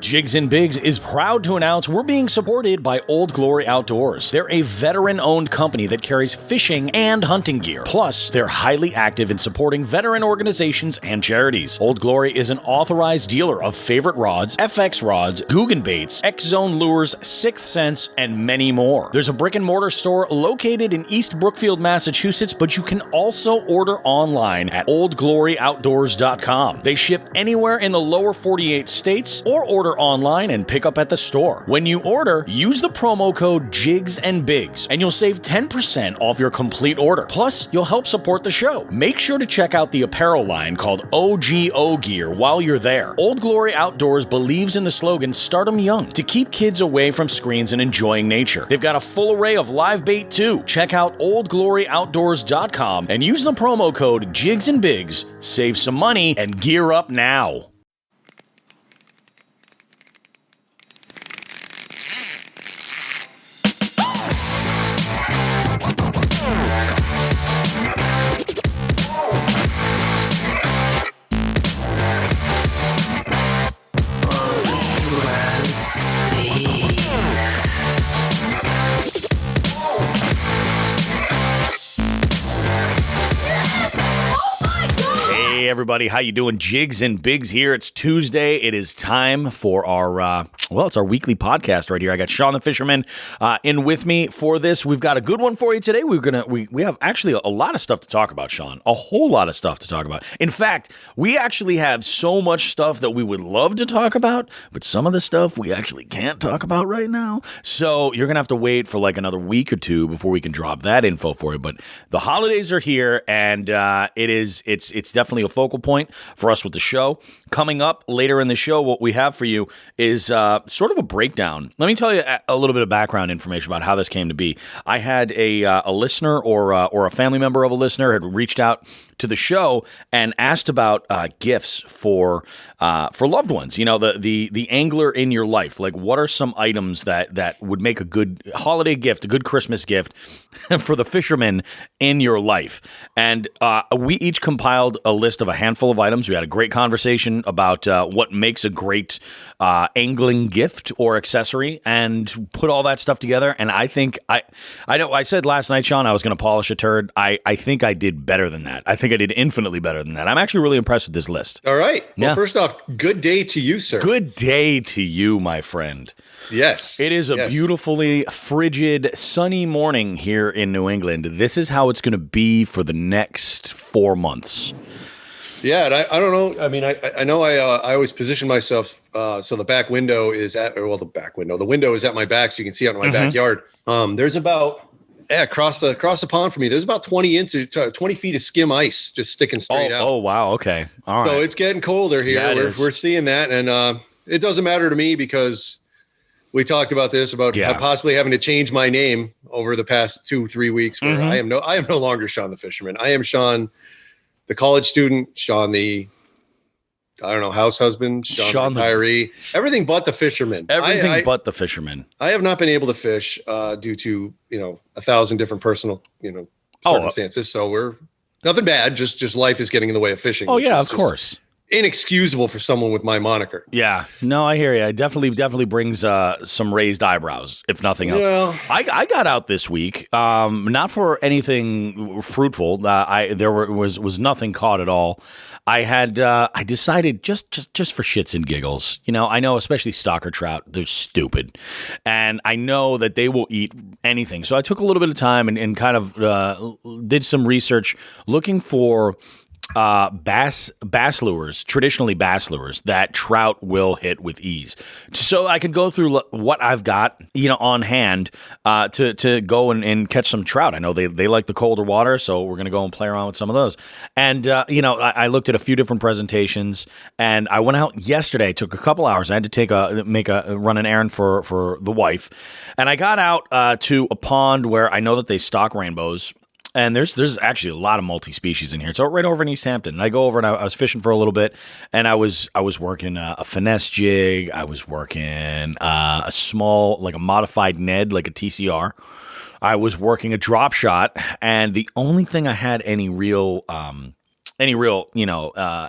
Jigs and Bigs is proud to announce we're being supported by Old Glory Outdoors. They're a veteran-owned company that carries fishing and hunting gear. Plus, they're highly active in supporting veteran organizations and charities. Old Glory is an authorized dealer of favorite rods, FX rods, Guggen baits, X-Zone lures, Sixth Sense, and many more. There's a brick-and-mortar store located in East Brookfield, Massachusetts, but you can also order online at oldgloryoutdoors.com. They ship anywhere in the lower 48 states or order online and pick up at the store. When you order, use the promo code JIGS and Bigs and you'll save 10% off your complete order. Plus, you'll help support the show. Make sure to check out the apparel line called OGO Gear while you're there. Old Glory Outdoors believes in the slogan "Start 'em young" to keep kids away from screens and enjoying nature. They've got a full array of live bait too. Check out oldgloryoutdoors.com and use the promo code JIGS and Bigs. Save some money and gear up now. Hey everybody, how you doing? Jigs and Bigs here. It's Tuesday. It is time for our it's our weekly podcast right here. I got Sean the Fisherman in with me for this. We've got a good one for you today. We have actually a lot of stuff to talk about, Sean. A whole lot of stuff to talk about. In fact, we actually have so much stuff that we would love to talk about, but some of the stuff we actually can't talk about right now. So you're gonna have to wait for like another week or two before we can drop that info for you. But the holidays are here, and it's definitely a focal point for us with the show. Coming up later in the show, what we have for you is sort of a breakdown. Let me tell you a little bit of background information about how this came to be. I had a listener or a family member of a listener had reached out to the show and asked about gifts for loved ones. You know, the angler in your life. Like, what are some items that would make a good holiday gift, a good Christmas gift for the fisherman in your life? And we each compiled a list of a handful of items. We had a great conversation about what makes a great angling gift or accessory, and put all that stuff together. And I think I said last night, Sean, I was going to polish a turd. I think I did better than that. I think I did infinitely better than that. I'm actually really impressed with this list. All right. Well, first off, good day to you, sir. Good day to you, my friend. Yes. It is a beautifully frigid, sunny morning here in New England. This is how it's going to be for the next 4 months. Yeah, and I don't know. I mean, I know I always position myself so the back window is the window is at my back, so you can see out in my backyard. There's about across the pond from me. There's about 20 feet of skim ice just sticking straight out. Oh wow, okay, all right. So it's getting colder here. Yeah, we're seeing that, and it doesn't matter to me because we talked about this possibly having to change my name over the past 2-3 weeks. Where I am no longer Sean the Fisherman. I am Sean, the college student, Sean the, house husband, Sean the retiree, everything but the fisherman. Everything but the fisherman. I have not been able to fish due to 1,000 different personal circumstances. So we're nothing bad. Just life is getting in the way of fishing. Oh yeah, of course. Inexcusable for someone with my moniker. Yeah, no, I hear you. It definitely brings some raised eyebrows, if nothing else. Well, I got out this week, not for anything fruitful. There was nothing caught at all. I decided just for shits and giggles. I know, especially stalker trout, they're stupid, and I know that they will eat anything. So I took a little bit of time and kind of did some research looking for bass lures, traditionally bass lures that trout will hit with ease. So I could go through what I've got, on hand to go and catch some trout. I know they like the colder water, so we're going to go and play around with some of those. And, I looked at a few different presentations, and I went out yesterday. It took a couple hours. I had to run an errand for the wife. And I got out to a pond where I know that they stock rainbows. And there's actually a lot of multi-species in here. So right over in East Hampton. And I go over and I was fishing for a little bit, and I was working a finesse jig. I was working a small, like a modified Ned, like a TCR. I was working a drop shot, and the only thing I had any real any real,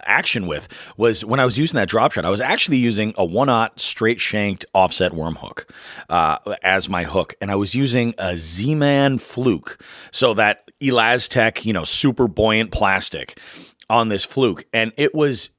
action with was when I was using that drop shot. I was actually using a 1/0 straight shanked offset worm hook as my hook, and I was using a Z-Man fluke, so that Elastec, super buoyant plastic on this fluke, and it was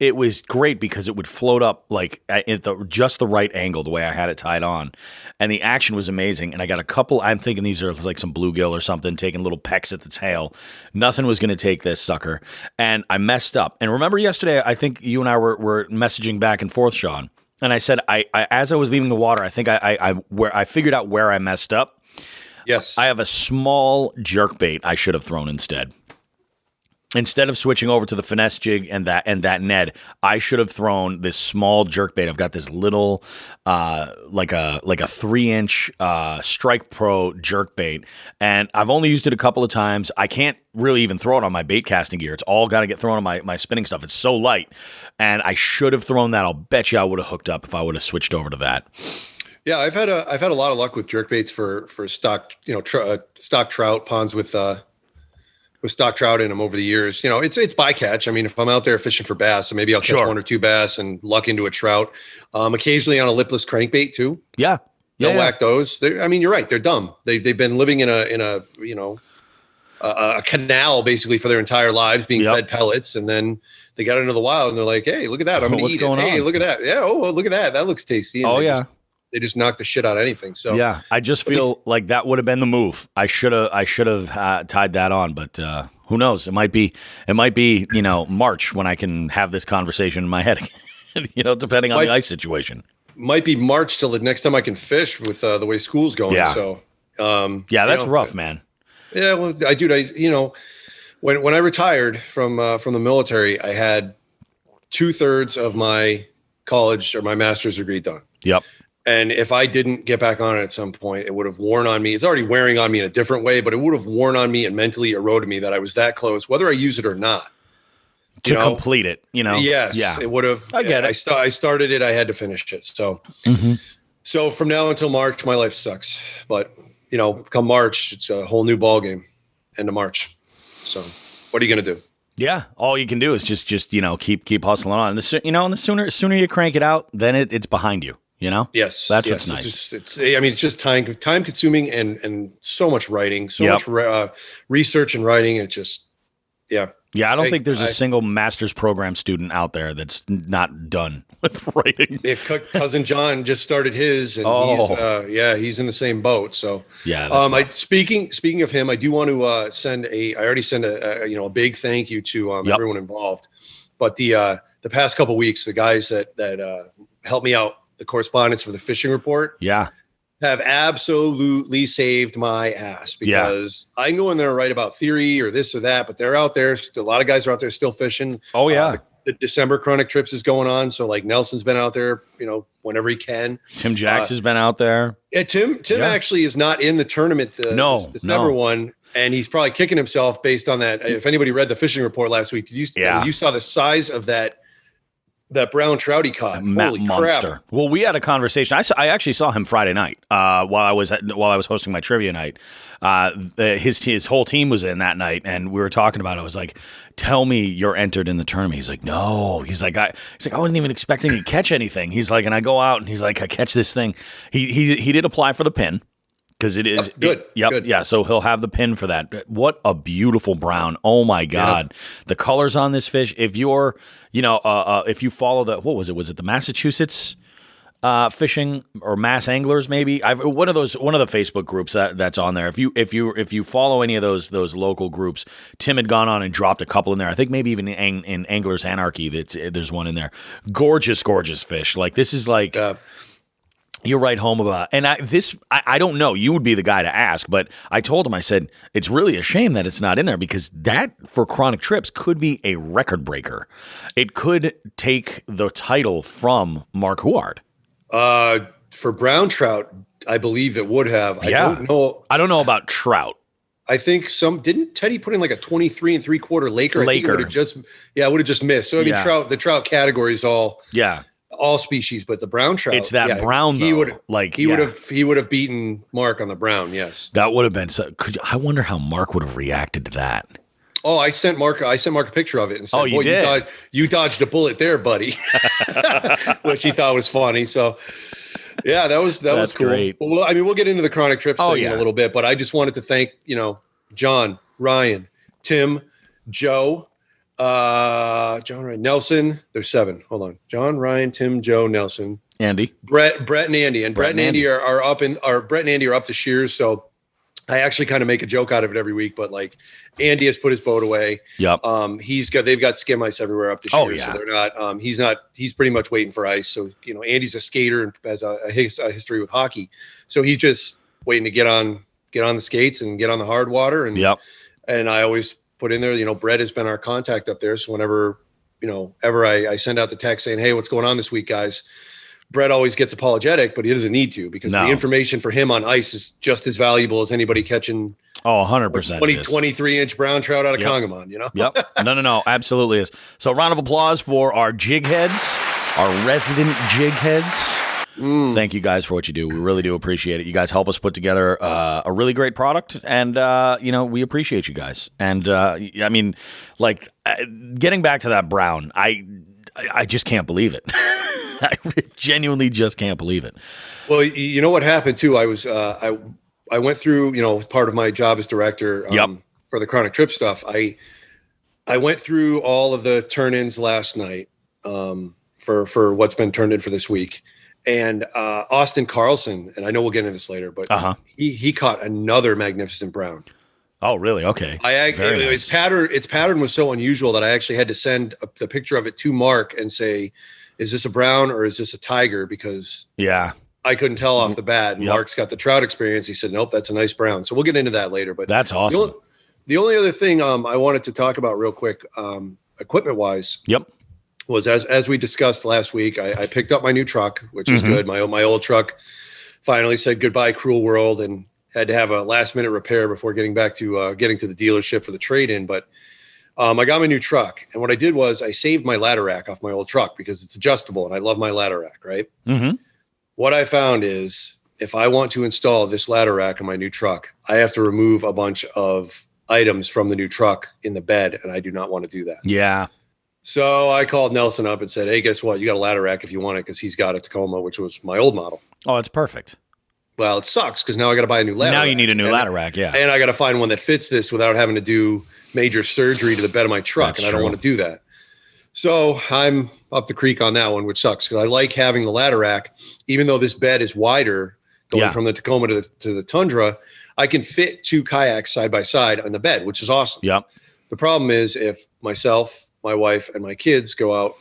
great because it would float up like at just the right angle, the way I had it tied on, and the action was amazing. And I got a couple. I'm thinking these are like some bluegill or something, taking little pecks at the tail. Nothing was going to take this sucker, and I messed up. And remember yesterday, I think you and I were messaging back and forth, Sean, and I said I as I was leaving the water, I think I figured out where I messed up. Yes, I have a small jerkbait I should have thrown instead. Instead of switching over to the finesse jig and that Ned, I should have thrown this small jerkbait. I've got this little, like a 3-inch Strike Pro jerkbait, and I've only used it a couple of times. I can't really even throw it on my bait casting gear. It's all got to get thrown on my spinning stuff. It's so light, and I should have thrown that. I'll bet you I would have hooked up if I would have switched over to that. Yeah, I've had a lot of luck with jerkbaits for stock, stock trout ponds with stock trout in them over the years. It's bycatch. I mean, if I'm out there fishing for bass, so maybe I'll catch one or two bass and luck into a trout. Occasionally on a lipless crankbait too. Yeah. Don't whack those. You're right. They're dumb. They've been living in a canal basically for their entire lives, being fed pellets, and then they got into the wild and they're like, hey, look at that. I'm going to eat it. Hey, look at that. Yeah. Oh, look at that. That looks tasty. And they just knock the shit out of anything. So yeah, I just feel like that would have been the move. I should have tied that on, but who knows? It might be March when I can have this conversation in my head again, depending on the ice situation. Might be March till the next time I can fish with the way school's going. Yeah. So that's rough, man. Yeah, well, when I retired from the military, I had 2/3 of my college or my master's degree done. Yep. And if I didn't get back on it at some point, it would have worn on me. It's already wearing on me in a different way, but it would have worn on me and mentally eroded me that I was that close, whether I use it or not. To complete it, Yes. Yeah. It would have. I get it. I started it. I had to finish it. So, So from now until March, my life sucks. But, come March, it's a whole new ball game. End of March. So what are you going to do? Yeah, all you can do is just keep hustling on. And the sooner you crank it out, then it's behind you. Yes, that's what's nice. It's just time consuming and so much writing, much research and writing. It just, yeah. I don't think there's a single master's program student out there that's not done with writing. Cousin John just started his, and he's in the same boat. So yeah. Speaking of him, I do want to I already sent a big thank you to everyone involved. But the past couple of weeks, the guys that helped me out, the correspondents for the fishing report, have absolutely saved my ass, because I can go in there and write about theory or this or that, but they're out there. Still, a lot of guys are out there still fishing. Oh yeah. The December Chronic Trips is going on. So like Nelson's been out there, whenever he can. Tim Jacks has been out there. Yeah. Tim actually is not in the tournament. This December one. And he's probably kicking himself based on that. If anybody read the fishing report last week, you saw the size of that brown trout he caught. Holy monster. Crap. Well, we had a conversation. I actually saw him Friday night while I was hosting my trivia night. His whole team was in that night, and we were talking about it. I was like, "Tell me you're entered in the tournament." He's like, "No." He's like, I wasn't even expecting to catch anything. He's like, and I go out and he's like, I catch this thing. He did apply for the pin. Because it is good. Good. Yeah. So he'll have the pin for that. What a beautiful brown! Oh my God, the colors on this fish. If you're, if you follow what was it? Was it the Massachusetts fishing or Mass Anglers? Maybe one of the Facebook groups that's on there. If you follow any of those local groups, Tim had gone on and dropped a couple in there. I think maybe even in Anglers Anarchy, there's one in there. Gorgeous fish. Like this is like. You write home about, and I don't know. You would be the guy to ask, but I told him, I said, it's really a shame that it's not in there, because that for Chronic Trips could be a record breaker. It could take the title from Mark Huard. For brown trout, I believe it would have. Yeah. I don't know about trout. I think didn't Teddy put in like a 23 3/4 Laker? I think it would have just missed. So I mean, the trout category is all species, but the brown trout, it's that brown. He would have beaten Mark on the brown. Yes, that would have been. So I wonder how Mark would have reacted to that. Oh, I sent Mark a picture of it and said, you did? You dodged a bullet there, buddy. Which he thought was funny. So yeah, that was cool. Great. Well, I mean, we'll get into the chronic trips thing in a little bit, but I just wanted to thank, John, Ryan, Tim, Joe, Nelson. There's 7. Hold on. John, Ryan, Tim, Joe, Nelson, Andy, Brett and Andy. And Brett and Andy are up to shears. So I actually kind of make a joke out of it every week, but like Andy has put his boat away. Yep. They've got skim ice everywhere up to shears. So they're not, he's pretty much waiting for ice. So, Andy's a skater and has a history with hockey. So he's just waiting to get on the skates and get on the hard water. And, and I always put in there, Brett has been our contact up there. So whenever, I send out the text saying, hey, what's going on this week, guys? Brett always gets apologetic, but he doesn't need to because the information for him on ice is just as valuable as anybody catching 100% 23-inch brown trout out of Congamon, Yep. No, absolutely is. So round of applause for our jig heads, our resident jig heads. Thank you guys for what you do. We really do appreciate it. You guys help us put together a really great product, and we appreciate you guys. And I mean, like getting back to that brown, I just can't believe it. I genuinely just can't believe it. Well, you know what happened too? I was I went through, part of my job as director for the chronic trip stuff. I went through all of the turn-ins last night for what's been turned in for this week. And Austin Carlson, and I know we'll get into this later, but he caught another magnificent brown. Oh, really? Okay. Its pattern was so unusual that I actually had to send the picture of it to Mark and say, is this a brown or is this a tiger? Because I couldn't tell off the bat. And Mark's got the trout experience. He said, nope, that's a nice brown. So we'll get into that later. But that's awesome. The only other thing I wanted to talk about real quick, equipment wise, was as we discussed last week, I picked up my new truck, which is good. My old truck finally said goodbye, cruel world, and had to have a last minute repair before getting back to getting to the dealership for the trade-in. But I got my new truck, and what I did was I saved my ladder rack off my old truck because it's adjustable, and I love my ladder rack, right? What I found is if I want to install this ladder rack in my new truck, I have to remove a bunch of items from the new truck in the bed, and I do not want to do that. Yeah. So I called Nelson up and said, hey, guess what? You got a ladder rack if you want it, because he's got a Tacoma, which was my old model. Oh, it's perfect. Well, it sucks because now I got to buy a new ladder rack. Now you need a new ladder rack, yeah. And I got to find one that fits this without having to do major surgery to the bed of my truck, and I don't want to do that. So I'm up the creek on that one, which sucks because I like having the ladder rack. Even though this bed is wider going from the Tacoma to the Tundra, I can fit 2 kayaks side by side on the bed, which is awesome. Yep. The problem is if myself, my wife, and my kids go out,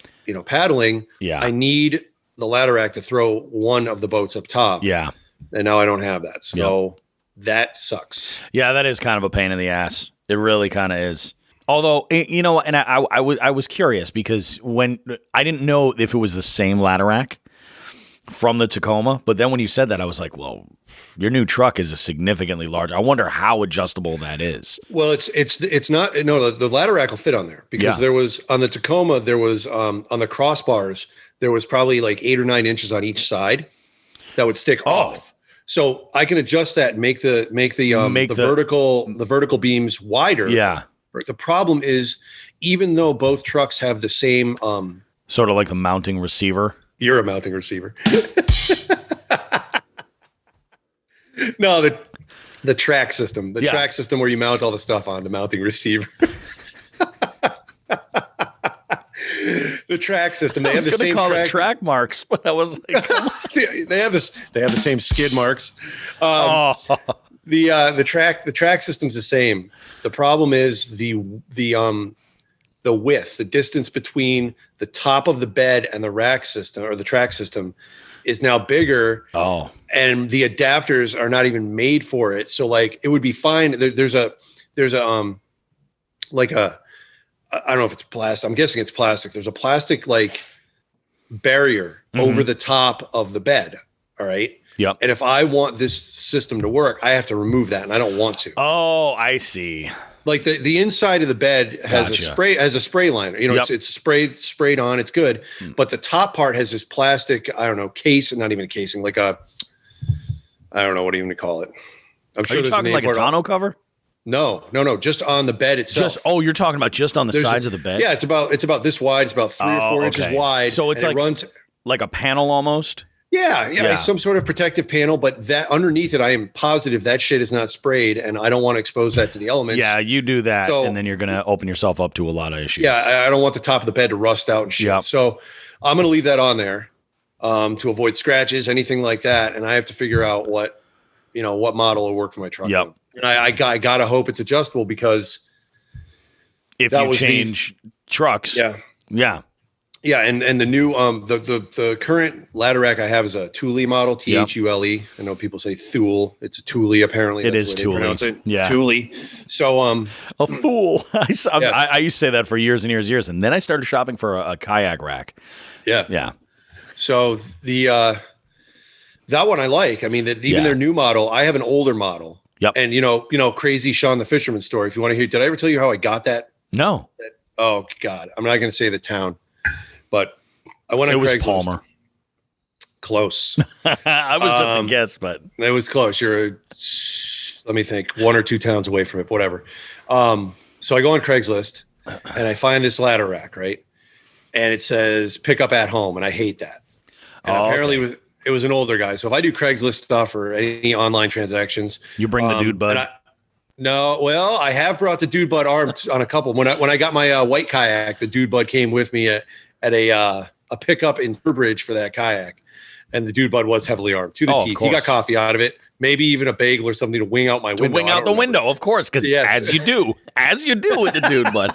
paddling, I need the ladder rack to throw one of the boats up top. Yeah. And now I don't have that. So that sucks. Yeah, that is kind of a pain in the ass. It really kind of is. Although, and I was curious because when I didn't know if it was the same ladder rack from the Tacoma, but then when you said that, I was like, well, your new truck is a significantly larger. I wonder how adjustable that is. Well, it's not. No, the ladder rack will fit on there because there was on the Tacoma, there was on the crossbars, there was probably like 8 or 9 inches on each side that would stick off. So I can adjust that and make the vertical beams wider. Yeah. The problem is, even though both trucks have the same sort of like the mounting receiver. You're a mounting receiver. No, the track system. The track system where you mount all the stuff on the mounting receiver. The track system. They have the same track marks, but I was like, they have the same skid marks. The track system's the same. The problem is the width, the distance between the top of the bed and the rack system or the track system is now bigger. Oh, and the adapters are not even made for it. So like it would be fine. There's a I don't know if it's plastic. I'm guessing it's plastic. There's a plastic like barrier over the top of the bed. All right. Yep. And if I want this system to work, I have to remove that, and I don't want to. Oh, I see. Like the inside of the bed has a spray liner. It's sprayed on. It's good, but the top part has this plastic. I don't know case, not even a casing. Like I don't know what even to call it. I'm sure are you talking like a tonneau cover? No, just on the bed itself. You're talking about just on the sides of the bed? Yeah, it's about this wide. It's about 3 or 4 inches wide. So it's like, it runs like a panel almost? Yeah, some sort of protective panel, but that underneath it, I am positive that shit is not sprayed, and I don't want to expose that to the elements. Yeah, you do that, and then you're going to open yourself up to a lot of issues. Yeah, I don't want the top of the bed to rust out and shit. Yep. So I'm going to leave that on there to avoid scratches, anything like that, and I have to figure out what model will work for my truck. Yep. And I got to hope it's adjustable, because if you change trucks. Yeah, and the new the current ladder rack I have is a Thule model, Thule. I know people say Thule. It's a Thule apparently. It is Thule. Yeah, Thule. So a fool. I used to say that for years and years and years, and then I started shopping for a kayak rack. Yeah. So the that one I like. I mean, even their new model. I have an older model. Yep. And crazy Sean the Fisherman story. If you want to hear, did I ever tell you how I got that? No. Oh God, I'm not going to say the town. But I went on Craigslist. It was Palmer. Close. I was just a guess, but it was close. Let me think, 1 or 2 towns away from it, whatever. So I go on Craigslist and I find this ladder rack, right? And it says pick up at home, and I hate that. And apparently it was an older guy. So if I do Craigslist stuff or any online transactions, you bring the dude bud. No, well, I have brought the dude bud armed on a couple. When I got my white kayak, the dude bud came with me at a pickup in Bridge for that kayak, and the dude bud was heavily armed to the teeth. He got coffee out of it, maybe even a bagel or something to wing out my window. To wing out the window, of course, because as you do with the dude bud.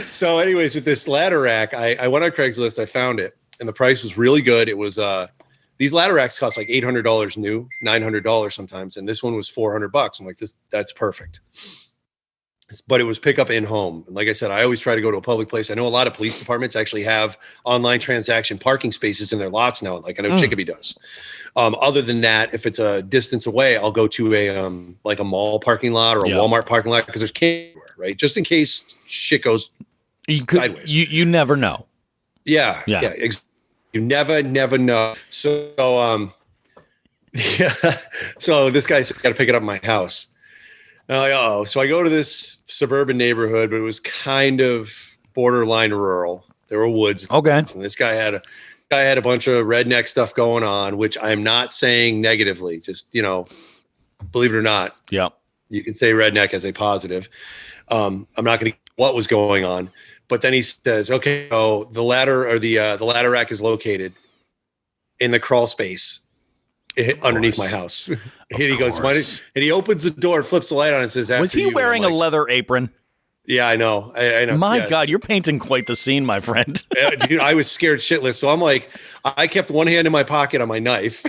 So, anyways, with this ladder rack, I went on Craigslist, I found it, and the price was really good. It was these ladder racks cost like $800 new, $900 sometimes, and this one was $400. I'm like, that's perfect. But it was pick up in home. And like I said, I always try to go to a public place. I know a lot of police departments actually have online transaction parking spaces in their lots now. Like I know Chicopee does. Other than that, if it's a distance away, I'll go to a mall parking lot or a Walmart parking lot, because there's cameras, right? Just in case shit goes sideways. You never know. Yeah. You never know. So so this guy said, got to pick it up at my house. And I'm like, so I go to this suburban neighborhood, but it was kind of borderline rural. There were woods. Okay. And this guy had a bunch of redneck stuff going on, which I'm not saying negatively. Just, believe it or not. Yeah. You can say redneck as a positive. I'm not going to what was going on. But then he says, okay, so the ladder rack is located in the crawl space underneath my house. And he goes, and he opens the door, flips the light on, and says, was he wearing a leather apron? Yeah, I know. I know. My God, you're painting quite the scene, my friend. Dude, I was scared shitless. So I'm like, I kept one hand in my pocket on my knife.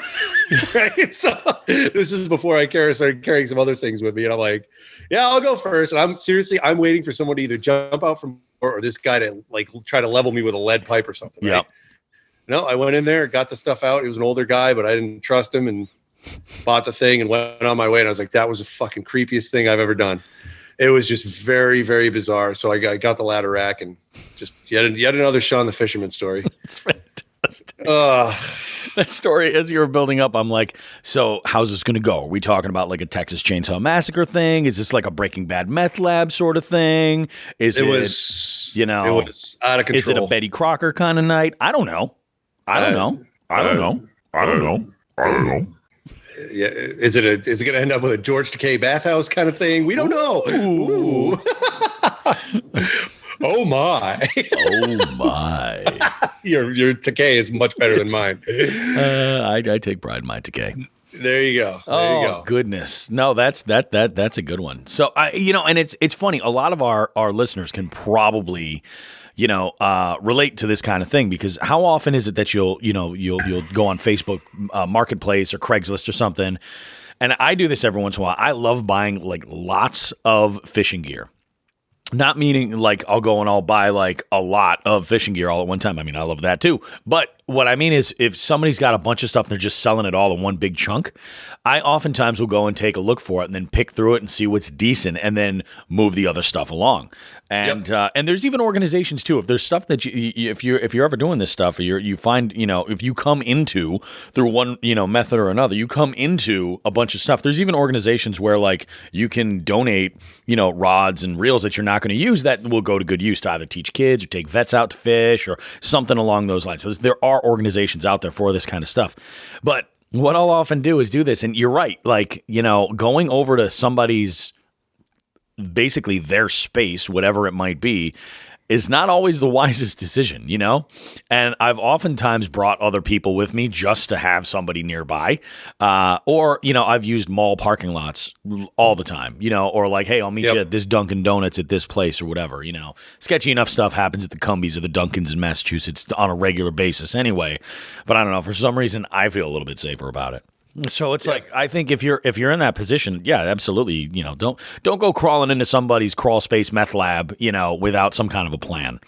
Right? So this is before I started carrying some other things with me. And I'm like, yeah, I'll go first. And I'm waiting for someone to either jump out from or this guy to like try to level me with a lead pipe or something. Right? Yeah. No, I went in there, got the stuff out. He was an older guy, but I didn't trust him and bought the thing and went on my way. And I was like, that was the fucking creepiest thing I've ever done. It was just very, very bizarre. So I got the ladder rack and just yet another Sean the Fisherman story. It's fantastic. That story, as you were building up, I'm like, so how's this going to go? Are we talking about like a Texas Chainsaw Massacre thing? Is this like a Breaking Bad meth lab sort of thing? It was out of control. Is it a Betty Crocker kind of night? I don't know. I don't know. Yeah, is it going to end up with a George Takei bathhouse kind of thing? We don't know. Ooh. Oh my! Your Takei is much better than mine. I take pride in my Takei. There you go. There you go. Goodness, no, that's a good one. So and it's funny. A lot of our listeners can probably relate to this kind of thing, because how often is it that you'll go on Facebook Marketplace or Craigslist or something, and I do this every once in a while. I love buying like lots of fishing gear. Not meaning like I'll go and I'll buy like a lot of fishing gear all at one time. I mean, I love that too. But what I mean is if somebody's got a bunch of stuff and they're just selling it all in one big chunk, I oftentimes will go and take a look for it and then pick through it and see what's decent and then move the other stuff along. And and there's even organizations too. If there's stuff that if you're ever doing this stuff, or you find, if you come into through one method or another, you come into a bunch of stuff. There's even organizations where like you can donate rods and reels that you're not going to use that will go to good use to either teach kids or take vets out to fish or something along those lines. So there are organizations out there for this kind of stuff, but what I'll often do is do this, and you're right, like going over to somebody's, basically their space, whatever it might be, is not always the wisest decision, And I've oftentimes brought other people with me just to have somebody nearby. Or, I've used mall parking lots all the time, or like, hey, I'll meet you at this Dunkin' Donuts at this place or whatever, Sketchy enough stuff happens at the Cumbies or the Dunkins in Massachusetts on a regular basis anyway. But I don't know, for some reason, I feel a little bit safer about it. So it's like, I think if you're in that position, yeah, absolutely. Don't go crawling into somebody's crawl space meth lab, without some kind of a plan.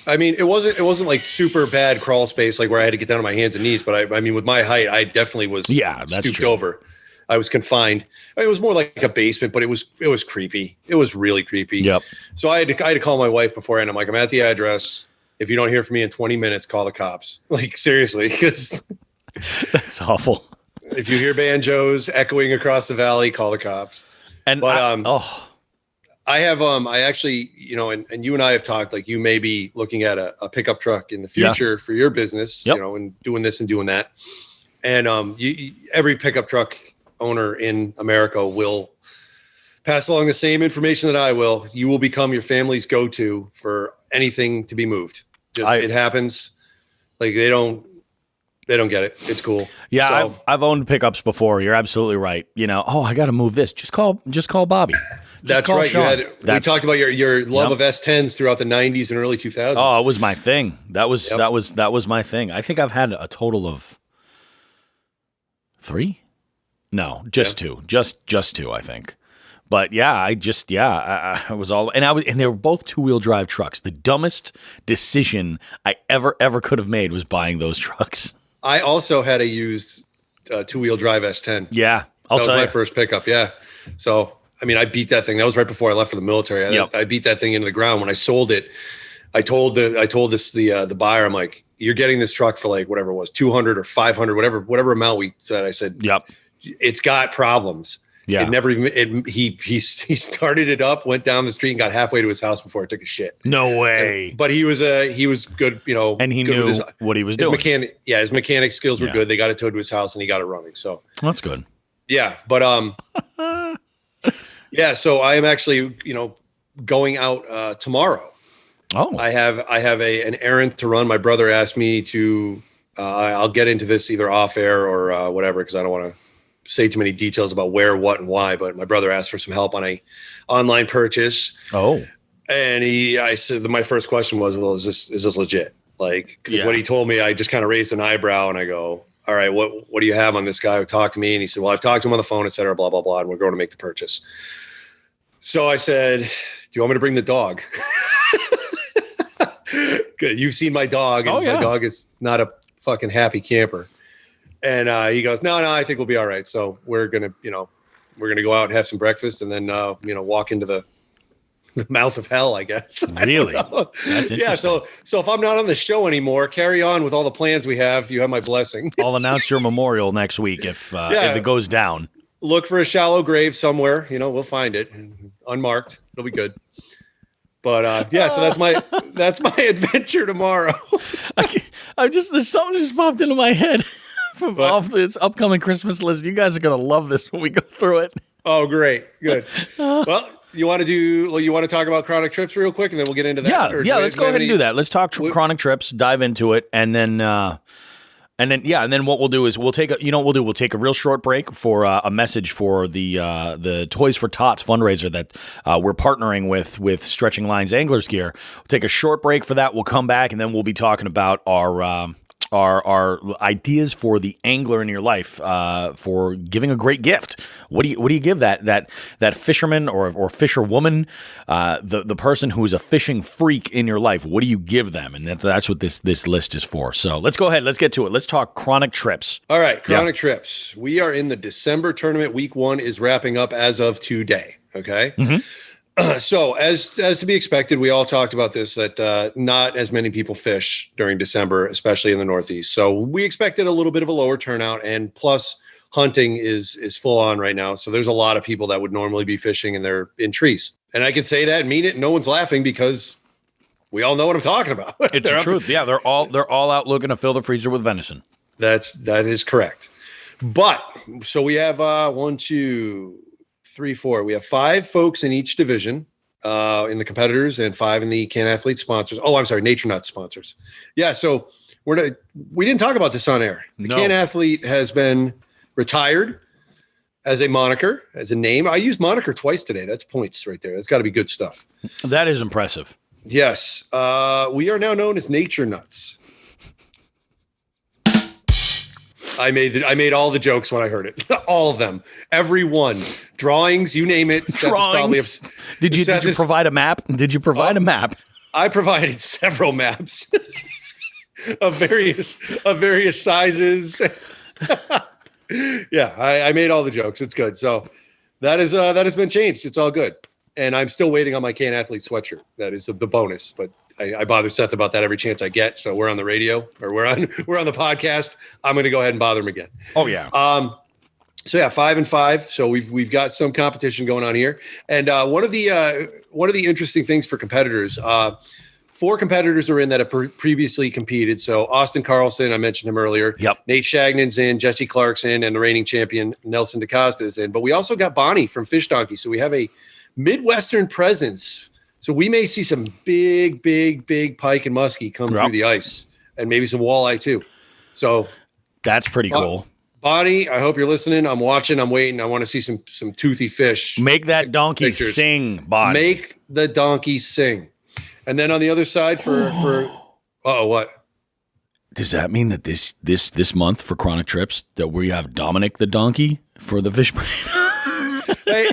I mean, it wasn't like super bad crawl space, like where I had to get down on my hands and knees. But I mean, with my height, I definitely was stooped over. I was confined. I mean, it was more like a basement, but it was creepy. It was really creepy. Yep. So I had to call my wife beforehand. I'm like, I'm at the address. If you don't hear from me in 20 minutes, call the cops. Like, seriously, because that's awful. If you hear banjos echoing across the valley, call the cops. And I have I actually, and you and I have talked, like, you may be looking at a pickup truck in the future for your business, and doing this and doing that. And every pickup truck owner in America will pass along the same information that I will. You will become your family's go-to for anything to be moved. It happens. Like, they don't get it. It's cool. Yeah, so, I've owned pickups before. You're absolutely right. I got to move this. Just call Bobby. That's right. We talked about your love of S10s throughout the 90s and early 2000s. Oh, it was my thing. That was my thing. I think I've had a total of 3. No, just 2. Just 2, I think. But yeah, I was all, and they were both 2-wheel drive trucks. The dumbest decision I ever could have made was buying those trucks. I also had a used 2-wheel drive S10. Yeah, that was my first pickup. Yeah, so I mean, I beat that thing. That was right before I left for the military. I beat that thing into the ground. When I sold it, I told the buyer, I'm like, you're getting this truck for like whatever it was, 200 or 500, whatever amount we said. I said, yep, it's got problems. Yeah. It never even, he started it up, went down the street and got halfway to his house before it took a shit. No way. But he was good, and he knew what he was doing. His mechanic skills were good. They got it towed to his house and he got it running. So that's good. Yeah. But, yeah. So I am actually, going out, tomorrow. Oh, I have an errand to run. My brother asked me to, I'll get into this either off air or, whatever, cause I don't want to say too many details about where, what, and why, but my brother asked for some help on a online purchase. Oh, and I said, my first question was, well, is this legit? Like, cause what he told me, I just kind of raised an eyebrow and I go, all right, what do you have on this guy who talked to me? And he said, well, I've talked to him on the phone, et cetera, blah, blah, blah. And we're going to make the purchase. So I said, do you want me to bring the dog? Good. You've seen my dog. And my dog is not a fucking happy camper. And he goes, no, I think we'll be all right. So we're gonna go out and have some breakfast, and then walk into the mouth of hell, I guess. Really? That's interesting. Yeah. So if I'm not on the show anymore, carry on with all the plans we have. You have my blessing. I'll announce your memorial next week if it goes down. Look for a shallow grave somewhere. We'll find it unmarked. It'll be good. But so that's my adventure tomorrow. Something just popped into my head. Off this upcoming Christmas list. You guys are going to love this when we go through it. Oh, great. Good. Well, you want to talk about chronic trips real quick, and then we'll get into that? Yeah, let's go ahead and do that. Let's talk chronic trips, dive into it, and then what we'll do is we'll take a real short break for a message for the Toys for Tots fundraiser that we're partnering with Stretching Lines Anglers Gear. We'll take a short break for that. We'll come back, and then we'll be talking about are ideas for the angler in your life for giving a great gift. What do you give that fisherman or fisherwoman, the person who is a fishing freak in your life? What do you give them? And that's what this list is for. So let's go ahead. Let's get to it. Let's talk Chronic Trips. All right, Chronic Trips. We are in the December tournament. Week 1 is wrapping up as of today. Okay. Mm-hmm. So as to be expected, we all talked about this, that not as many people fish during December, especially in the Northeast. So we expected a little bit of a lower turnout, and plus hunting is full on right now. So there's a lot of people that would normally be fishing and they're in trees. And I can say that and mean it. No one's laughing because we all know what I'm talking about. It's the truth. Yeah, they're all out looking to fill the freezer with venison. That is correct. But so we have 1, 2, 3, 4. We have 5 folks in each division in the competitors and 5 in the Can Athlete sponsors. Oh, I'm sorry, Nature Nuts sponsors. Yeah, so we didn't talk about this on air. The Can Athlete has been retired as a moniker, as a name. I used moniker twice today. That's points right there. That's got to be good stuff. That is impressive. Yes. We are now known as Nature Nuts. I made all the jokes when I heard it. All of them. Every one. Drawings, you name it. Drawings. Did you provide a map? Did you provide a map? I provided several maps of various sizes. Yeah, I made all the jokes. It's good. So that has been changed. It's all good. And I'm still waiting on my Can Athlete sweatshirt. That is the bonus, but I bother Seth about that every chance I get. So we're on the radio or we're on the podcast. I'm going to go ahead and bother him again. Oh yeah. So yeah, 5 and 5. So we've got some competition going on here. And one of the interesting things for competitors, 4 competitors are in that have previously competed. So Austin Carlson, I mentioned him earlier. Yep. Nate Shagnan's in, Jesse Clarkson, and the reigning champion Nelson DaCosta is in. But we also got Bonnie from Fish Donkey. So we have a Midwestern presence. So we may see some big pike and muskie come through the ice, and maybe some walleye too. So that's pretty cool. Bonnie, I hope you're listening. I'm watching. I'm waiting. I want to see some toothy fish. Make that donkey sing, Bonnie. Make the donkey sing. And then on the other side for what? Does that mean that this month for Chronic Trips that we have Dominic the donkey for the fish brain? Hey,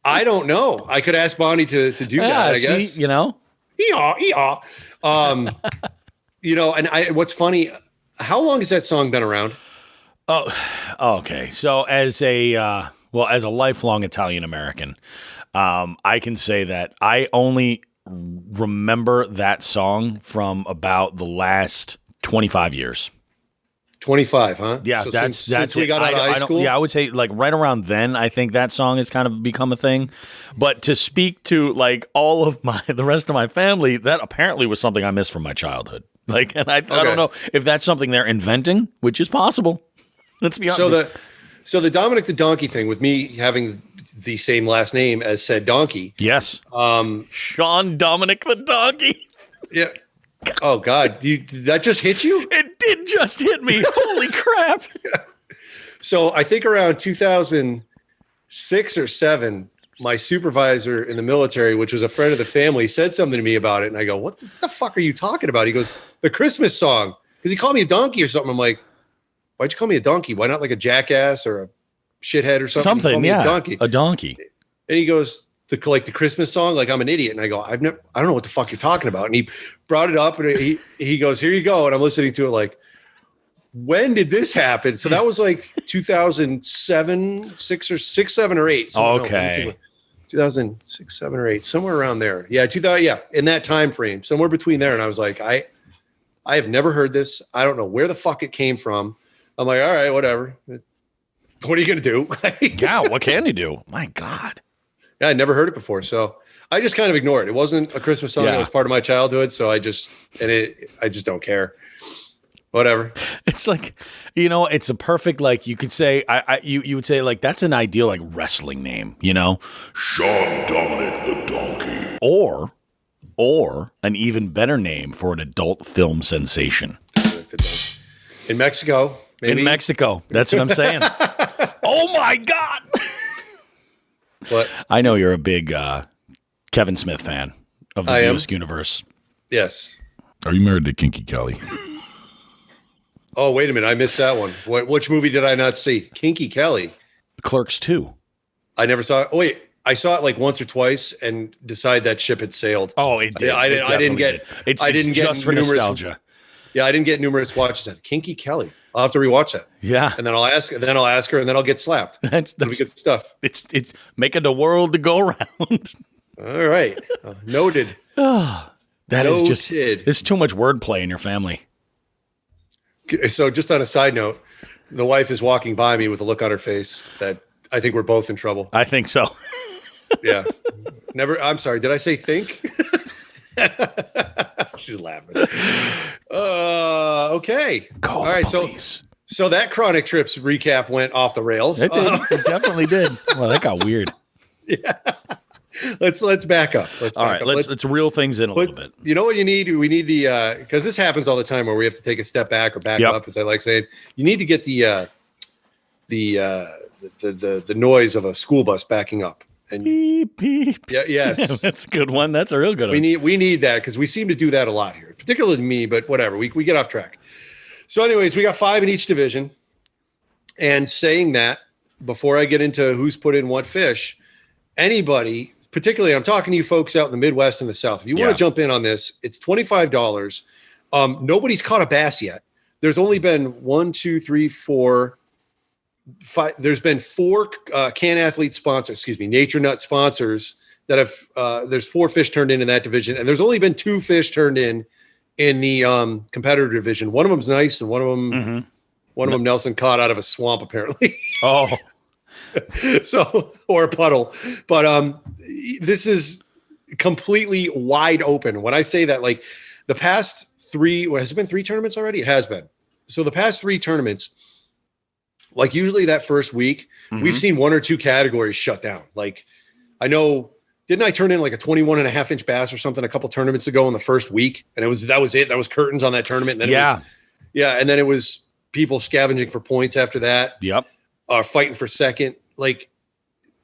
I don't know. I could ask Bonnie to do that, I guess. Yeah. And what's funny, how long has that song been around? Oh, okay. So as a lifelong Italian American, I can say that I only remember that song from about the last 25 years. 25, huh? Yeah, so that's since we got out of high school. Yeah, I would say like right around then. I think that song has kind of become a thing. But to speak to like all of the rest of my family, that apparently was something I missed from my childhood. Like, and I don't know if that's something they're inventing, which is possible. Let's be honest. So the Dominic the Donkey thing, with me having the same last name as said donkey. Yes. Sean Dominic the Donkey. Yeah. Oh God, did that just hit you? It did just hit me. Holy crap. So I think around 2006 or 7, my supervisor in the military, which was a friend of the family, said something to me about it. And I go, what the fuck are you talking about? He goes, the Christmas song. Because he called me a donkey or something. I'm like, why'd you call me a donkey? Why not like a jackass or a shithead or something? Something, yeah. A donkey. And he goes, the Christmas song, like I'm an idiot. And I go, I don't know what the fuck you're talking about. And he brought it up and he goes, here you go. And I'm listening to it like, when did this happen? So that was like 2007, 6, 7, or 8. So okay. No, 2006, 7, or 8, somewhere around there. Yeah. 2000. Yeah. In that time frame, somewhere between there. And I was like, I have never heard this. I don't know where the fuck it came from. I'm like, all right, whatever. What are you going to do? Yeah. What can you do? My God. Yeah, I never heard it before, so I just kind of ignored it. It wasn't a Christmas song that was part of my childhood, so I just don't care. Whatever. It's like, it's a perfect, like you could say, you would say like that's an ideal like wrestling name, Sean Dominic the Donkey, or an even better name for an adult film sensation. In Mexico, maybe. In Mexico, that's what I'm saying. Oh my God. What? I know you're a big Kevin Smith fan of the Buick universe. Yes. Are you married to Kinky Kelly? Oh, wait a minute. I missed that one. Which movie did I not see? Kinky Kelly. Clerks 2. I never saw it. Oh, wait. I saw it like once or twice and decided that ship had sailed. Oh, it did. I didn't get. It's get just for numerous, nostalgia. Yeah, I didn't get numerous watches. On Kinky Kelly. I'll have to rewatch that. Yeah, and then I'll ask. And then I'll ask her, and then I'll get slapped. That's good stuff. It's making the world to go round. All right, noted. That is just. There's too much wordplay in your family. So, just on a side note, the wife is walking by me with a look on her face that I think we're both in trouble. I think so. Yeah. Never. I'm sorry. Did I say think? She's laughing. Okay. Call All right. the police. So that Chronic Trips recap went off the rails. It did. It definitely did. Well, that got weird. Yeah. Let's back up. All right. Let's reel things in a little bit. You know what you need? We need the because this happens all the time where we have to take a step back or back up, as I like saying. You need to get the noise of a school bus backing up. And beep, beep. Yeah, yes. That's a good one. That's a real good one. We need that because we seem to do that a lot here, particularly me, but whatever. We get off track. So anyways, we got 5 in each division. And saying that, before I get into who's put in what fish, anybody, particularly I'm talking to you folks out in the Midwest and the South, if you want to jump in on this, it's $25. Nobody's caught a bass yet. There's only been 1, 2, 3, 4, 5. There's been 4 Can Athlete sponsors, Nature Nut sponsors that have. There's 4 fish turned in that division, and there's only been 2 fish turned in the competitor division. One of them's nice, and one of them Nelson caught out of a swamp apparently. Oh, so or a puddle, but this is completely wide open. When I say that, like the past 3, has it been 3 tournaments already? It has been. So the past 3 tournaments. Like usually that first week, we've seen 1 or 2 categories shut down. Like I know, didn't I turn in like a 21.5 inch bass or something a couple tournaments ago in the first week? And that was it. That was curtains on that tournament. And then and then it was people scavenging for points after that. Yep. Fighting for second. Like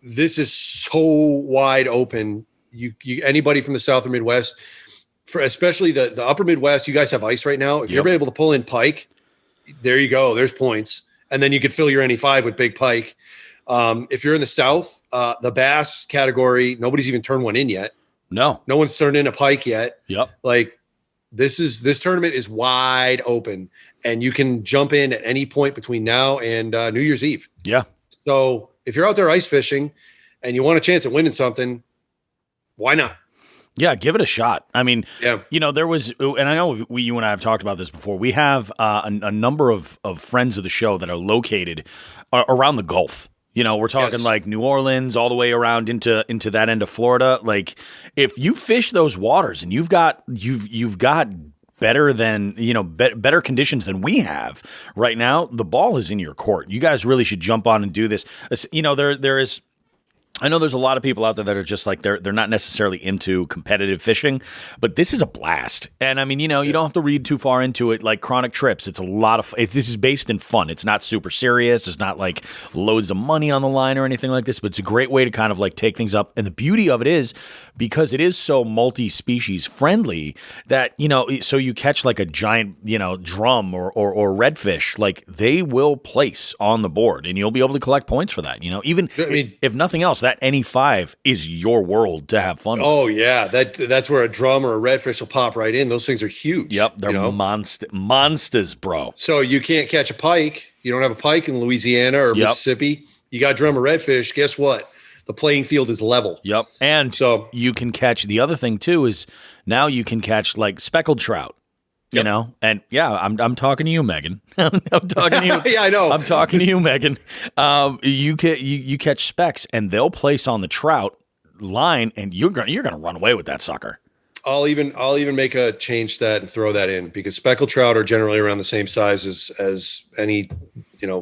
this is so wide open. You anybody from the South or Midwest, for especially the upper Midwest, you guys have ice right now. If you're able to pull in pike, there you go. There's points. And then you could fill your NE5 with big pike. If you're in the South, the bass category, nobody's even turned one in yet. No one's turned in a pike yet. Yep. Like this tournament is wide open, and you can jump in at any point between now and New Year's Eve. Yeah. So if you're out there ice fishing and you want a chance at winning something, why not? Yeah, give it a shot. I mean, there was, and I know you and I have talked about this before. We have a number of friends of the show that are located around the Gulf. We're talking like New Orleans, all the way around into that end of Florida. Like, if you fish those waters and you've got better than better conditions than we have right now, the ball is in your court. You guys really should jump on and do this. There is. I know there's a lot of people out there that are just like they're not necessarily into competitive fishing, but this is a blast. And I mean, you don't have to read too far into it. Like Chronic Trips, it's a lot of. This is based in fun. It's not super serious. It's not like loads of money on the line or anything like this. But it's a great way to kind of like take things up. And the beauty of it is because it is so multi-species friendly that so you catch like a giant drum or redfish, like they will place on the board, and you'll be able to collect points for that. Even if nothing else. That NE5 is your world to have fun with. Oh, yeah. That's where a drum or a redfish will pop right in. Those things are huge. Yep. They're monsters, bro. So you can't catch a pike. You don't have a pike in Louisiana or Mississippi. You got drum or redfish. Guess what? The playing field is level. Yep. And so you can catch, the other thing too is now you can catch like speckled trout. And I'm talking to you, Megan. I'm talking to you. Yeah, I know. I'm talking to you, Megan. You catch specks, and they'll place on the trout line, and you're gonna run away with that sucker. I'll even make a change to that and throw that in because speckled trout are generally around the same size as any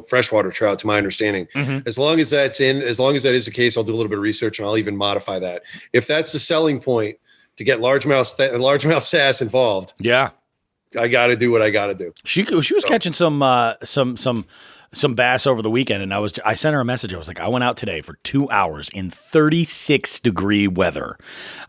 freshwater trout, to my understanding. Mm-hmm. As long as that is the case, I'll do a little bit of research and I'll even modify that. If that's the selling point to get largemouth sass involved. Yeah. I got to do what I got to do. She was catching some some bass over the weekend, and I sent her a message. I was like, I went out today for 2 hours in 36-degree weather.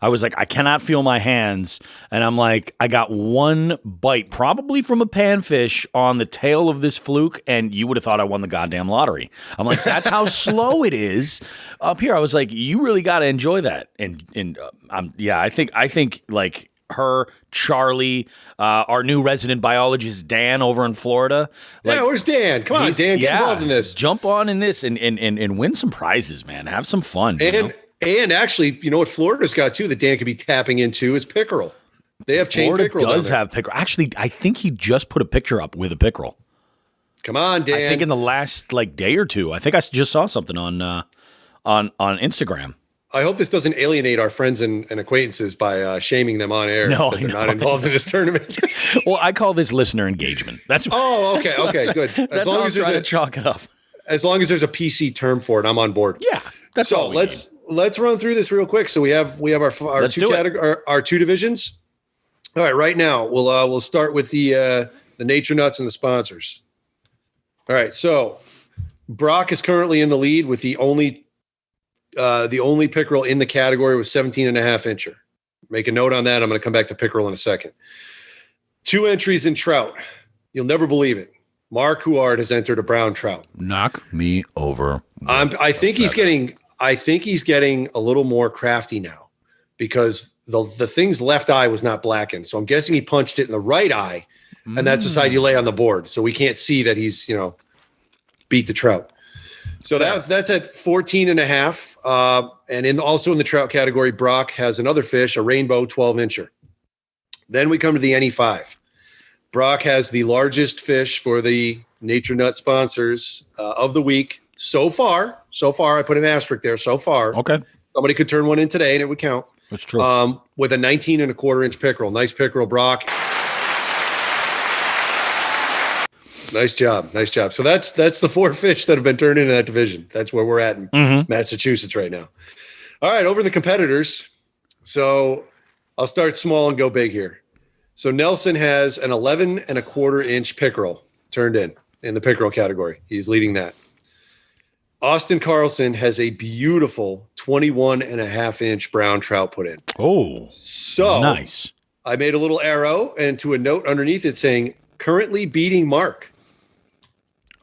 I was like, I cannot feel my hands, and I'm like, I got one bite, probably from a panfish on the tail of this fluke, and you would have thought I won the goddamn lottery. I'm like, that's how slow it is up here. I was like, you really got to enjoy that, and I think like her, Charlie, our new resident biologist, Dan, over in Florida. Like, where's Dan? Come on, Dan, get involved in this. Jump on in this and win some prizes, man. Have some fun. And actually, you know what Florida's got too that Dan could be tapping into is pickerel. They have chain pickerel. Florida does have pickerel. Actually, I think he just put a picture up with a pickerel. Come on, Dan. I think in the last day or two. I think I just saw something on Instagram. I hope this doesn't alienate our friends and acquaintances by shaming them on air that they're not involved in this tournament. Well, I call this listener engagement. That's okay, good. As long as there's chalk it up. As long as there's a PC term for it, I'm on board. Yeah, that's so. All let's run through this real quick. So we have our two divisions. All right, right now we'll start with the Nature Nuts and the sponsors. All right, so Brock is currently in the lead with the only pickerel in the category was 17.5 incher. Make a note on that. I'm going to come back to pickerel in a second. 2 entries in trout. You'll never believe it. Mark Huard has entered a brown trout. Knock me over. I think he's getting a little more crafty now because the thing's left eye was not blackened. So I'm guessing he punched it in the right eye, and that's the side you lay on the board. So we can't see that he's, beat the trout. So that's at 14.5. And also in the trout category, Brock has another fish, a rainbow 12 incher. Then we come to the NE5. Brock has the largest fish for the Nature Nut sponsors of the week so far. I put an asterisk there. So far, okay. Somebody could turn one in today, and it would count. That's true. With a 19.25 inch pickerel. Nice pickerel, Brock. Nice job. So that's the 4 fish that have been turned into that division. That's where we're at in Massachusetts right now. All right, over to the competitors. So I'll start small and go big here. So Nelson has an 11.25 inch pickerel turned in the pickerel category. He's leading that. Austin Carlson has a beautiful 21.5 inch brown trout put in. Oh, so nice. I made a little arrow and to a note underneath it saying currently beating Mark.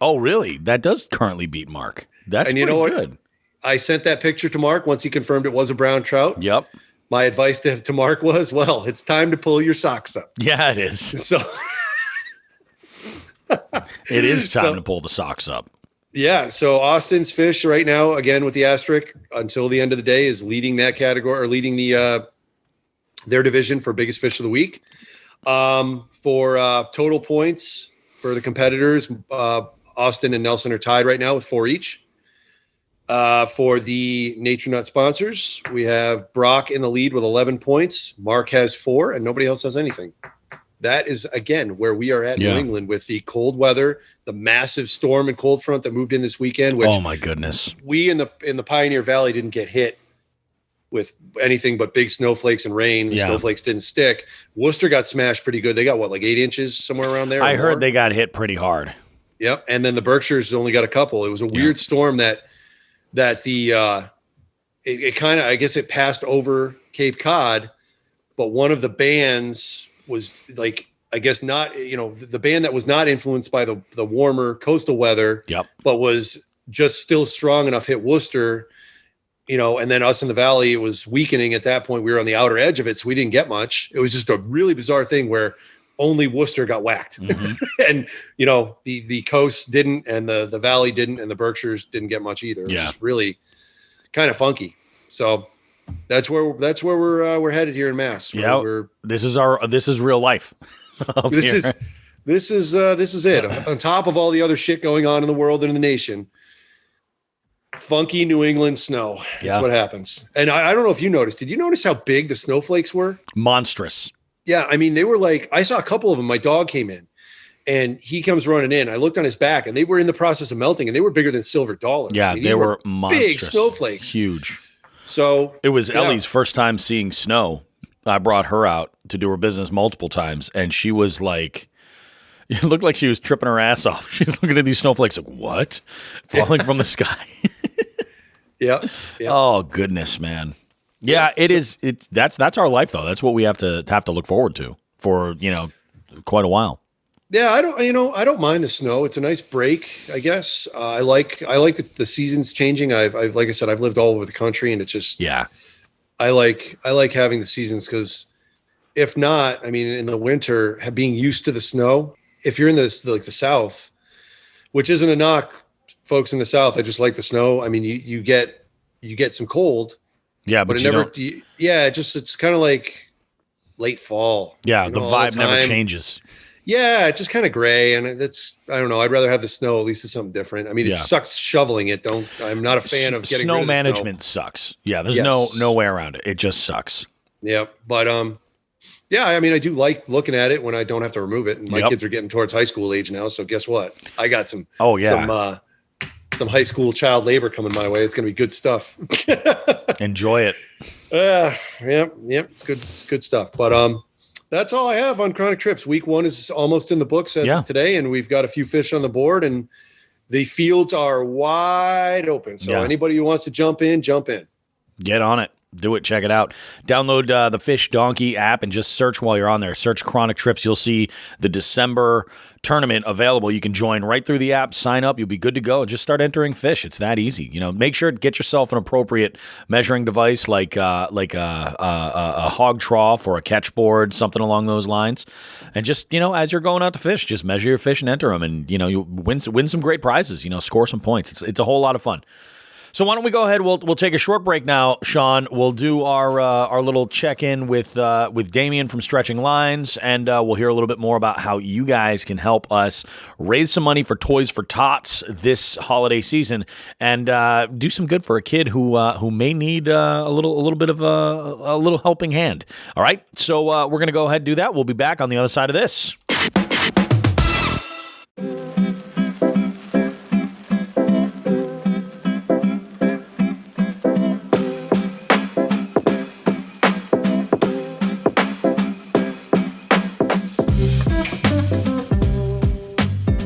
Oh, really? That does currently beat Mark. That's pretty good. I sent that picture to Mark once he confirmed it was a brown trout. Yep. My advice to Mark was, well, it's time to pull your socks up. Yeah, it is. So it is time to pull the socks up. Yeah. So Austin's fish right now, again with the asterisk, until the end of the day, is leading that category or leading the their division for biggest fish of the week. For total points for the competitors, Austin and Nelson are tied right now with 4 each. For the Nature Nut sponsors, we have Brock in the lead with 11 points. Mark has 4, and nobody else has anything. That is, again, where we are at New England with the cold weather, the massive storm and cold front that moved in this weekend. Which oh, my goodness. We in the Pioneer Valley didn't get hit with anything but big snowflakes and rain. Yeah. Snowflakes didn't stick. Worcester got smashed pretty good. They got, 8 inches, somewhere around there? I heard they got hit pretty hard. Yep. And then the Berkshires only got a couple. It was a weird storm that the it kind of, I guess it passed over Cape Cod, but one of the bands was like, I guess not, the band that was not influenced by the warmer coastal weather, but was just still strong enough hit Worcester, and then us in the Valley, it was weakening at that point. We were on the outer edge of it, so we didn't get much. It was just a really bizarre thing where only Worcester got whacked. And, the coast didn't, and the Valley didn't, and the Berkshires didn't get much either. It was just really kind of funky. So that's where we're headed here in Mass. Yeah. This is real life. This is it. On top of all the other shit going on in the world and in the nation, funky New England snow. That's what happens. And I don't know if you noticed. Did you notice how big the snowflakes were? Monstrous. Yeah, I mean, they were like, I saw a couple of them. My dog came in, and he comes running in. I looked on his back, and they were in the process of melting, and they were bigger than silver dollars. Yeah, they were monstrous. Big snowflakes. Huge. So it was Ellie's first time seeing snow. I brought her out to do her business multiple times, and she was like, It looked like she was tripping her ass off. She's looking at these snowflakes like, what? Falling from the sky. Yeah. Oh, goodness, man. Yeah, it is. That's our life, though. That's what we have to look forward to for, quite a while. Yeah, I don't mind the snow. It's a nice break, I guess. I like the seasons changing. I've like I said, I've lived all over the country, and it's just I like having the seasons because if not, I mean, in the winter, being used to the snow. If you're in the South, which isn't a knock, folks in the South, I just like the snow. I mean, you get some cold. Yeah, but it's kind of like late fall. Yeah, the vibe never changes. Yeah, it's just kind of gray, and I don't know. I'd rather have the snow. At least it's something different. I mean, it sucks shoveling it. I'm not a fan of getting snow rid of management. Snow. Sucks. Yeah, there's no way around it. It just sucks. Yeah, but yeah, I mean, I do like looking at it when I don't have to remove it. And my kids are getting towards high school age now, so guess what? I got some. Oh yeah. Some high school child labor coming my way. It's going to be good stuff. Enjoy it. Yep. It's good stuff. But that's all I have on Chronic Trips. Week 1 is almost in the books as of today, and we've got a few fish on the board, and the fields are wide open. So anybody who wants to jump in. Get on it. Do it. Check it out. Download the Fish Donkey app and just search while you're on there. Search Chronic Trips. You'll see the December tournament available. You can join right through the app, sign up. You'll be good to go. Just start entering fish. It's that easy. Make sure to get yourself an appropriate measuring device like a hog trough or a catch board, something along those lines. And just, as you're going out to fish, just measure your fish and enter them. And, you win some great prizes, score some points. It's a whole lot of fun. So why don't we go ahead? We'll take a short break now, Sean. We'll do our little check-in with Damien from Stretching Lines, and we'll hear a little bit more about how you guys can help us raise some money for Toys for Tots this holiday season, and do some good for a kid who may need a little bit of a little helping hand. All right, so we're gonna go ahead and do that. We'll be back on the other side of this.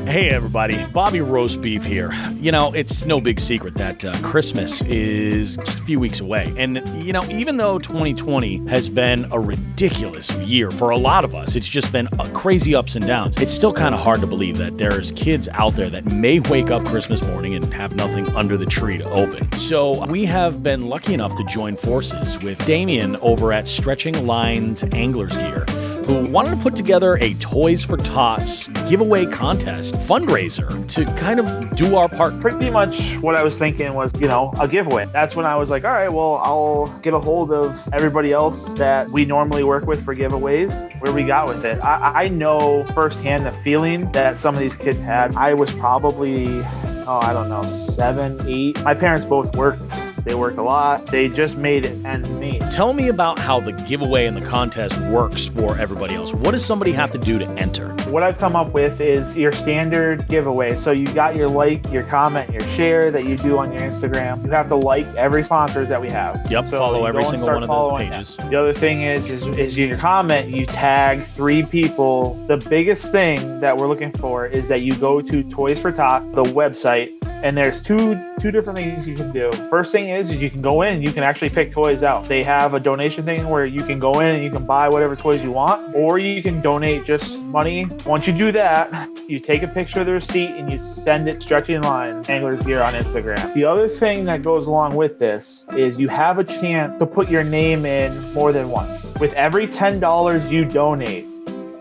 Hey everybody, Bobby Roast Beef here. It's no big secret that Christmas is just a few weeks away. And, even though 2020 has been a ridiculous year for a lot of us, it's just been crazy ups and downs. It's still kind of hard to believe that there's kids out there that may wake up Christmas morning and have nothing under the tree to open. So we have been lucky enough to join forces with Damien over at Stretching Lines Anglers Gear, who wanted to put together a Toys for Tots giveaway contest fundraiser to kind of do our part. Pretty much what I was thinking was, a giveaway. That's when I was like, all right, well, I'll get a hold of everybody else that we normally work with for giveaways, where we got with it. I know firsthand the feeling that some of these kids had. I was probably, 7, 8. My parents both worked. They worked a lot. They just made it ends meet. Tell me about how the giveaway and the contest works for everybody else. What does somebody have to do to enter? What I've come up with is your standard giveaway. So you got your like, your comment, your share that you do on your Instagram. You have to like every sponsors that we have. Yep, so follow every single one of the pages. Them. The other thing is your comment, you tag 3 people. The biggest thing that we're looking for is that you go to Toys for Tots, the website, and there's two different things you can do. First thing is you can go in, you can actually pick toys out. They have a donation thing where you can go in and you can buy whatever toys you want, or you can donate just money. Once you do that, you take a picture of the receipt and you send it Stretching Lines Anglers Gear on Instagram. The other thing that goes along with this is you have a chance to put your name in more than once. With every $10 you donate,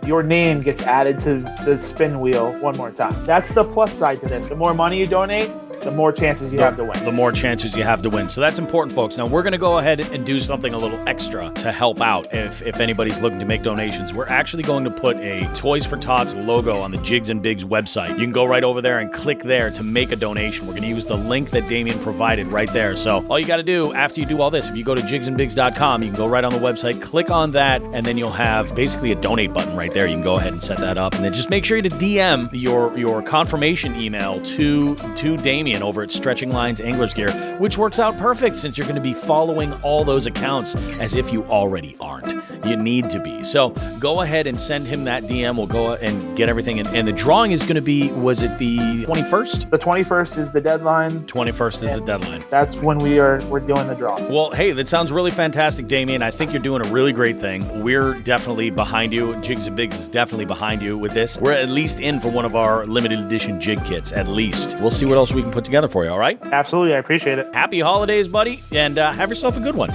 your name gets added to the spin wheel one more time. That's the plus side to this. The more money you donate, the more chances you have to win. The more chances you have to win. So that's important, folks. Now, we're going to go ahead and do something a little extra to help out if anybody's looking to make donations. We're actually going to put a Toys for Tots logo on the Jigs and Bigs website. You can go right over there and click there to make a donation. We're going to use the link that Damien provided right there. So all you got to do after you do all this, if you go to jigsandbigs.com, you can go right on the website, click on that, and then you'll have basically a donate button right there. there. You can go ahead and set that up, and then just make sure to DM your confirmation email to Damien over at Stretching Lines Anglers Gear, which works out perfect since you're going to be following all those accounts as if you already aren't. You need to be. So go ahead and send him that DM. We'll go and get everything. And the drawing is going to be, was it the 21st? The 21st is the deadline. 21st is the deadline. That's when we're doing the draw. Well, hey, that sounds really fantastic, Damien. I think you're doing a really great thing. We're definitely behind you. Jigs and Bigs is definitely behind you with this. We're at least in for one of our limited edition jig kits, at least. We'll see what else we can put together for you, all right? Absolutely. I appreciate it. Happy holidays, buddy, and have yourself a good one.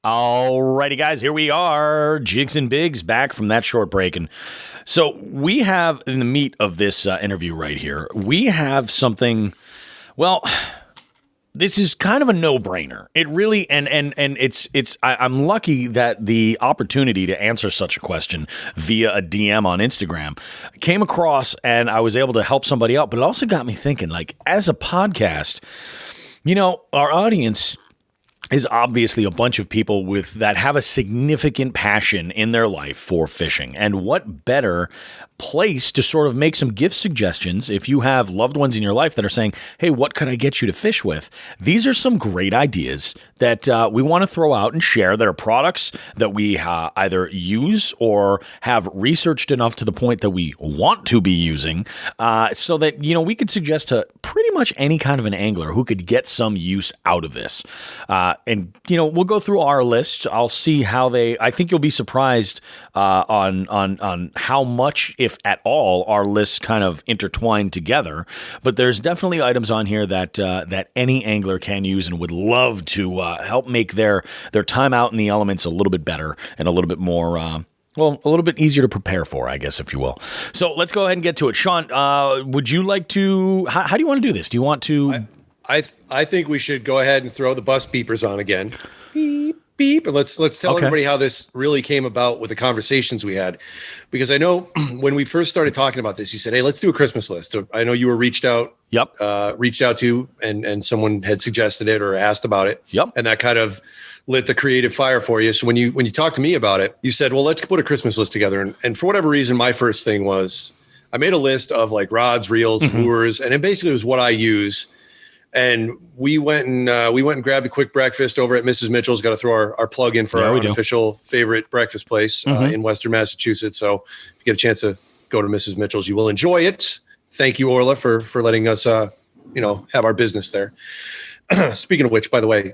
Alrighty, guys, here we are, Jigs and Bigs, back from that short break. And so we have, in the meat of this interview right here, we have something, well, this is kind of a no-brainer. It really, and I'm lucky that the opportunity to answer such a question via a DM on Instagram came across, and I was able to help somebody out. But it also got me thinking, like, as a podcast, you know, our audience is obviously a bunch of people that have a significant passion in their life for fishing. And what better place to sort of make some gift suggestions if you have loved ones in your life that are saying, hey, what could I get you to fish with? These are some great ideas that we want to throw out and share, that are products that we either use or have researched enough to the point that we want to be using, so that, you know, we could suggest to pretty much any kind of an angler who could get some use out of this. And, you know, we'll go through our list. I'll see how I think you'll be surprised on how much, if at all, our lists kind of intertwine together. But there's definitely items on here that any angler can use and would love to help make their time out in the elements a little bit better and a little bit more, a little bit easier to prepare for, I guess, if you will. So let's go ahead and get to it. Sean, would you like to, how do you want to do this? Do you want to... I think we should go ahead and throw the bus beepers on again. Beep, beep. And let's tell everybody how this really came about with the conversations we had. Because I know when we first started talking about this, you said, hey, let's do a Christmas list. So I know you were reached out to, and someone had suggested it or asked about it. Yep. And that kind of lit the creative fire for you. So when you talked to me about it, you said, well, let's put a Christmas list together. And for whatever reason, my first thing was I made a list of like rods, reels, lures, and it basically was what I use. And we went and grabbed a quick breakfast over at Mrs. Mitchell's. Got to throw our plug in for our unofficial favorite breakfast place in Western Massachusetts. So if you get a chance to go to Mrs. Mitchell's, you will enjoy it. Thank you, Orla, for letting us have our business there. Speaking of which, by the way,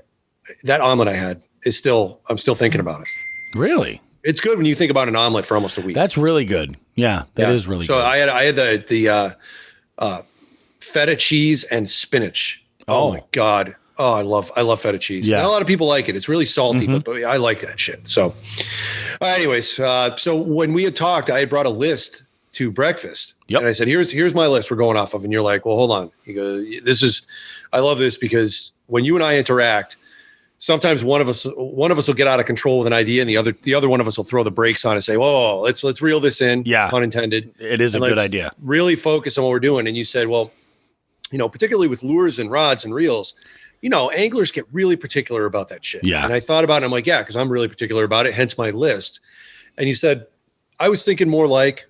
that omelet I had I'm still thinking about it. Really? It's good when you think about an omelet for almost a week. That's really good. Yeah, that is really good. So I had the feta cheese and spinach. Oh my God. Oh, I love feta cheese. Yeah. Not a lot of people like it. It's really salty, but I like that shit. So anyways, so when we had talked, I had brought a list to breakfast. Yep. And I said, here's my list we're going off of. And you're like, well, hold on. You go, I love this because when you and I interact, sometimes one of us will get out of control with an idea, and the other one of us will throw the brakes on and say, whoa, let's reel this in. Yeah. Pun intended. It is a good idea. Really focus on what we're doing. And you said, well, particularly with lures and rods and reels, anglers get really particular about that shit. Yeah. And I thought about it. I'm like, yeah, because I'm really particular about it. Hence my list. And you said, I was thinking more like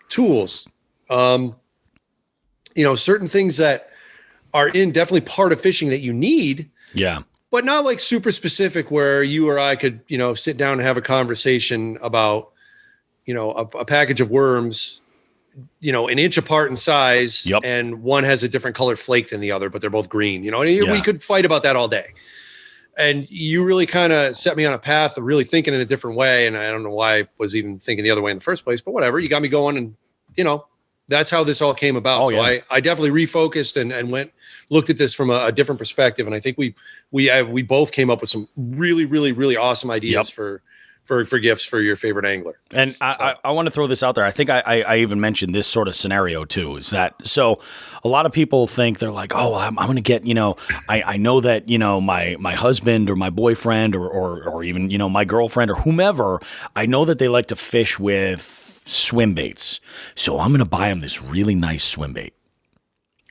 tools, certain things that are definitely part of fishing that you need. Yeah. But not like super specific where you or I could, sit down and have a conversation about, a package of worms, an inch apart in size, and one has a different colored flake than the other, but they're both green, we could fight about that all day. And you really kind of set me on a path of really thinking in a different way. And I don't know why I was even thinking the other way in the first place, but whatever, you got me going. And, that's how this all came about. I definitely refocused and looked at this from a different perspective. And I think we both came up with some really, really, really awesome ideas for for gifts for your favorite angler. And I want to throw this out there. I think I even mentioned this sort of scenario too, is that, so a lot of people think they're like, oh, I'm going to get, I know that, my husband or my boyfriend or even, my girlfriend or whomever, I know that they like to fish with swim baits. So I'm going to buy them this really nice swim bait.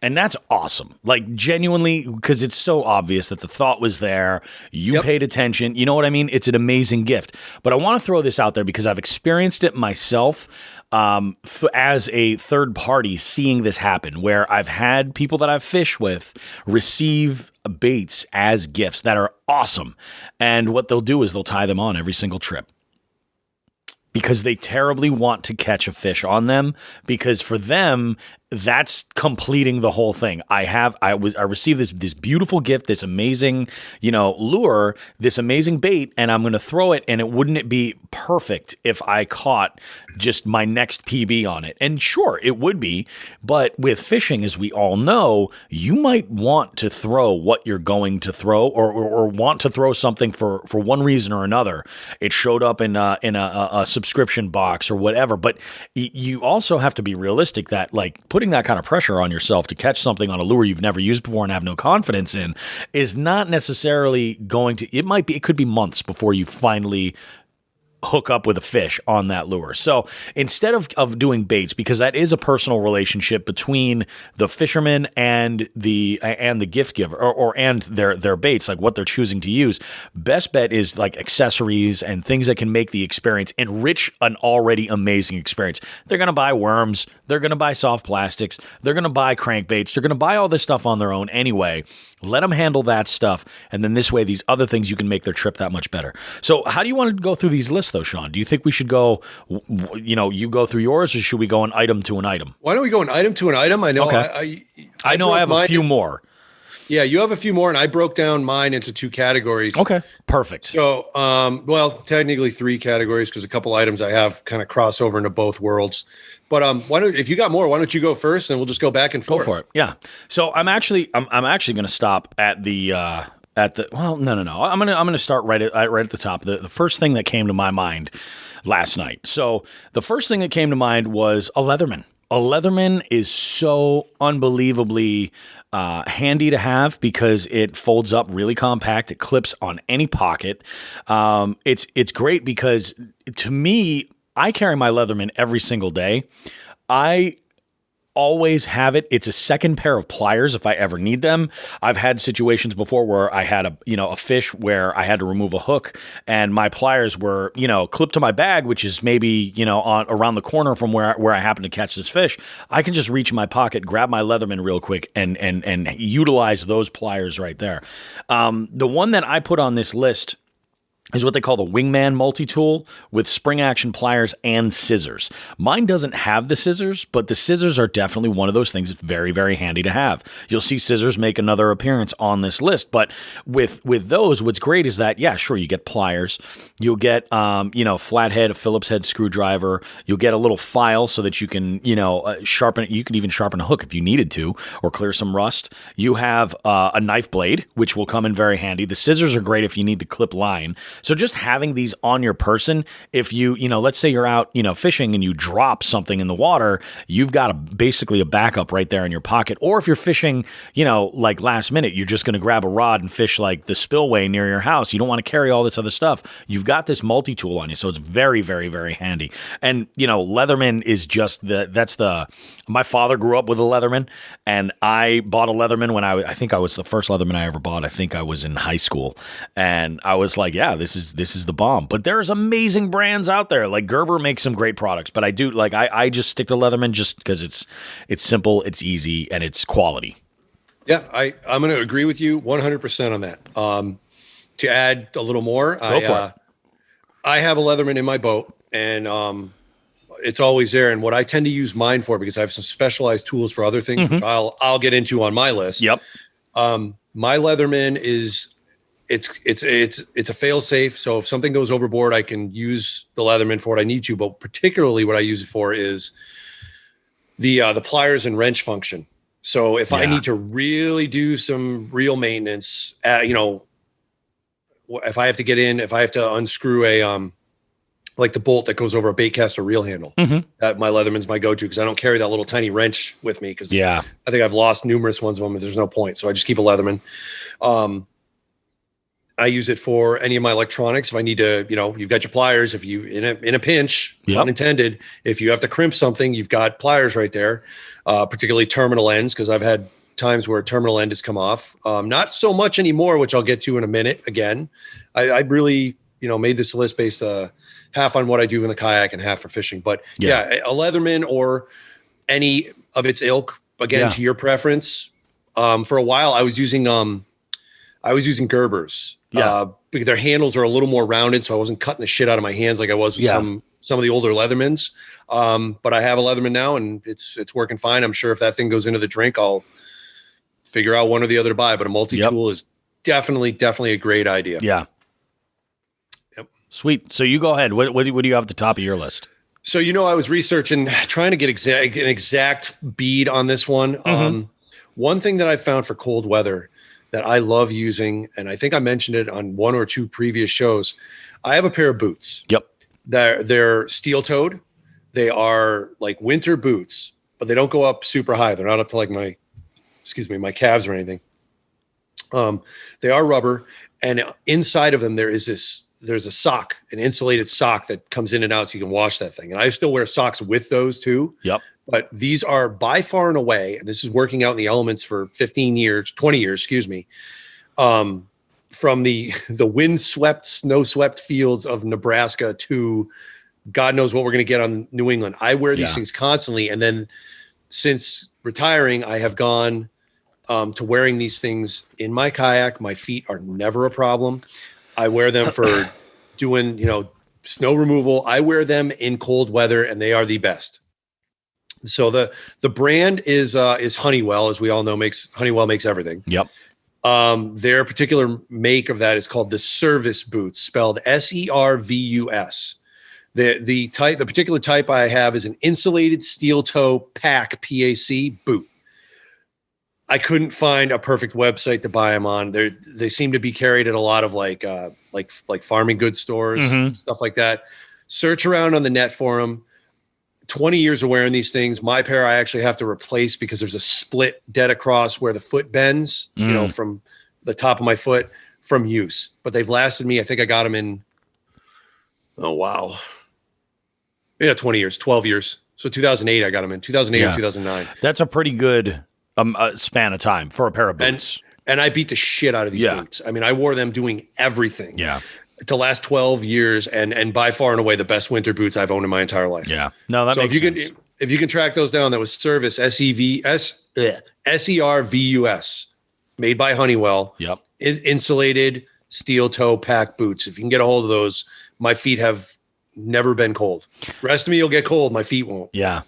And that's awesome. Like, genuinely, because it's so obvious that the thought was there. You paid attention. You know what I mean? It's an amazing gift. But I want to throw this out there because I've experienced it myself as a third party, seeing this happen, where I've had people that I've fished with receive baits as gifts that are awesome. And what they'll do is they'll tie them on every single trip, because they terribly want to catch a fish on them, because for them, that's completing the whole thing. I received this beautiful gift, this amazing, lure, this amazing bait, and I'm going to throw it, and wouldn't it be perfect if I caught just my next PB on it? And sure, it would be, but with fishing, as we all know, you might want to throw what you're going to throw, or want to throw something for one reason or another. It showed up in a subscription box or whatever, but you also have to be realistic that, like, putting that kind of pressure on yourself to catch something on a lure you've never used before and have no confidence in is not necessarily going to, it could be months before you finally hook up with a fish on that lure. So instead of doing baits, because that is a personal relationship between the fisherman and the gift giver and their baits, like what they're choosing to use, best bet is like accessories and things that can make the experience enrich an already amazing experience. They're going to buy worms. They're going to buy soft plastics. They're going to buy crankbaits. They're going to buy all this stuff on their own anyway. Let them handle that stuff. And then this way, these other things, you can make their trip that much better. So how do you want to go through these lists though, Sean? Do you think we should go, you go through yours, or should we go an item to an item? Why don't we go an item to an item? I know. Okay. I know I have a few more. Yeah, you have a few more, and I broke down mine into 2 categories. Okay, perfect. So, technically 3 categories, because a couple items I have kind of cross over into both worlds. But if you got more, why don't you go first, and we'll just go back and forth. Go for it. Yeah. So I'm actually going to stop at the. No. I'm gonna start right at the top. The first thing that came to my mind last night. So the first thing that came to mind was a Leatherman. A Leatherman is so unbelievably handy to have because it folds up really compact. It clips on any pocket. It's great because, to me, I carry my Leatherman every single day. I always have it. It's a second pair of pliers if I ever need them. I've had situations before where I had a fish where I had to remove a hook and my pliers were, clipped to my bag, which is maybe, around the corner from where I happen to catch this fish. I can just reach in my pocket, grab my Leatherman real quick and utilize those pliers right there. The one that I put on this list is what they call the Wingman multi-tool with spring action pliers and scissors. Mine doesn't have the scissors, but the scissors are definitely one of those things that's very, very handy to have. You'll see scissors make another appearance on this list, but with those, what's great is that, yeah, sure, you get pliers, you'll get, flathead, a Phillips head screwdriver, you'll get a little file so that you can, sharpen it. You can even sharpen a hook if you needed to, or clear some rust. You have a knife blade, which will come in very handy. The scissors are great if you need to clip line. So just having these on your person, if you let's say you're out, fishing and you drop something in the water, you've got basically a backup right there in your pocket. Or if you're fishing, like last minute, you're just going to grab a rod and fish like the spillway near your house. You don't want to carry all this other stuff. You've got this multi-tool on you. So it's very, very, very handy. And, Leatherman is just my father grew up with a Leatherman, and I bought a Leatherman when I think I was the first Leatherman I ever bought. I think I was in high school, and I was like, yeah, this is the bomb. But there's amazing brands out there. Like Gerber makes some great products, but I just stick to Leatherman just because it's simple, it's easy, and it's quality. Yeah, I'm going to agree with you 100% on that. To add a little more, Go for it. I have a Leatherman in my boat, and it's always there. And what I tend to use mine for, because I have some specialized tools for other things, which I'll get into on my list. Yep. My Leatherman is it's a fail safe. So if something goes overboard, I can use the Leatherman for what I need to. But particularly what I use it for is the pliers and wrench function. So if I need to really do some real maintenance, if I have to get in, if I have to unscrew like the bolt that goes over a baitcaster reel handle. That my Leatherman's my go-to because I don't carry that little tiny wrench with me because I think I've lost numerous ones of them and there's no point. So I just keep a Leatherman. I use it for any of my electronics. If I need to, you've got your pliers. If you in a pinch, pun intended, if you have to crimp something, you've got pliers right there. Particularly terminal ends, because I've had times where a terminal end has come off. Not so much anymore, which I'll get to in a minute. Again, I really, made this list based half on what I do in the kayak and half for fishing. But a Leatherman or any of its ilk, again, to your preference. For a while, I was using Gerbers. Because their handles are a little more rounded, so I wasn't cutting the shit out of my hands like I was with some of the older Leathermans. But I have a Leatherman now, and it's working fine. I'm sure if that thing goes into the drink, I'll figure out one or the other to buy. But a multi-tool is definitely a great idea. Yeah. Yep. Sweet. So you go ahead. What do you have at the top of your list? So I was researching, trying to get an exact bead on this one. One thing that I found for cold weather that I love using, and I think I mentioned it on one or two previous shows. I have a pair of boots. Yep. They're steel-toed. They are like winter boots, but they don't go up super high. They're not up to like my calves or anything. They are rubber, and inside of them there's a sock, an insulated sock that comes in and out so you can wash that thing. And I still wear socks with those too. Yep. But these are by far and away, and this is working out in the elements for 20 years, from the wind-swept, snow-swept fields of Nebraska to God knows what we're going to get on New England. I wear these things constantly. And then since retiring, I have gone to wearing these things in my kayak. My feet are never a problem. I wear them for doing, snow removal. I wear them in cold weather, and they are the best. So the brand is Honeywell, as we all know. Honeywell makes everything. Yep. Their particular make of that is called the Servus boots, spelled Servus. The particular type I have is an insulated steel toe PAC boot. I couldn't find a perfect website to buy them on. They seem to be carried at a lot of like farming goods stores, stuff like that. Search around on the net for them. 20 years of wearing these things. My pair I actually have to replace because there's a split dead across where the foot bends, from the top of my foot from use. But they've lasted me. I think I got them in, 20 years, 12 years. So 2008 I got them in, 2008 or 2009. That's a pretty good span of time for a pair of boots. And I beat the shit out of these boots. I mean, I wore them doing everything. Yeah. To last 12 years and by far and away the best winter boots I've owned in my entire life. Yeah. No, that makes sense. If you can track those down, that was Servus, Servus, made by Honeywell. Yep. Insulated steel toe PAC boots. If you can get a hold of those, my feet have never been cold. The rest of me will get cold. My feet won't. Yeah.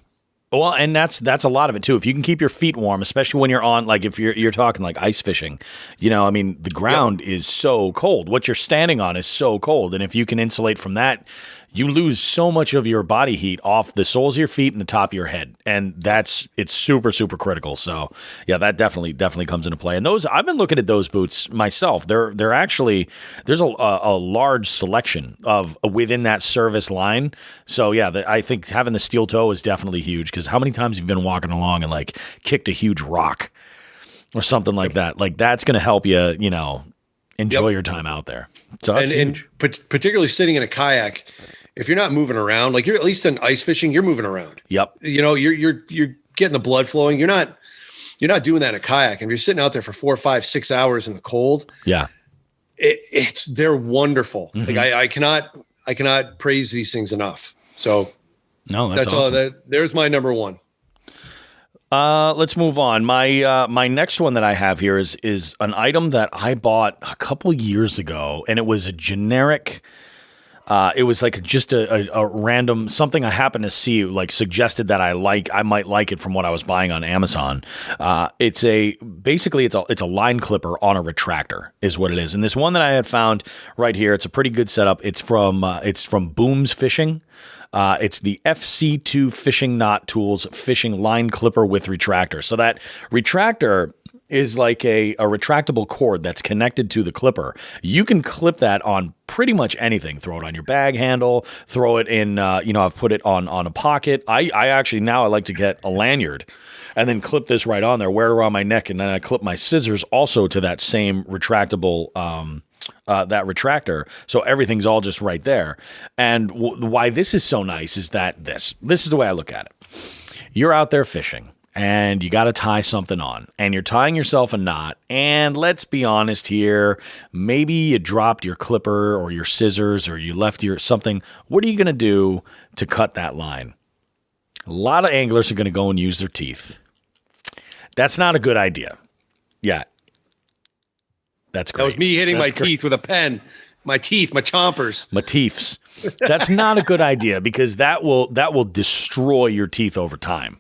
Well, and that's a lot of it too. If you can keep your feet warm, especially when you're on, like if you're talking like ice fishing, the ground is so cold. What you're standing on is so cold, and if you can insulate from that, you lose so much of your body heat off the soles of your feet and the top of your head, and it's super, super critical. So yeah, that definitely comes into play. And those, I've been looking at those boots myself. They're actually, there's a large selection of within that Servus line. So yeah, I think having the steel toe is definitely huge, because how many times you've been walking along and like kicked a huge rock or something like that? Like that's going to help you, enjoy your time out there. So that's huge. And particularly sitting in a kayak, if you're not moving around, like you're at least in ice fishing, you're moving around. Yep. You're getting the blood flowing. You're not doing that in a kayak. And if you're sitting out there for 4, 5, 6 hours in the cold, they're wonderful. Like I cannot praise these things enough. So no, that's awesome. All. There's my number one. Let's move on. My next one that I have here is an item that I bought a couple years ago, and it was a generic. It was like just a random something I happened to see, like suggested that I might like it from what I was buying on Amazon. It's a line clipper on a retractor is what it is. And this one that I had found right here, it's a pretty good setup. It's from Booms Fishing. It's the FC2 Fishing Knot Tools Fishing Line Clipper with Retractor. So that retractor is like a retractable cord that's connected to the clipper. You can clip that on pretty much anything. Throw it on your bag handle, throw it in, I've put it on a pocket. I actually now I like to get a lanyard and then clip this right on there, wear it around my neck, and then I clip my scissors also to that same retractable that retractor, so everything's all just right there. And why this is so nice is that this is the way I look at it. You're out there fishing, and you got to tie something on, and you're tying yourself a knot, and let's be honest here, maybe you dropped your clipper or your scissors or you left your something. What are you going to do to cut that line? A lot of anglers are going to go and use their teeth. That's not a good idea. Yeah. That's great. That was me hitting my teeth with a pen. My teeth, my chompers. My teeths. That's not a good idea because that will destroy your teeth over time.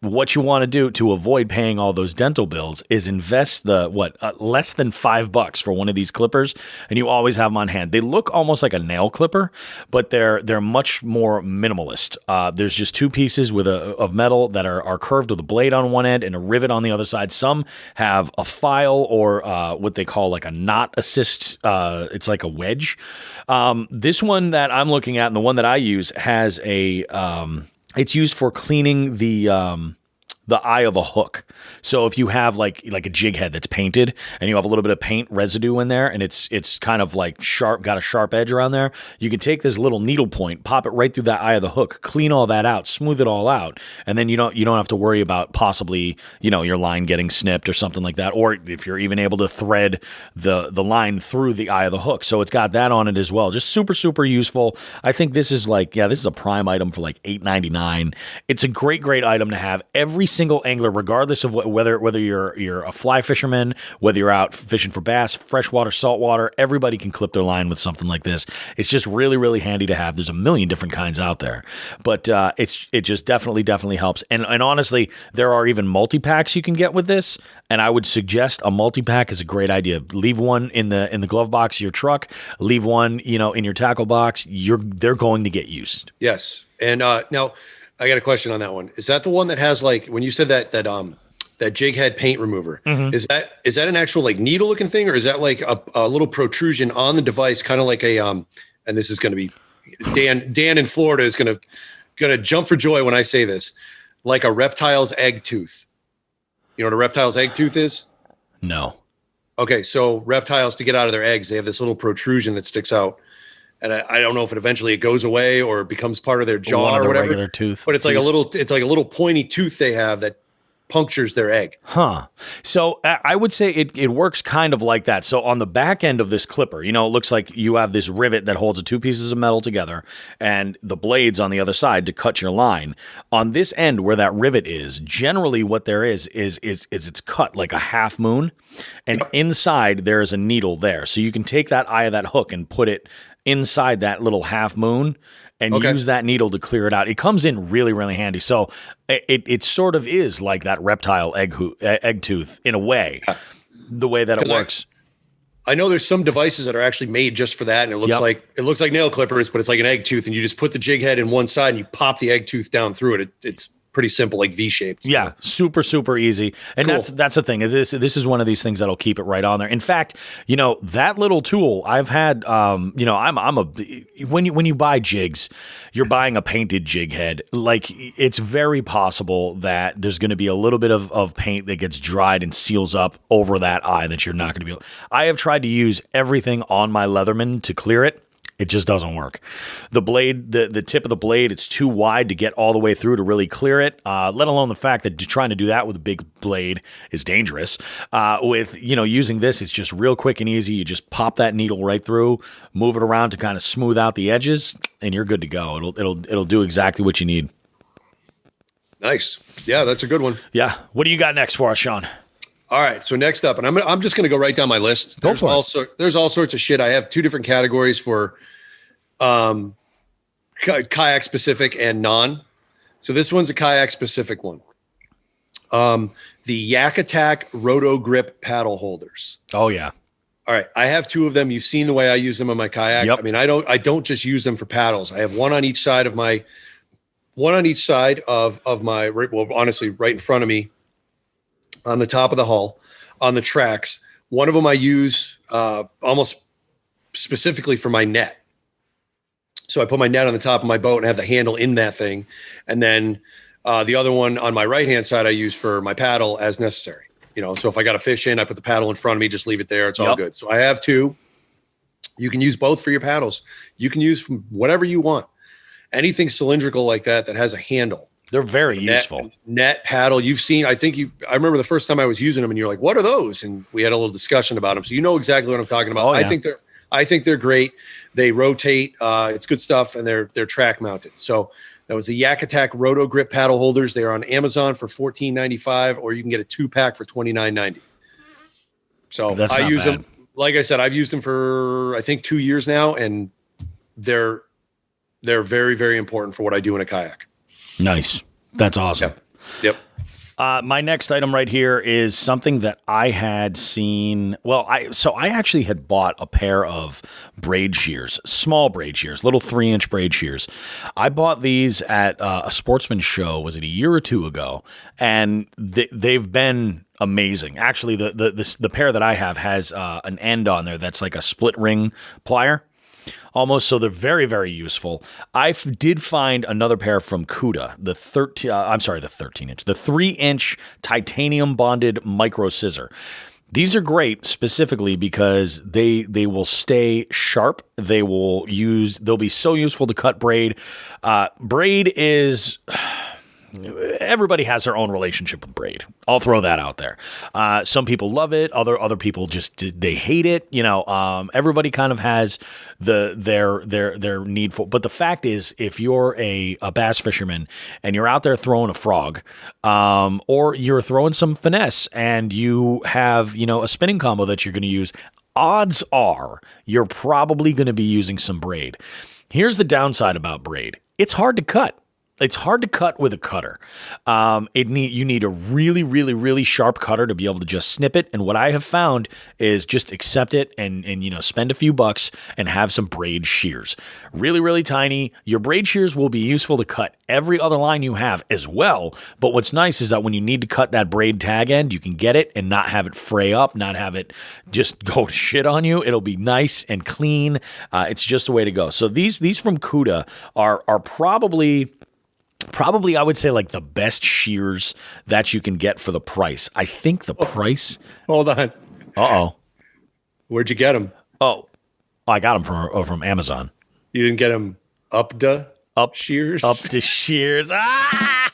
What you want to do to avoid paying all those dental bills is invest less than $5 for one of these clippers, and you always have them on hand. They look almost like a nail clipper, but they're much more minimalist. There's just two pieces of metal that are curved with a blade on one end and a rivet on the other side. Some have a file or what they call like a knot assist. It's like a wedge. This one that I'm looking at and the one that I use has it's used for cleaning the eye of a hook. So if you have like a jig head that's painted and you have a little bit of paint residue in there and it's kind of like sharp, got a sharp edge around there, you can take this little needle point, pop it right through that eye of the hook, clean all that out, smooth it all out, and then you don't have to worry about possibly, your line getting snipped or something like that, or if you're even able to thread the line through the eye of the hook. So it's got that on it as well. Just super, super useful. I think this is this is a prime item for like $8.99. It's a great, great item to have. Every single angler, regardless of whether you're a fly fisherman, whether you're out fishing for bass, freshwater, saltwater, everybody can clip their line with something like this. It's just really, really handy to have. There's a million different kinds out there, but it just definitely helps. And honestly, there are even multi-packs you can get with this, and I would suggest a multi-pack is a great idea. Leave one in the glove box of your truck. Leave one in your tackle box. They're going to get used. Yes, and now. I got a question on that one. Is that the one that has like when you said that jig head paint remover? Mm-hmm. Is that an actual like needle looking thing, or is that like a little protrusion on the device, kind of like a and this is going to be Dan in Florida is going to jump for joy when I say this, like a reptile's egg tooth. You know what a reptile's egg tooth is? No. Okay, so reptiles, to get out of their eggs, they have this little protrusion that sticks out. And I don't know if it goes away or becomes part of their jaw or whatever. Regular tooth. But it's like a little pointy tooth they have that punctures their egg. Huh. So I would say it works kind of like that. So on the back end of this clipper, it looks like you have this rivet that holds the two pieces of metal together and the blades on the other side to cut your line. On this end where that rivet is, generally what there is it's cut like a half moon, and inside there is a needle there. So you can take that eye of that hook and put it inside that little half moon and use that needle to clear it out. It comes in really, really handy. So it sort of is like that reptile egg tooth in a way, the way that it works. I know there's some devices that are actually made just for that, and it looks like nail clippers, but it's like an egg tooth, and you just put the jig head in one side and you pop the egg tooth down through it. It's pretty simple, like V-shaped. Yeah, super, super easy. And cool. That's the thing. This is one of these things that'll keep it right on there. In fact, that little tool I've had, when you buy jigs, you're buying a painted jig head. Like, it's very possible that there's going to be a little bit of paint that gets dried and seals up over that eye that you're not going to be able. I have tried to use everything on my Leatherman to clear it. It just doesn't work. The blade, the tip of the blade, it's too wide to get all the way through to really clear it, let alone the fact that trying to do that with a big blade is dangerous. With, using this, it's just real quick and easy. You just pop that needle right through, move it around to kind of smooth out the edges, and you're good to go. It'll do exactly what you need. Nice. Yeah, that's a good one. Yeah. What do you got next for us, Sean? All right, so next up, and I'm just going to go right down my list. There's all sorts of shit. I have two different categories for kayak specific and non. So this one's a kayak specific one. The Yak Attack Roto Grip paddle holders. Oh yeah. All right, I have two of them. You've seen the way I use them on my kayak. Yep. I mean, I don't just use them for paddles. I have one on each side of my honestly, right in front of me. On the top of the hull, on the tracks. One of them I use almost specifically for my net. So I put my net on the top of my boat and have the handle in that thing. And then the other one on my right-hand side, I use for my paddle as necessary. So if I got a fish in, I put the paddle in front of me, just leave it there. It's all good. So I have two. You can use both for your paddles. You can use from whatever you want. Anything cylindrical like that has a handle. They're very useful. Net paddle. You've seen, I remember the first time I was using them and you're like, what are those? And we had a little discussion about them. So you know exactly what I'm talking about. I think they're great. They rotate. It's good stuff. And they're track mounted. So that was the Yak Attack Roto Grip paddle holders. They're on Amazon for $14.95, or you can get a 2-pack for $29.90. So I use them. Like I said, I've used them for, I think, 2 years now. And they're very, very important for what I do in a kayak. Nice. That's awesome. Yep. My next item right here is something that I had seen. Well, I actually had bought a pair of braid shears, small braid shears, little 3-inch braid shears. I bought these at a sportsman show. Was it a year or two ago? And they've been amazing. Actually, the pair that I have has an end on there that's like a split ring plier. Almost, so they're very, very useful. I did find another pair from Cuda, the 3-inch titanium bonded micro scissor. These are great specifically because they will stay sharp. They'll be so useful to cut braid. Braid is. Everybody has their own relationship with braid. I'll throw that out there. Some people love it. Other people they hate it. Everybody kind of has their need for. But the fact is, if you're a bass fisherman and you're out there throwing a frog, or you're throwing some finesse and you have a spinning combo that you're going to use, odds are you're probably going to be using some braid. Here's the downside about braid: it's hard to cut. It's hard to cut with a cutter. You need a really, really, really sharp cutter to be able to just snip it. And what I have found is just accept it and spend a few bucks and have some braid shears. Really, really tiny. Your braid shears will be useful to cut every other line you have as well. But what's nice is that when you need to cut that braid tag end, you can get it and not have it fray up, not have it just go to shit on you. It'll be nice and clean. It's just the way to go. So these from Cuda are probably I would say like the best shears that you can get for the price. I think the price. Hold on. Uh-oh. Where'd you get them? Oh, I got them from Amazon. You didn't get them up shears? Up to shears. Ah!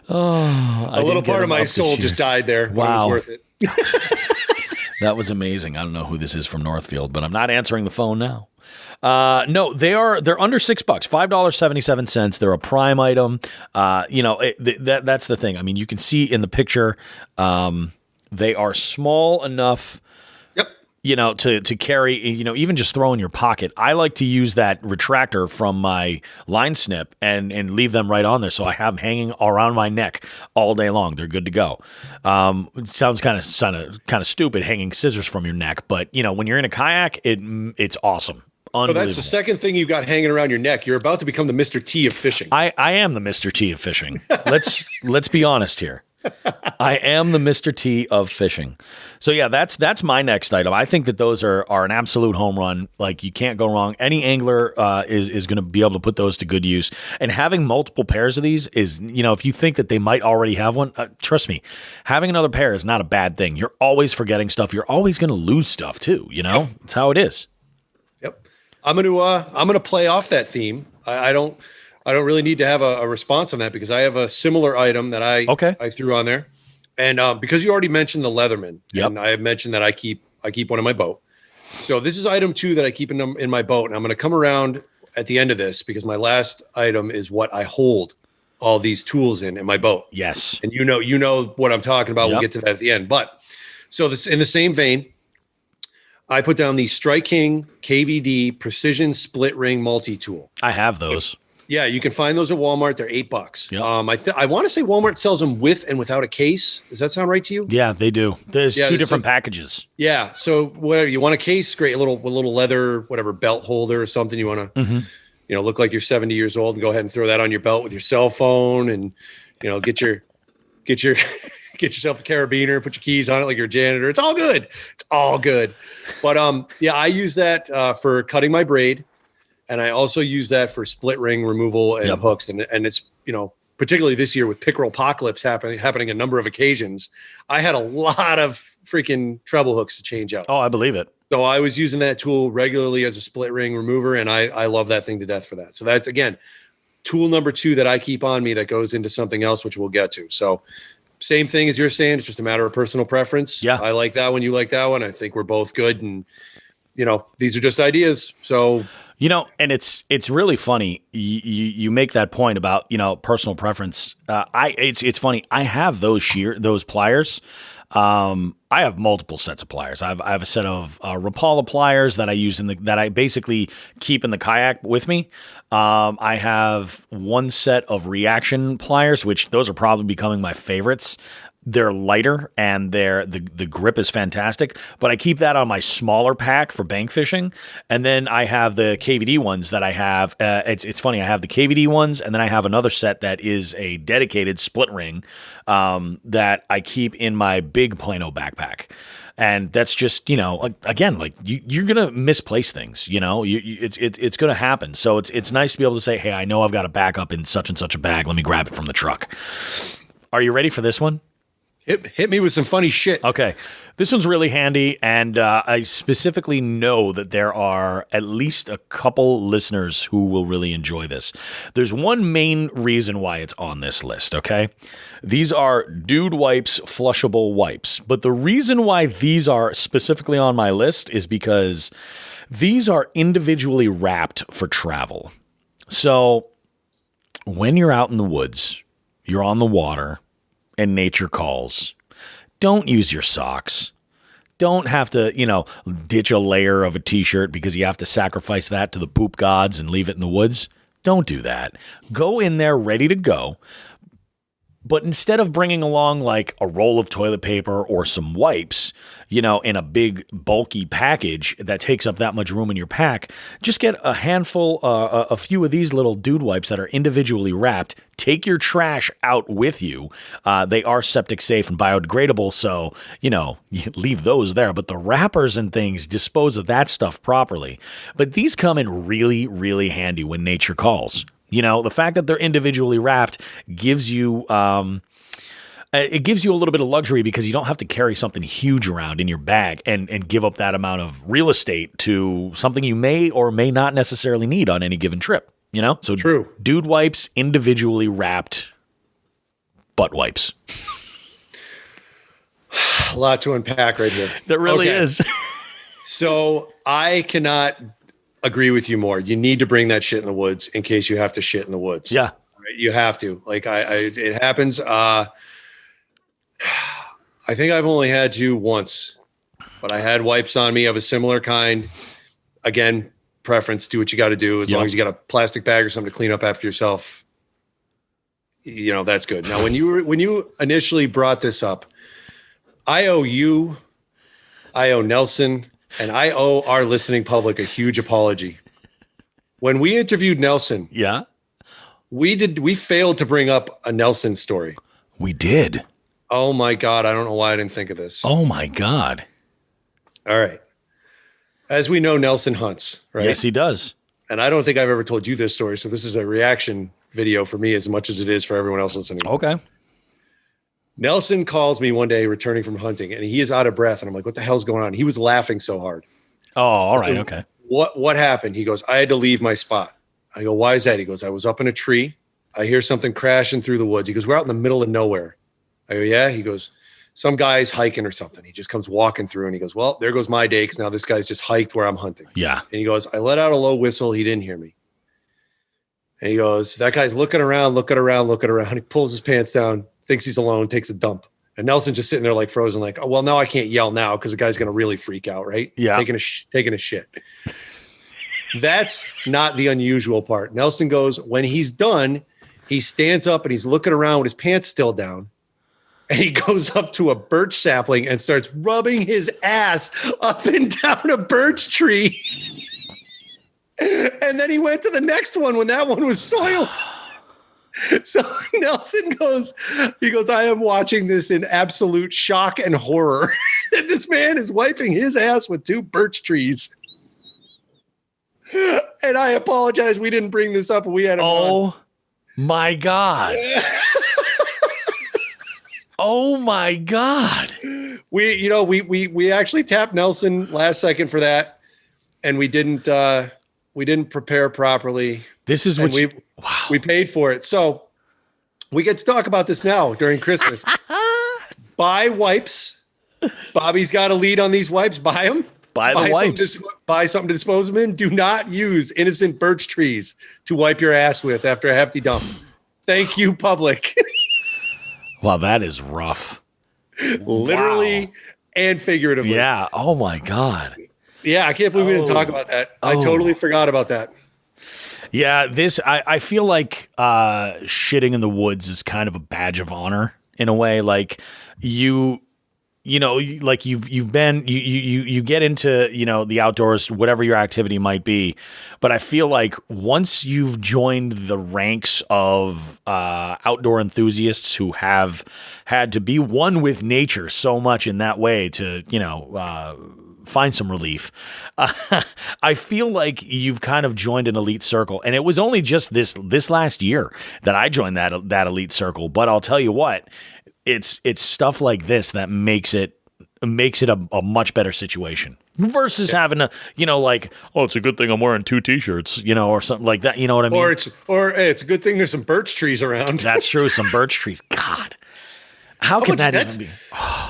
A little part of my soul just died there. Wow. It was worth it. That was amazing. I don't know who this is from Northfield, but I'm not answering the phone now. No, they're under $6, $5.77. They're a Prime item. That's the thing. I mean, you can see in the picture, they are small enough, to carry, even just throw in your pocket. I like to use that retractor from my line snip and leave them right on there. So I have them hanging around my neck all day long. They're good to go. It sounds kind of stupid hanging scissors from your neck, but when you're in a kayak, it's awesome. So that's the second thing you got hanging around your neck. You're about to become the Mr. T of fishing. I am the Mr. T of fishing. Let's be honest here. I am the Mr. T of fishing. So yeah, that's my next item. I think that those are an absolute home run. Like, you can't go wrong. Any angler is going to be able to put those to good use. And having multiple pairs of these is, if you think that they might already have one, trust me, having another pair is not a bad thing. You're always forgetting stuff. You're always going to lose stuff too. It's how it is. Yep. I'm gonna play off that theme. I don't really need to have a response on that because I have a similar item that I threw on there, and because you already mentioned the Leatherman, and I have mentioned that I keep one in my boat. So this is item 2 that I keep in my boat, and I'm going to come around at the end of this because my last item is what I hold all these tools in my boat. Yes, and you know what I'm talking about. We'll get to that at the end, but so this in the same vein. I put down the Strike King KVD Precision Split Ring Multi-Tool. I have those. Yeah, you can find those at Walmart. They're $8. Yep. I want to say Walmart sells them with and without a case. Does that sound right to you? Yeah, they do. There's 2 different packages. Yeah, so whatever you want a case, great. A little leather, whatever, belt holder or something. You want to, look like you're 70 years old and go ahead and throw that on your belt with your cell phone and get yourself a carabiner, put your keys on it like you're a janitor. It's all good. It's all good. But yeah, I use that for cutting my braid, and I also use that for split ring removal and hooks. And it's, you know, particularly this year with pickerel apocalypse happening a number of occasions, I had a lot of freaking treble hooks to change out. Oh, I believe it. So I was using that tool regularly as a split ring remover, and I love that thing to death for that. So that's, again, tool number 2 that I keep on me that goes into something else, which we'll get to. So same thing as you're saying. It's just a matter of personal preference. Yeah. I like that one. You like that one. I think we're both good. And, you know, these are just ideas. So, you know, and it's really funny. You make that point about, you know, personal preference. It's funny. I have those pliers. I have multiple sets of pliers. I have a set of Rapala pliers that I use that I basically keep in the kayak with me. I have one set of reaction pliers, which those are probably becoming my favorites. They're lighter and the grip is fantastic, but I keep that on my smaller pack for bank fishing. And then I have the KVD ones that I have. It's funny. I have the KVD ones, and then I have another set that is a dedicated split ring that I keep in my big Plano backpack. And that's just, you know, again, like you're gonna misplace things. You know, it's gonna happen. So it's nice to be able to say, hey, I know I've got a backup in such and such a bag. Let me grab it from the truck. Are you ready for this one? Hit me with some funny shit. Okay. This one's really handy, and I specifically know that there are at least a couple listeners who will really enjoy this. There's one main reason why it's on this list, okay? These are Dude Wipes flushable wipes. But the reason why these are specifically on my list is because these are individually wrapped for travel. So when you're out in the woods, you're on the water, and nature calls, don't use your socks. Don't have to, you know, ditch a layer of a t-shirt because you have to sacrifice that to the poop gods and leave it in the woods. Don't do that. Go in there ready to go. But instead of bringing along like a roll of toilet paper or some wipes, you know, in a big bulky package that takes up that much room in your pack, just get a handful, a few of these little Dude Wipes that are individually wrapped. Take your trash out with you. They are septic safe and biodegradable, so, you know, you leave those there. But the wrappers and things, dispose of that stuff properly. But these come in really, really handy when nature calls. You know, the fact that they're individually wrapped gives you it gives you a little bit of luxury because you don't have to carry something huge around in your bag and give up that amount of real estate to something you may or may not necessarily need on any given trip. You know, so true. Dude Wipes, individually wrapped butt wipes. A lot to unpack right here. There really is. So I cannot agree with you more. You need to bring that shit in the woods in case you have to shit in the woods. Yeah. Right? You have to. Like it happens. I think I've only had to once, but I had wipes on me of a similar kind. Again, preference, do what you got to do. As long as you got a plastic bag or something to clean up after yourself, you know, that's good. Now, when you initially brought this up, I owe you, I owe Nelson, and I owe our listening public a huge apology. When we interviewed Nelson, we failed to bring up a Nelson story. We did. Oh my God. I don't know why I didn't think of this. Oh my God. All right. As we know, Nelson hunts, right? Yes, he does. And I don't think I've ever told you this story. So this is a reaction video for me as much as it is for everyone else listening. Okay. Nelson calls me one day returning from hunting, and he is out of breath. And I'm like, what the hell's going on? He was laughing so hard. Oh, all right. So okay. What happened? He goes, I had to leave my spot. I go, why is that? He goes, I was up in a tree. I hear something crashing through the woods. He goes, we're out in the middle of nowhere. I go, yeah. He goes, some guy's hiking or something. He just comes walking through and he goes, well, there goes my day, because now this guy's just hiked where I'm hunting. Yeah. And he goes, I let out a low whistle. He didn't hear me. And he goes, that guy's looking around. He pulls his pants down, thinks he's alone, takes a dump. And Nelson's just sitting there like frozen, like, oh, well, now I can't yell now because the guy's going to really freak out, right? Yeah. He's taking a shit. That's not the unusual part. Nelson goes, when he's done, he stands up and he's looking around with his pants still down. And he goes up to a birch sapling and starts rubbing his ass up and down a birch tree. And then he went to the next one when that one was soiled. So Nelson goes, I am watching this in absolute shock and horror that this man is wiping his ass with 2 birch trees. And I apologize. We didn't bring this up. We had him on. My God. Oh my God. We actually tapped Nelson last second for that. And we didn't prepare properly. This is what we paid for it. So we get to talk about this now during Christmas. Buy wipes. Bobby's got a lead on these wipes. Buy them. Buy the wipes. Buy something to dispose them in. Do not use innocent birch trees to wipe your ass with after a hefty dump. Thank you, public. Wow, that is rough. Literally and figuratively. Yeah. Oh my God. Yeah, I can't believe we didn't talk about that. I totally forgot about that. Yeah, I feel like shitting in the woods is kind of a badge of honor in a way. Like you get into, the outdoors, whatever your activity might be. But I feel like once you've joined the ranks of outdoor enthusiasts who have had to be one with nature so much in that way to, find some relief. I feel like you've kind of joined an elite circle, and it was only just this last year that I joined that elite circle. But I'll tell you what, it's stuff like this that makes it a much better situation versus having to, it's a good thing I'm wearing 2 t-shirts, or something like that. You know what I mean? Or it's a good thing there's some birch trees around. That's true. Some birch trees. God. How can that even be?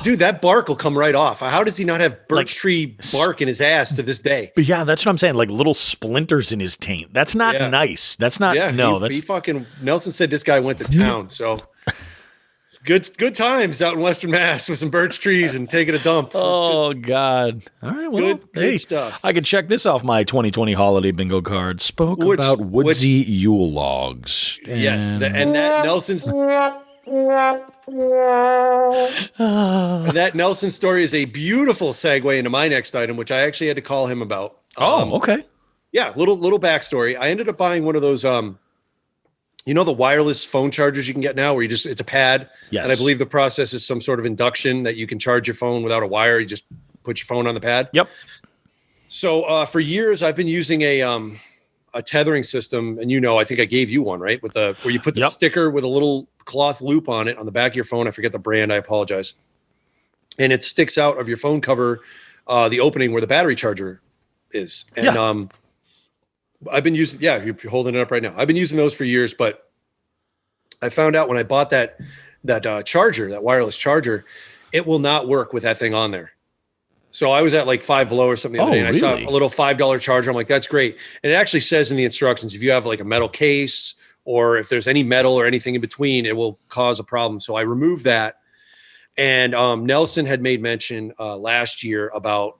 Dude, that bark will come right off. How does he not have birch tree bark in his ass to this day? But yeah, that's what I'm saying. Like little splinters in his taint. That's not nice. That's not. Yeah, he fucking Nelson said this guy went to town. So good times out in Western Mass with some birch trees and taking a dump. Oh God! All right, well, good stuff. I could check this off my 2020 holiday bingo card. Spoke about woodsy Yule logs. Yes, and that Nelson's. That Nelson story is a beautiful segue into my next item, which I actually had to call him about. Okay. Yeah, little backstory. I ended up buying one of those, the wireless phone chargers you can get now, where it's a pad. Yes. And I believe the process is some sort of induction that you can charge your phone without a wire. You just put your phone on the pad. Yep. So for years, I've been using a tethering system, and I think I gave you one, right? Where you put the sticker with a little cloth loop on it on the back of your phone. I forget the brand. I apologize. And it sticks out of your phone cover, the opening where the battery charger is. And I've been using, you're holding it up right now. I've been using those for years, but I found out when I bought that charger, that wireless charger, it will not work with that thing on there. So I was at like Five Below or something the other day, and I saw a little $5 charger. I'm like, that's great. And it actually says in the instructions, if you have like a metal case or if there's any metal or anything in between, it will cause a problem. So I removed that. And Nelson had made mention last year about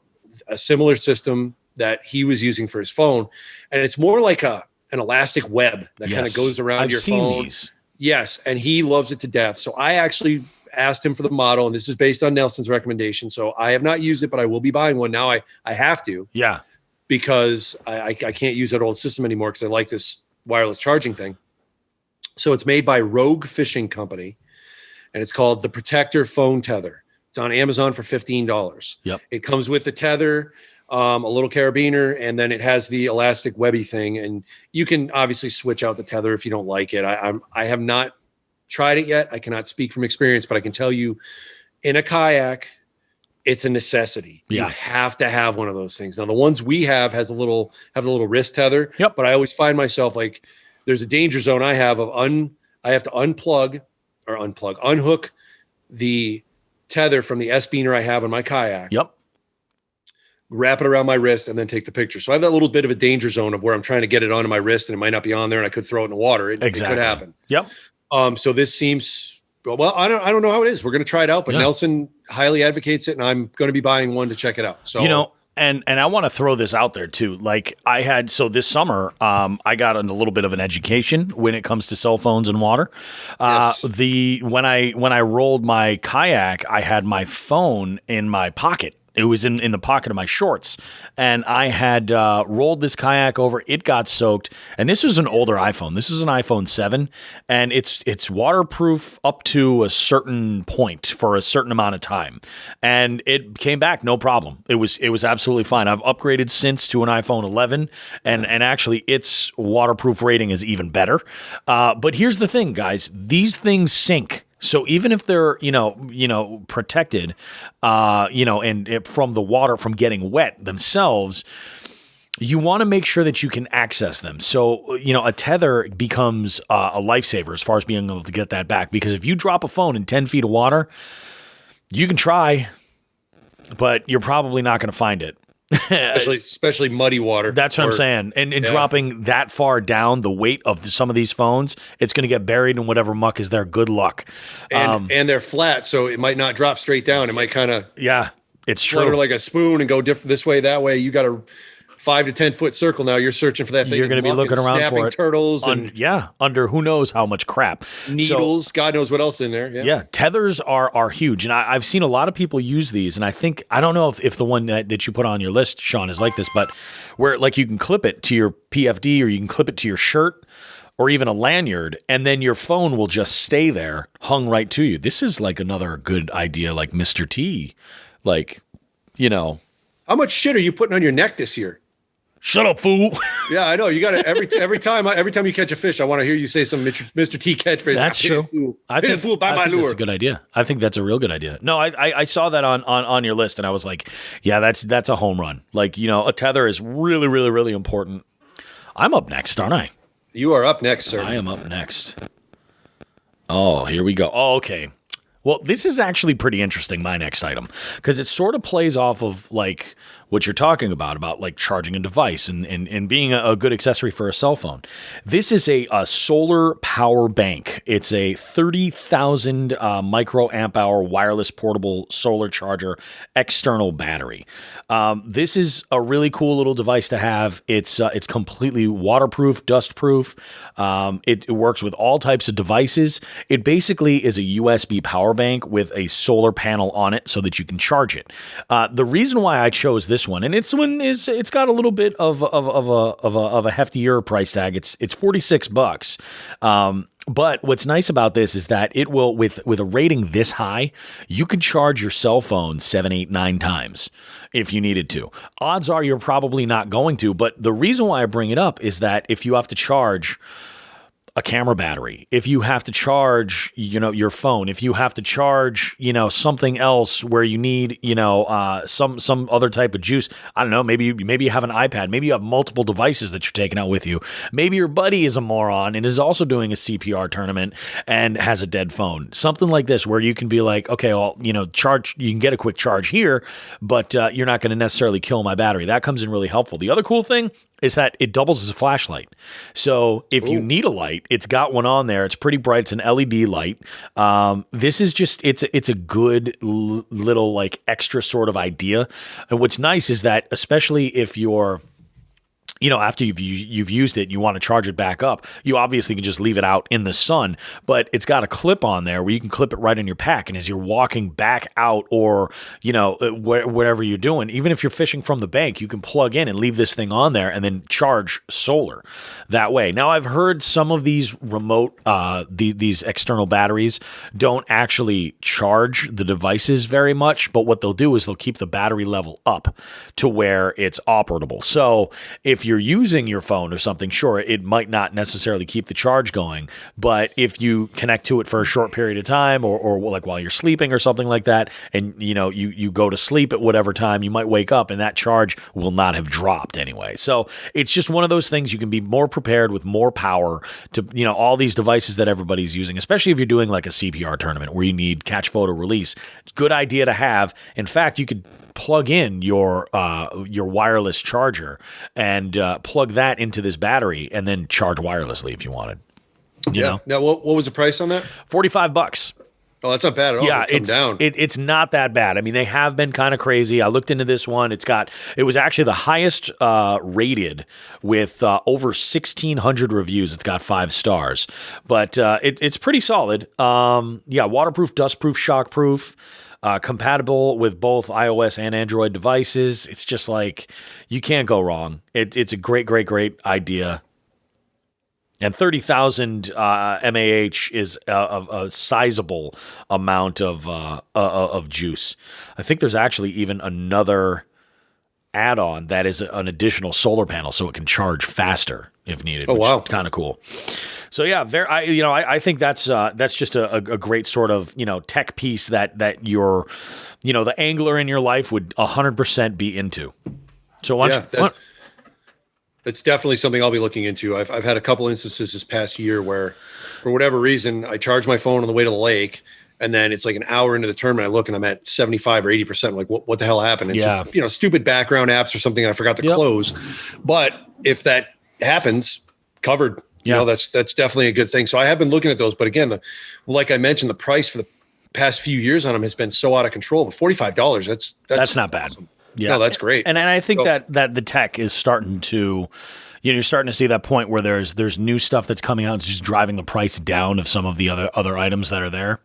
a similar system that he was using for his phone. And it's more like an elastic web that kind of goes around your phone. These. Yes. And he loves it to death. So I actually asked him for the model, and this is based on Nelson's recommendation. So I have not used it, but I will be buying one now. I have to. Yeah. Because I can't use that old system anymore because I like this wireless charging thing. So it's made by Rogue Fishing Company, and it's called the Protector Phone Tether. It's on Amazon for $15. Yep. It comes with the tether, a little carabiner, and then it has the elastic webby thing. And you can obviously switch out the tether if you don't like it. I have not tried it yet. I cannot speak from experience, but I can tell you in a kayak, it's a necessity. Yeah. You have to have one of those things. Now, the ones we have the little wrist tether. Yep. But I always find myself like there's a danger zone I have of I have to unhook the tether from the S-Beaner I have on my kayak. Yep. Wrap it around my wrist and then take the picture. So I have that little bit of a danger zone of where I'm trying to get it onto my wrist and it might not be on there and I could throw it in the water. It could happen. Yep. So this seems, well, I don't know how it is. We're going to try it out, but Nelson highly advocates it, and I'm going to be buying one to check it out. So, and I want to throw this out there too. Like this summer, I got a little bit of an education when it comes to cell phones and water. Yes. When I rolled my kayak, I had my phone in my pocket. It was in the pocket of my shorts, and I had rolled this kayak over. It got soaked, and this was an older iPhone. This is an iPhone 7, and it's waterproof up to a certain point for a certain amount of time, and it came back no problem. It was absolutely fine. I've upgraded since to an iPhone 11, and actually its waterproof rating is even better. But here's the thing, guys: these things sink. So even if they're, protected, and from the water from getting wet themselves, you want to make sure that you can access them. So, a tether becomes a lifesaver as far as being able to get that back. Because if you drop a phone in 10 feet of water, you can try, but you're probably not going to find it. especially muddy water. That's what I'm saying. And dropping that far down, the weight of some of these phones, it's going to get buried in whatever muck is there. Good luck. And they're flat, so it might not drop straight down. It might kind of it's flutter true. like a spoon and go different this way, that way. You got a 5 to 10 foot circle now. You're searching for that thing. You're going to be looking around for it. Turtles under who knows how much crap. Needles. So, God knows what else in there. Yeah, tethers are huge, and I've seen a lot of people use these. And I don't know if the one that you put on your list, Sean, is like this, but where like you can clip it to your PFD or you can clip it to your shirt or even a lanyard, and then your phone will just stay there, hung right to you. This is like another good idea, like Mr. T, like How much shit are you putting on your neck this year? Shut up, fool. Yeah, I know. You got to every time you catch a fish, I want to hear you say some Mr. T catchphrase. That's true. I think that's a good idea. I think that's a real good idea. No, I saw that on your list, and I was like, yeah, that's a home run. Like, a tether is really, really, really important. I'm up next, aren't I? You are up next, sir. I am up next. Oh, here we go. Oh, okay. Well, this is actually pretty interesting, my next item, because it sort of plays off of like what you're talking about like charging a device and being a good accessory for a cell phone. This is a solar power bank. It's a 30,000 microamp hour wireless portable solar charger external battery. This is a really cool little device to have. It's completely waterproof, dustproof. It works with all types of devices. It basically is a USB power bank with a solar panel on it so that you can charge it. The reason why I chose this one, and it's got a little bit of a heftier price tag. It's $46. But what's nice about this is that it will, with a rating this high, you can charge your cell phone 7, 8, 9 times if you needed to. Odds are you're probably not going to, but the reason why I bring it up is that if you have to charge a camera battery, if you have to charge, your phone, if you have to charge, something else where you need, some other type of juice. I don't know. Maybe you have an iPad. Maybe you have multiple devices that you're taking out with you. Maybe your buddy is a moron and is also doing a CPR tournament and has a dead phone. Something like this where you can be like, okay, well, charge. You can get a quick charge here, but you're not going to necessarily kill my battery. That comes in really helpful. The other cool thing is that it doubles as a flashlight. So if you need a light, it's got one on there. It's pretty bright. It's an LED light. This is just, it's a good little like extra sort of idea. And what's nice is that, especially if you're, after you've used it, you want to charge it back up. You obviously can just leave it out in the sun, but it's got a clip on there where you can clip it right in your pack. And as you're walking back out or, whatever you're doing, even if you're fishing from the bank, you can plug in and leave this thing on there and then charge solar that way. Now, I've heard some of these remote, these external batteries don't actually charge the devices very much, but what they'll do is they'll keep the battery level up to where it's operable. So if you're using your phone or something, sure, it might not necessarily keep the charge going, but if you connect to it for a short period of time or like while you're sleeping or something like that, and you go to sleep at whatever time, you might wake up and that charge will not have dropped anyway. So it's just one of those things. You can be more prepared with more power to, all these devices that everybody's using, especially if you're doing like a CPR tournament where you need catch, photo, release. It's a good idea to have. In fact, you could plug in your wireless charger and plug that into this battery and then charge wirelessly if you wanted. You know? Now, what was the price on that? $45. Oh, that's not bad at all. Yeah, it's not that bad. I mean, they have been kind of crazy. I looked into this one. It was actually the highest rated with over 1,600 reviews. It's got 5 stars, but it's pretty solid. Waterproof, dustproof, shockproof. compatible with both iOS and Android devices. It's just like you can't go wrong. It's a great idea. And 30,000 mAh is a sizable amount of juice. I think there's actually even another add-on that is an additional solar panel, so it can charge faster if needed. Oh, wow. Kind of cool. So yeah, I think that's just a great sort of tech piece that your the angler in your life would 100% be into. So that's definitely something I'll be looking into. I've had a couple instances this past year where, for whatever reason, I charge my phone on the way to the lake, and then it's like an hour into the tournament, I look and I'm at 75 or 80%. I'm like, what the hell happened? It's just, stupid background apps or something I forgot to close. But if that happens, covered. That's definitely a good thing. So I have been looking at those, but again, like I mentioned, the price for the past few years on them has been so out of control. But $45, that's not bad. Awesome. Yeah, no, that's great. And I think that the tech is starting to, you're starting to see that point where there's new stuff that's coming out. It's just driving the price down of some of the other items that are there.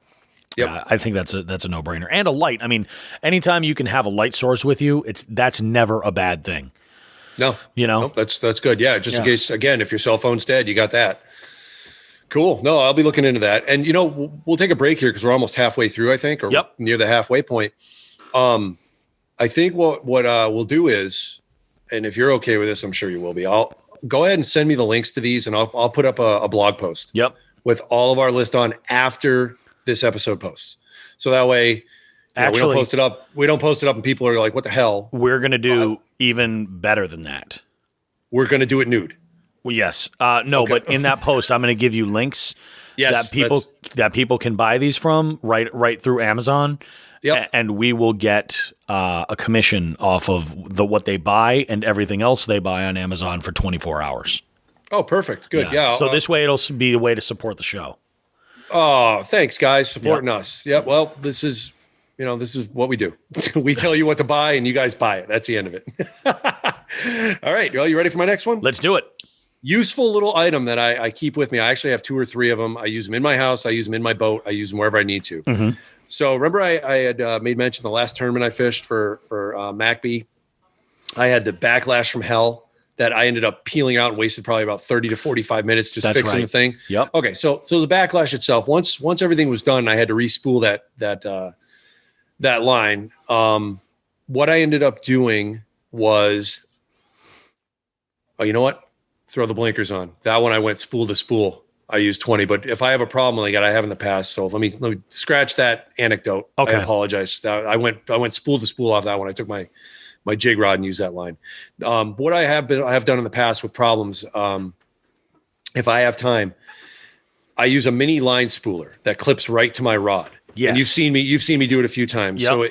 Yep. I think that's a no-brainer. And a light. I mean, anytime you can have a light source with you, that's never a bad thing. No, that's good. Yeah, just in case, again, if your cell phone's dead, you got that. Cool. No, I'll be looking into that. And we'll take a break here because we're almost halfway through, I think, or near the halfway point. I think what we'll do is, and if you're okay with this, I'm sure you will be. I'll go ahead and send me the links to these, and I'll put up a blog post. Yep. With all of our list on after this episode posts, so that way we don't post it up. We don't post it up, and people are like, "What the hell?" We're gonna do even better than that. We're gonna do it nude. Well, yes. No, okay. But in that post, I'm gonna give you links that people can buy these from right through Amazon. Yep. And we will get a commission off of what they buy and everything else they buy on Amazon for 24 hours. Oh, perfect. Good. Yeah. So this way it'll be a way to support the show. Oh, thanks, guys, supporting us. Yeah. Well, this is what we do. We tell you what to buy and you guys buy it. That's the end of it. All right. Well, you ready for my next one? Let's do it. Useful little item that I keep with me. I actually have 2 or 3 of them. I use them in my house. I use them in my boat. I use them wherever I need to. Mm-hmm. So remember I had made mention the last tournament I fished for MacBee. I had the backlash from hell that I ended up peeling out and wasted probably about 30 to 45 minutes just fixing the thing. Yep. Okay. So the backlash itself, once everything was done, I had to re-spool that line. What I ended up doing was, you know what? Throw the blinkers on. That one I went spool to spool. I use 20, but if I have a problem like that, I have in the past. So let me scratch that anecdote. Okay. I apologize. I went spool to spool off that one. I took my jig rod and used that line. What I have done in the past with problems, if I have time, I use a mini line spooler that clips right to my rod. Yes. And you've seen me do it a few times. Yep. So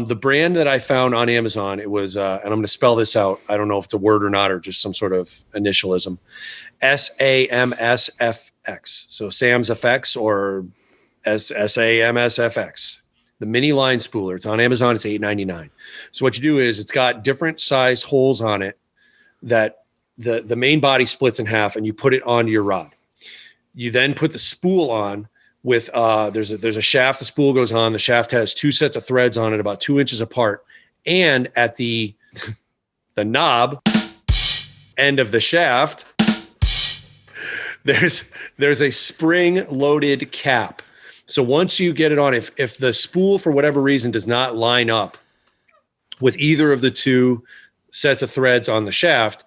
the brand that I found on Amazon, it was, and I'm going to spell this out. I don't know if it's a word or not, or just some sort of initialism. SAMSFX. So Sam's FX or SAMSFX. The mini line spooler. It's on Amazon. It's $8.99. So what you do is it's got different size holes on it that the main body splits in half, and you put it onto your rod. You then put the spool on with there's a shaft. The spool goes on. The shaft has 2 sets of threads on it, about 2 inches apart, and at the knob end of the shaft, there's a spring loaded cap. So once you get it on, if the spool for whatever reason does not line up with either of the 2 sets of threads on the shaft,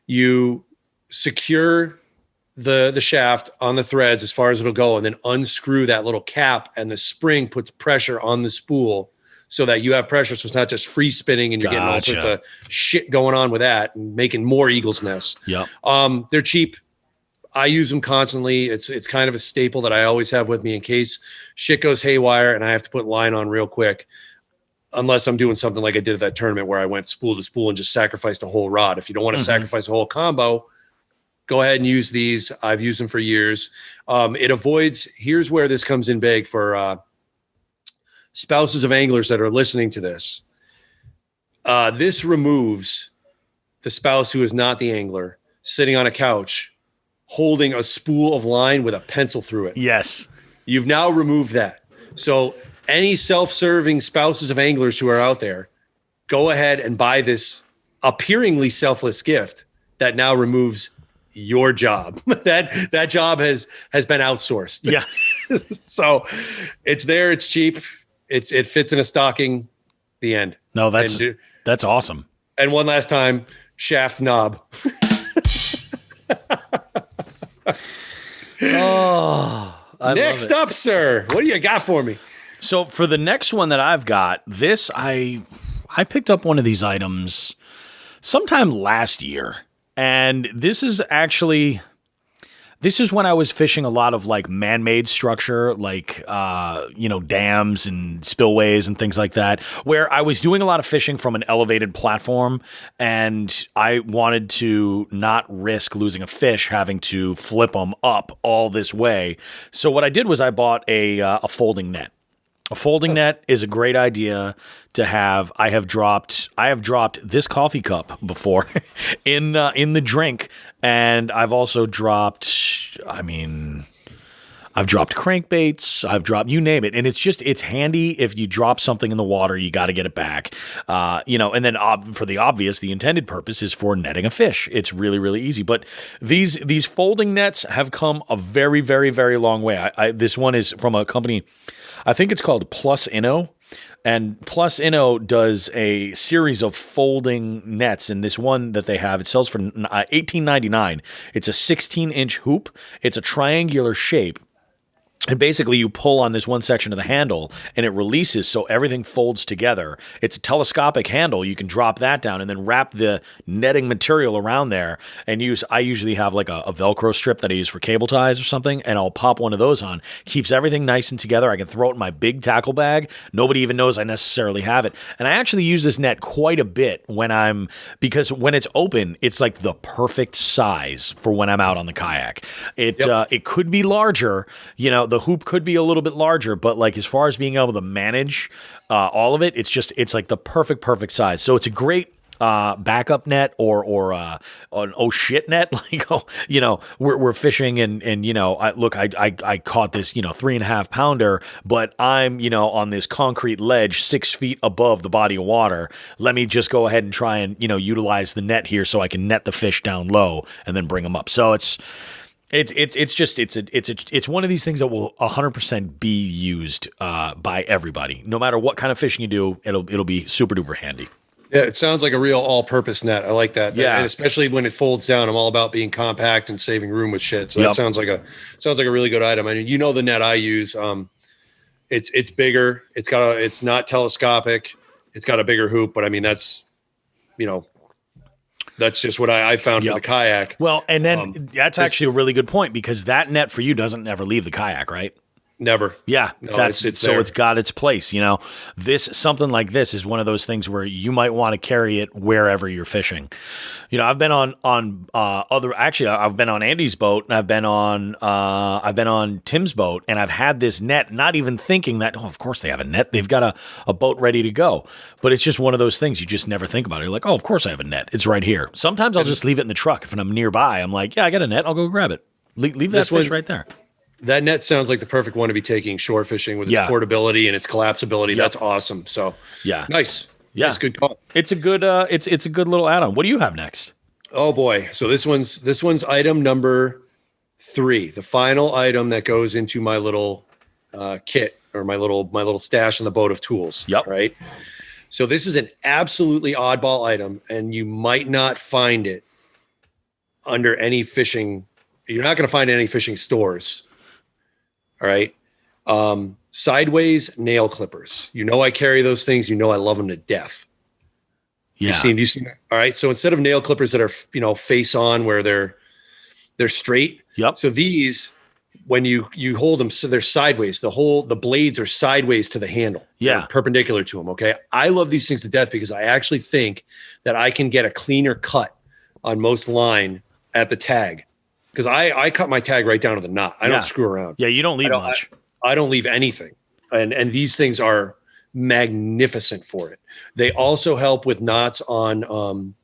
you secure the shaft on the threads as far as it'll go, and then unscrew that little cap, and the spring puts pressure on the spool so that you have pressure. So it's not just free spinning and you're getting all sorts of shit going on with that and making more eagle's nests. Yep. They're cheap. I use them constantly. It's kind of a staple that I always have with me in case shit goes haywire and I have to put line on real quick, unless I'm doing something like I did at that tournament where I went spool to spool and just sacrificed a whole rod. If you don't want to sacrifice a whole combo, go ahead and use these. I've used them for years. It avoids, here's where this comes in big for spouses of anglers that are listening to this. This removes the spouse who is not the angler sitting on a couch holding a spool of line with a pencil through it. Yes. You've now removed that. So any self-serving spouses of anglers who are out there, go ahead and buy this appearingly selfless gift that now removes your job. that job has been outsourced. Yeah. So it's there. It's cheap. It fits in a stocking. The end. No, that's awesome. And one last time, shaft knob. Next up, sir, what do you got for me? So for the next one that I've got, this I picked up one of these items sometime last year, and this is when I was fishing a lot of like man-made structure, like dams and spillways and things like that, where I was doing a lot of fishing from an elevated platform, and I wanted to not risk losing a fish having to flip them up all this way. So what I did was I bought a folding net. A folding net is a great idea to have. I have dropped this coffee cup before in the drink, and I've also dropped. I've dropped crankbaits. I've dropped, you name it, and it's handy if you drop something in the water, you got to get it back. And then for the intended purpose is for netting a fish. It's really, really easy. But these folding nets have come a very, very, very long way. This one is from a company. I think it's called Plus Inno, and Plus Inno does a series of folding nets, and this one that they have, it sells for $18.99. It's a 16-inch hoop. It's a triangular shape. And basically, you pull on this one section of the handle, and it releases, so everything folds together. It's a telescopic handle. You can drop that down and then wrap the netting material around there. And I usually have like a Velcro strip that I use for cable ties or something, and I'll pop one of those on. Keeps everything nice and together. I can throw it in my big tackle bag. Nobody even knows I necessarily have it. And I actually use this net quite a bit because when it's open, it's like the perfect size for when I'm out on the kayak. It could be larger, the hoop could be a little bit larger, but like as far as being able to manage all of it, it's like the perfect size. So it's a great backup net or an oh shit net. Like, we're fishing and I caught this 3.5 pounder, but I'm on this concrete ledge 6 feet above the body of water. Let me just go ahead and try and utilize the net here so I can net the fish down low and then bring them up. So it's one of these things that will 100% be used by everybody. No matter what kind of fishing you do, it'll be super duper handy. Yeah, it sounds like a real all-purpose net. I like that. Yeah, and especially when it folds down. I'm all about being compact and saving room with shit. So that sounds like a really good item. I mean, the net I use. It's bigger. It's not telescopic. It's got a bigger hoop, but I mean that's just what I found for the kayak. Well, and then that's actually a really good point, because that net for you doesn't ever leave the kayak, right? Never. Yeah, no, it's got its place. Something like this is one of those things where you might want to carry it wherever you're fishing. I've been on I've been on Andy's boat, and I've been on Tim's boat, and I've had this net, not even thinking that, of course they have a net. They've got a boat ready to go. But it's just one of those things you just never think about. You're like, oh, of course I have a net. It's right here. Sometimes I'll just leave it in the truck. If I'm nearby, I'm like, yeah, I got a net. I'll go grab it. Leave that fish right there. That net sounds like the perfect one to be taking shore fishing with its portability and its collapsibility. Yep. That's awesome. So nice. Yeah, that's a good call. It's a good it's a good little add-on. What do you have next? Oh boy. So this one's item number 3, the final item that goes into my little kit, or my little stash in the boat of tools. Yep. Right. So this is an absolutely oddball item, and you might not find it under any fishing. You're not going to find any fishing stores. All right. Sideways nail clippers. I carry those things. I love them to death. Yeah. You seen it? All right. So instead of nail clippers that are, face on, where they're straight. Yep. So these, when you hold them, so they're sideways. The blades are sideways to the handle. Yeah. They're perpendicular to them. Okay. I love these things to death because I actually think that I can get a cleaner cut on most line at the tag. Because I cut my tag right down to the knot. I don't screw around. Yeah, you don't leave much. I don't leave anything. And these things are magnificent for it. They also help with knots on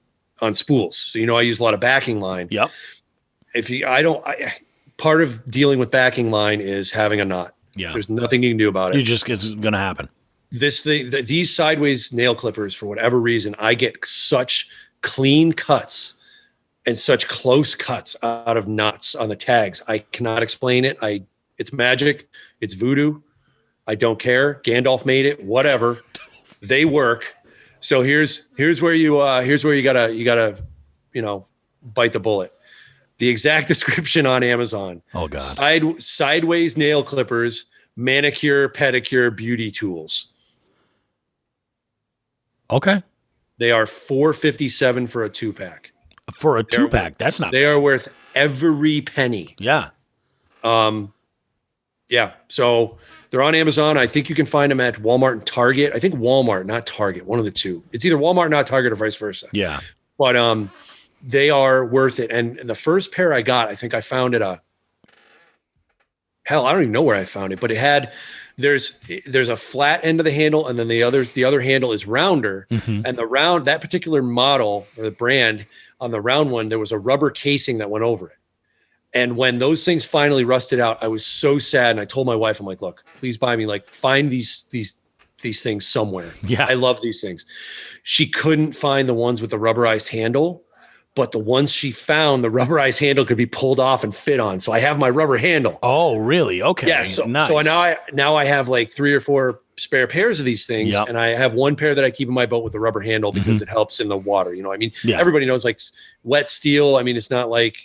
spools. So I use a lot of backing line. Yep. Part of dealing with backing line is having a knot. Yeah. There's nothing you can do about it. It's going to happen. These sideways nail clippers, for whatever reason, I get such clean cuts and such close cuts out of knots on the tags. I cannot explain it. It's magic. It's voodoo. I don't care. Gandalf made it. Whatever. They work. So here's where you gotta bite the bullet. The exact description on Amazon. Oh God. Sideways nail clippers, manicure, pedicure, beauty tools. Okay. They are $4.57 for a 2-pack. For a 2-pack, that's not. They are worth every penny. Yeah. Yeah. So they're on Amazon. I think you can find them at Walmart and Target. I think Walmart, not Target, one of the two. It's either Walmart, not Target, or vice versa. Yeah. But they are worth it. And the first pair I got, I think I found it I don't even know where I found it, but it had there's a flat end of the handle, and then the other handle is rounder. Mm-hmm. And that particular model or the brand on the round one, there was a rubber casing that went over it. And when those things finally rusted out, I was so sad. And I told my wife, I'm like, look, please buy me, find these things somewhere. Yeah. I love these things. She couldn't find the ones with the rubberized handle, but the ones she found, the rubberized handle could be pulled off and fit on. So I have my rubber handle. Oh, really? Okay. Yeah. So, nice. so now I have 3 or 4 spare pairs of these things. Yep. And I have one pair that I keep in my boat with the rubber handle because it helps in the water. Yeah. Everybody knows wet steel. It's not like,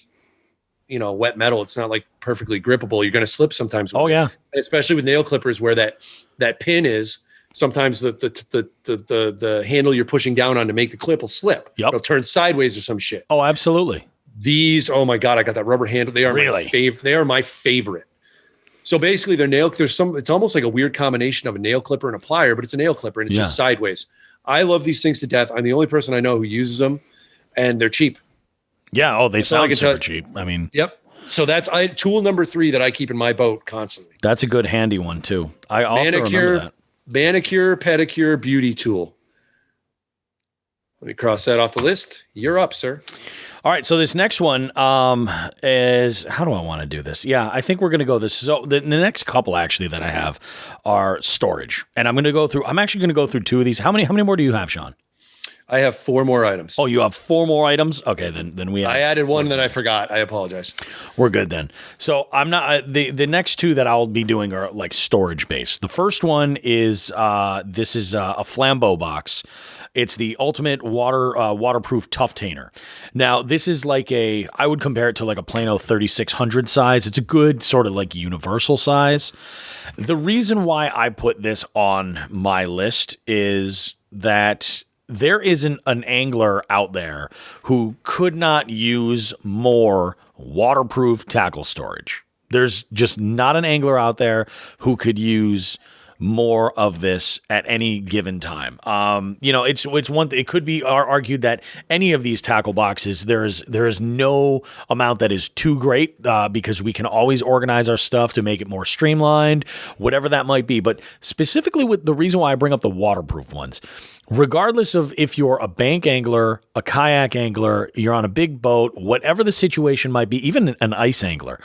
wet metal. It's not perfectly grippable. You're going to slip sometimes. Oh yeah. And especially with nail clippers where that pin is, sometimes the handle you're pushing down on to make the clip will slip. Yep. It'll turn sideways or some shit. Oh, absolutely. These, oh my God, I got that rubber handle. They are Really? They are my favorite. So basically it's almost like a weird combination of a nail clipper and a plier, but it's a nail clipper and it's just sideways. I love these things to death. I'm the only person I know who uses them, and they're cheap. Yeah. Oh, they That's all I sound can super tell- cheap. Yep. So that's tool number 3 that I keep in my boat constantly. That's a good handy one too. I'll have to remember that. Manicure, pedicure, beauty tool. Let me cross that off the list. You're up, sir. All right, so this next one is, how do I want to do this? Yeah, I think we're going to go this. So the next couple actually that I have are storage, and I'm actually going to go through 2 of these. How many more do you have, Sean? I have 4 more items. Oh, you have 4 more items? Okay, then we have. I added one that I forgot. I apologize. We're good then. So I'm not the next 2 that I'll be doing are storage based. The first one is this is a Flambeau box. It's the ultimate waterproof Tufftainer. Now this is I would compare it to a Plano 3600 size. It's a good sort of universal size. The reason why I put this on my list is that there isn't an angler out there who could not use more waterproof tackle storage. There's just not an angler out there who could use more of this at any given time. It's one. It could be argued that any of these tackle boxes, there is no amount that is too great because we can always organize our stuff to make it more streamlined, whatever that might be. But specifically with the reason why I bring up the waterproof ones, regardless of if you're a bank angler, a kayak angler, you're on a big boat, whatever the situation might be, even an ice angler,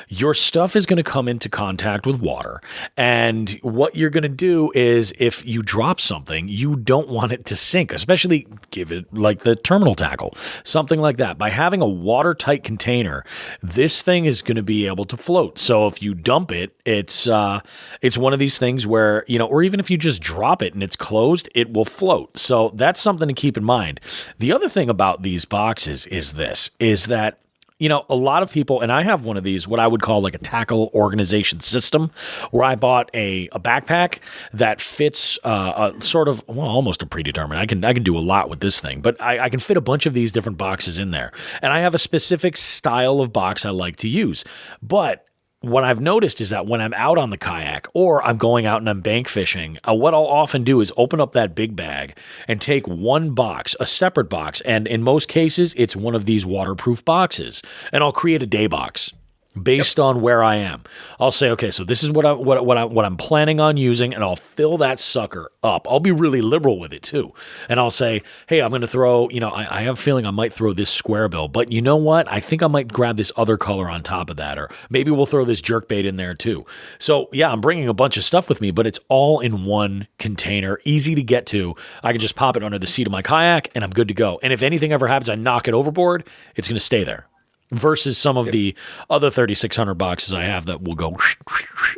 your stuff is going to come into contact with water. And what you're going to do is if you drop something, you don't want it to sink, especially give it the terminal tackle, something like that. By having a watertight container, this thing is going to be able to float. So if you dump it, it's one of these things where, or even if you just drop it and it's closed, it will float. So that's something to keep in mind. The other thing about these boxes is that a lot of people, and I have one of these, what I would call a tackle organization system, where I bought a backpack that fits almost a predetermined. I can do a lot with this thing, but I can fit a bunch of these different boxes in there. And I have a specific style of box I like to use. But what I've noticed is that when I'm out on the kayak or I'm going out and I'm bank fishing, what I'll often do is open up that big bag and take one box, a separate box, and in most cases, it's one of these waterproof boxes, and I'll create a day box. based on where I am. I'll say, okay, so this is what I'm planning on using, and I'll fill that sucker up. I'll be really liberal with it too. And I'll say, hey, I'm going to throw, I have a feeling I might throw this square bill, but you know what? I think I might grab this other color on top of that, or maybe we'll throw this jerkbait in there too. So yeah, I'm bringing a bunch of stuff with me, but it's all in one container, easy to get to. I can just pop it under the seat of my kayak and I'm good to go. And if anything ever happens, I knock it overboard, it's going to stay there. Versus some of the other 3,600 boxes I have that will go,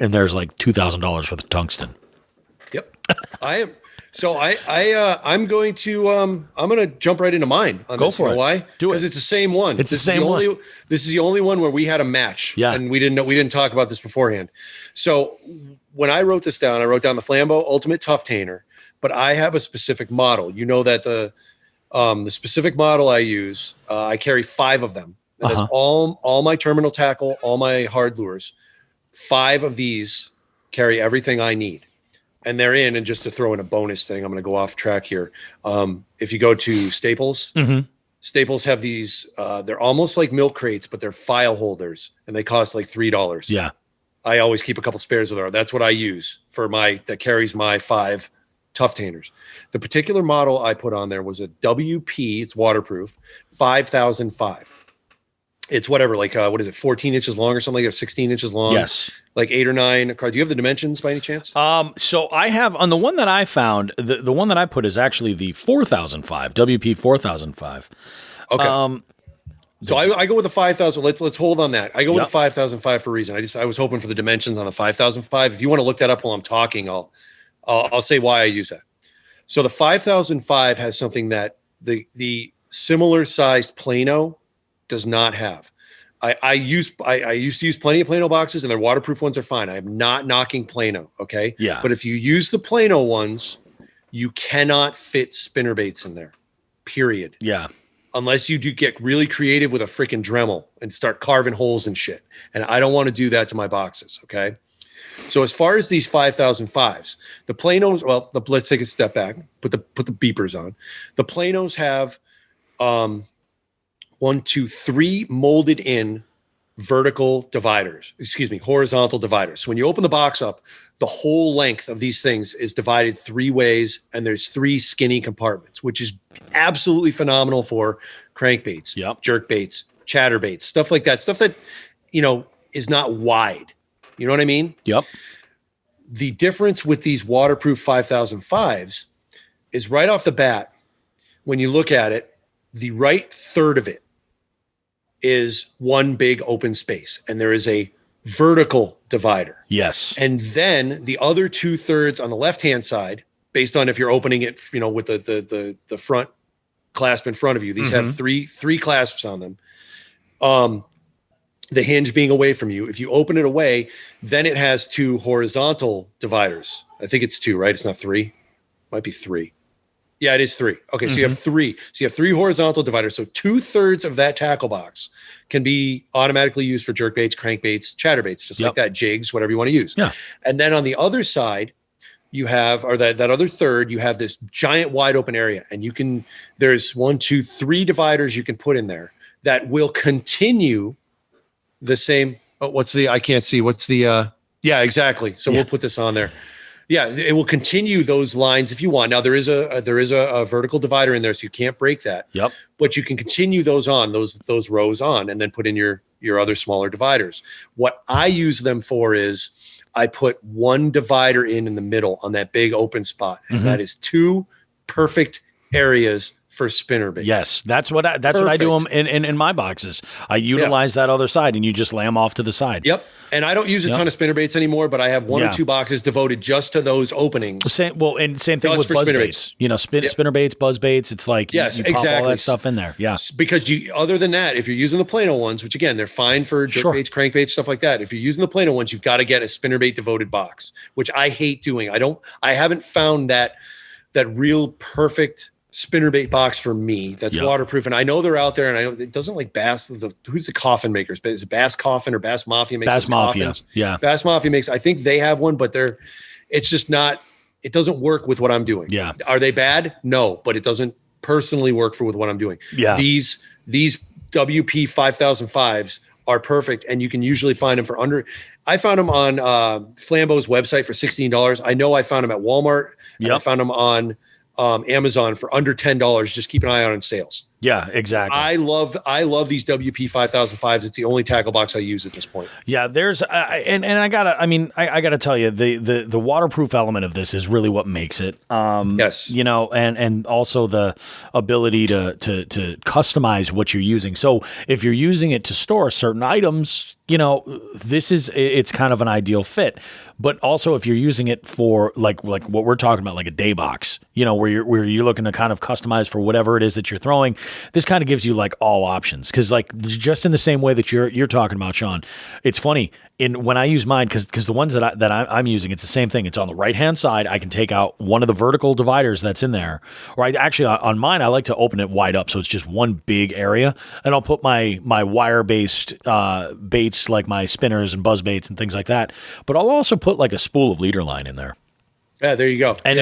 and there's like $2,000 worth of tungsten. Yep, I am. So I'm going to jump right into mine. Go this. For it. Why? Do it. Because it's the same one. It's the same one. This is the only one where we had a match. Yeah, and we didn't talk about this beforehand. So when I wrote this down, I wrote down the Flambeau Ultimate Tuftainer, but I have a specific model. You know that the specific model I use, I carry 5 of them. And that's all my terminal tackle, all my hard lures. 5 of these carry everything I need. And they're in, and just to throw in a bonus thing, I'm going to go off track here. If you go to Staples, Staples have these, they're almost like milk crates, but they're file holders, and they cost like $3. Yeah. I always keep a couple spares of there. That's what I use that carries my 5 Tuftainers. The particular model I put on there was a WP, it's waterproof, 5005. It's whatever, like, 14 inches long or something, or 16 inches long? Yes. Like 8 or 9. Do you have the dimensions by any chance? So I have, on the one that I found, the one that I put is actually the 4005, WP 4005. Okay. So I go with the 5,000. Let's hold on that. I go with the 5,005 for a reason. I was hoping for the dimensions on the 5,005. If you want to look that up while I'm talking, I'll say why I use that. So the 5,005 has something that the similar sized Plano does not have. I used to use plenty of Plano boxes, and their waterproof ones are fine. I am not knocking Plano, okay? Yeah. But if you use the Plano ones, you cannot fit spinner baits in there, period. Yeah. Unless you do get really creative with a freaking Dremel and start carving holes and shit. And I don't want to do that to my boxes, okay? So as far as these 5,005s, the Planos, let's take a step back, put the beepers on. The Planos have 3 molded in horizontal dividers. So when you open the box up, the whole length of these things is divided 3 ways, and there's 3 skinny compartments, which is absolutely phenomenal for crankbaits, jerk baits, chatterbaits, stuff like that. Stuff that, is not wide. You know what I mean? Yep. The difference with these waterproof 5,005s is right off the bat, when you look at it, the right third of it is one big open space, and there is a vertical divider. Yes. And then the other 2/3 on the left-hand side, based on if you're opening it, with the front clasp in front of you, these have three clasps on them. The hinge being away from you. If you open it away, then it has 2 horizontal dividers. I think it's 2, right? It's not 3. Might be 3. Yeah, it is 3. Okay, so you have 3. So you have 3 horizontal dividers. So 2/3 of that tackle box can be automatically used for jerkbaits, crankbaits, chatterbaits, just like that, jigs, whatever you want to use. Yeah. And then on the other side, you have, or that other third, you have this giant wide open area, and there's 1, 2, 3 dividers you can put in there that will continue the same. I can't see. Yeah, exactly. So we'll put this on there. Yeah, it will continue those lines if you want. Now there is a vertical divider in there, so you can't break that. Yep. But you can continue those rows on, and then put in your other smaller dividers. What I use them for is I put 1 divider in the middle on that big open spot, and that is 2 perfect areas for spinner baits. Yes, that's what I do them in my boxes. I utilize that other side, and you just lay them off to the side. Yep. And I don't use a ton of spinner baits anymore, but I have 1 or 2 boxes devoted just to those openings. Same thing with buzz baits. Spinner baits, buzz baits. It's like you pop all that stuff in there. Yeah. Because other than that, if you're using the Plano ones, which again, they're fine for jerk baits, crankbaits, stuff like that. If you're using the Plano ones, you've got to get a spinner bait devoted box, which I hate doing. I haven't found that real perfect spinnerbait box for me that's waterproof, and I know they're out there, and I know it doesn't like Bass. Who's the coffin makers? Is it Bass Coffin or Bass Mafia makes Bass Mafia? Coffins? Yeah, Bass Mafia makes. I think they have one, but it's just not. It doesn't work with what I'm doing. Yeah, are they bad? No, but it doesn't personally work with what I'm doing. Yeah, these WP 5005s are perfect, and you can usually find them for under. I found them on Flambeau's website for $16. I know I found them at Walmart. And I found them on Amazon for under $10. Just keep an eye on sales. Yeah, exactly. I love these WP 5005s. It's the only tackle box I use at this point. Yeah, there's and I gotta tell you, the waterproof element of this is really what makes it. Yes, you know, and also the ability to customize what you're using. So if you're using it to store certain items, you know, it's kind of an ideal fit. But also if you're using it for like what we're talking about, like a day box, you know, where you're looking to kind of customize for whatever it is that you're throwing. This kind of gives you like all options, because like just in the same way that you're talking about, Sean. It's funny when I use mine, because the ones that I'm using, it's the same thing. It's on the right hand side. I can take out one of the vertical dividers that's in there, or on mine I like to open it wide up so it's just one big area, and I'll put my wire based baits like my spinners and buzz baits and things like that. But I'll also put like a spool of leader line in there. Yeah, there you go. And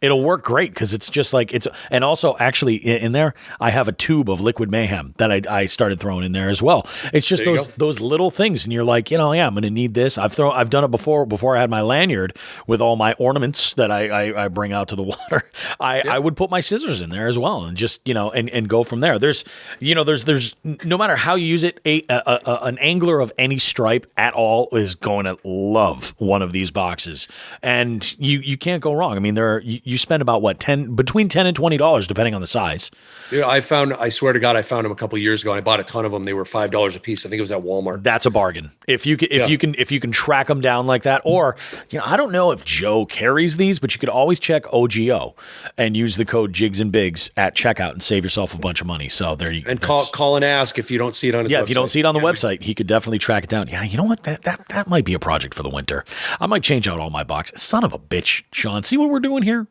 it'll work great, because it's just like and also actually in there I have a tube of Liquid Mayhem that I started throwing in there as well. It's just those little things, and you're like, you know, yeah, I'm going to need this. I've done it before I had my lanyard with all my ornaments that I bring out to the water. I would put my scissors in there as well, and just, you know, and go from there. There's no matter how you use it, an angler of any stripe at all is going to love one of these boxes, and you can't go wrong. I mean, you spend about between $10 and $20 depending on the size. Yeah, I swear to God, I found them a couple of years ago. I bought a ton of them. They were $5 a piece. I think it was at Walmart. That's a bargain. If you can track them down like that, or, you know, I don't know if Joe carries these, but you could always check OGO and use the code Jigs and Bigs at checkout and save yourself a bunch of money. So there you go. And call and ask if you don't see it on his website. Yeah, if you don't see it on the website, he could definitely track it down. Yeah, you know what? That might be a project for the winter. I might change out all my boxes. Son of a bitch, Sean. See what we're doing here?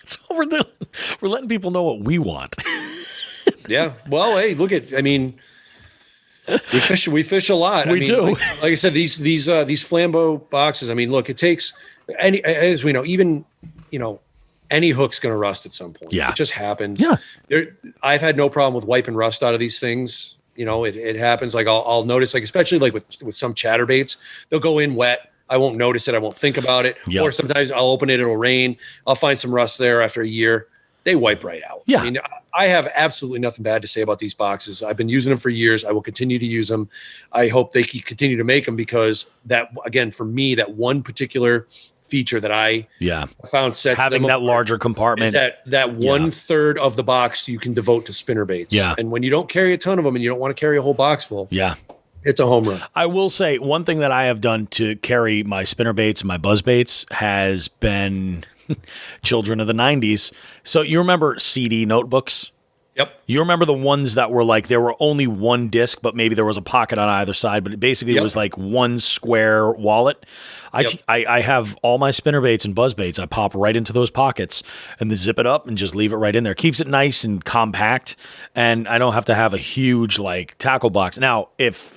That's what we're doing. We're letting people know what we want. Yeah. Well, hey, I mean, we fish a lot. We do. Like I said, these Flambeau boxes. I mean, look, it takes as we know, even, you know, any hook's going to rust at some point. Yeah. It just happens. Yeah. I've had no problem with wiping rust out of these things. You know, it happens. Like I'll notice, like, especially like with some chatterbaits, they'll go in wet. I won't notice it. I won't think about it. Yep. Or sometimes I'll open it. It'll rain. I'll find some rust there after a year. They wipe right out. Yeah. I mean, I have absolutely nothing bad to say about these boxes. I've been using them for years. I will continue to use them. I hope they continue to make them, because that, again, for me, that one particular feature that I found sets having them that larger compartment, is that 1/3 of the box you can devote to spinner baits. Yeah. And when you don't carry a ton of them and you don't want to carry a whole box full. Yeah. It's a home run. I will say one thing that I have done to carry my spinner baits and my buzz baits has been children of the 90s. So you remember CD notebooks? Yep. You remember the ones that were like, there were only one disc, but maybe there was a pocket on either side, but it basically was like one square wallet. I have all my spinner baits and buzz baits. I pop right into those pockets and then zip it up and just leave it right in there. Keeps it nice and compact, and I don't have to have a huge like tackle box. Now,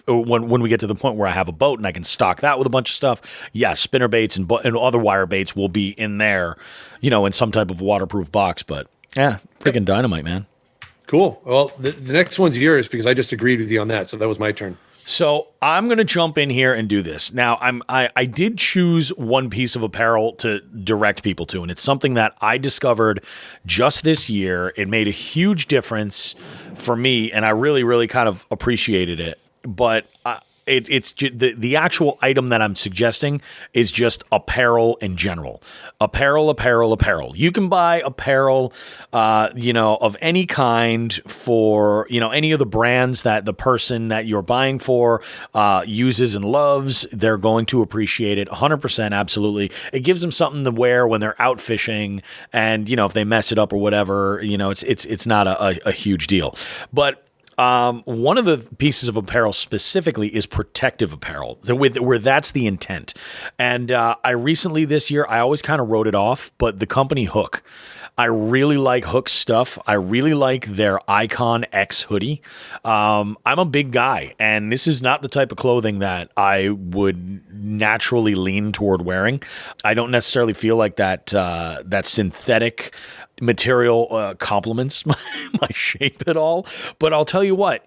when we get to the point where I have a boat and I can stock that with a bunch of stuff, spinner baits and other wire baits will be in there, you know, in some type of waterproof box. But yeah, freaking dynamite, man. Cool. Well, the next one's yours, because I just agreed with you on that. So that was my turn. So I'm going to jump in here and do this. Now, I did choose one piece of apparel to direct people to, and it's something that I discovered just this year. It made a huge difference for me, and I really, really kind of appreciated it. But it's the actual item that I'm suggesting is just apparel in general. Apparel. You can buy apparel, of any kind for, any of the brands that the person that you're buying for uses and loves. They're going to appreciate it 100%. Absolutely. It gives them something to wear when they're out fishing, and, if they mess it up or whatever, it's not a huge deal. But one of the pieces of apparel specifically is protective apparel, where that's the intent. And I recently this year, I always kind of wrote it off, but the company Hook, I really like Hook's stuff. I really like their Icon X hoodie. I'm a big guy, and this is not the type of clothing that I would naturally lean toward wearing. I don't necessarily feel like that synthetic material complements my shape at all. But I'll tell you what,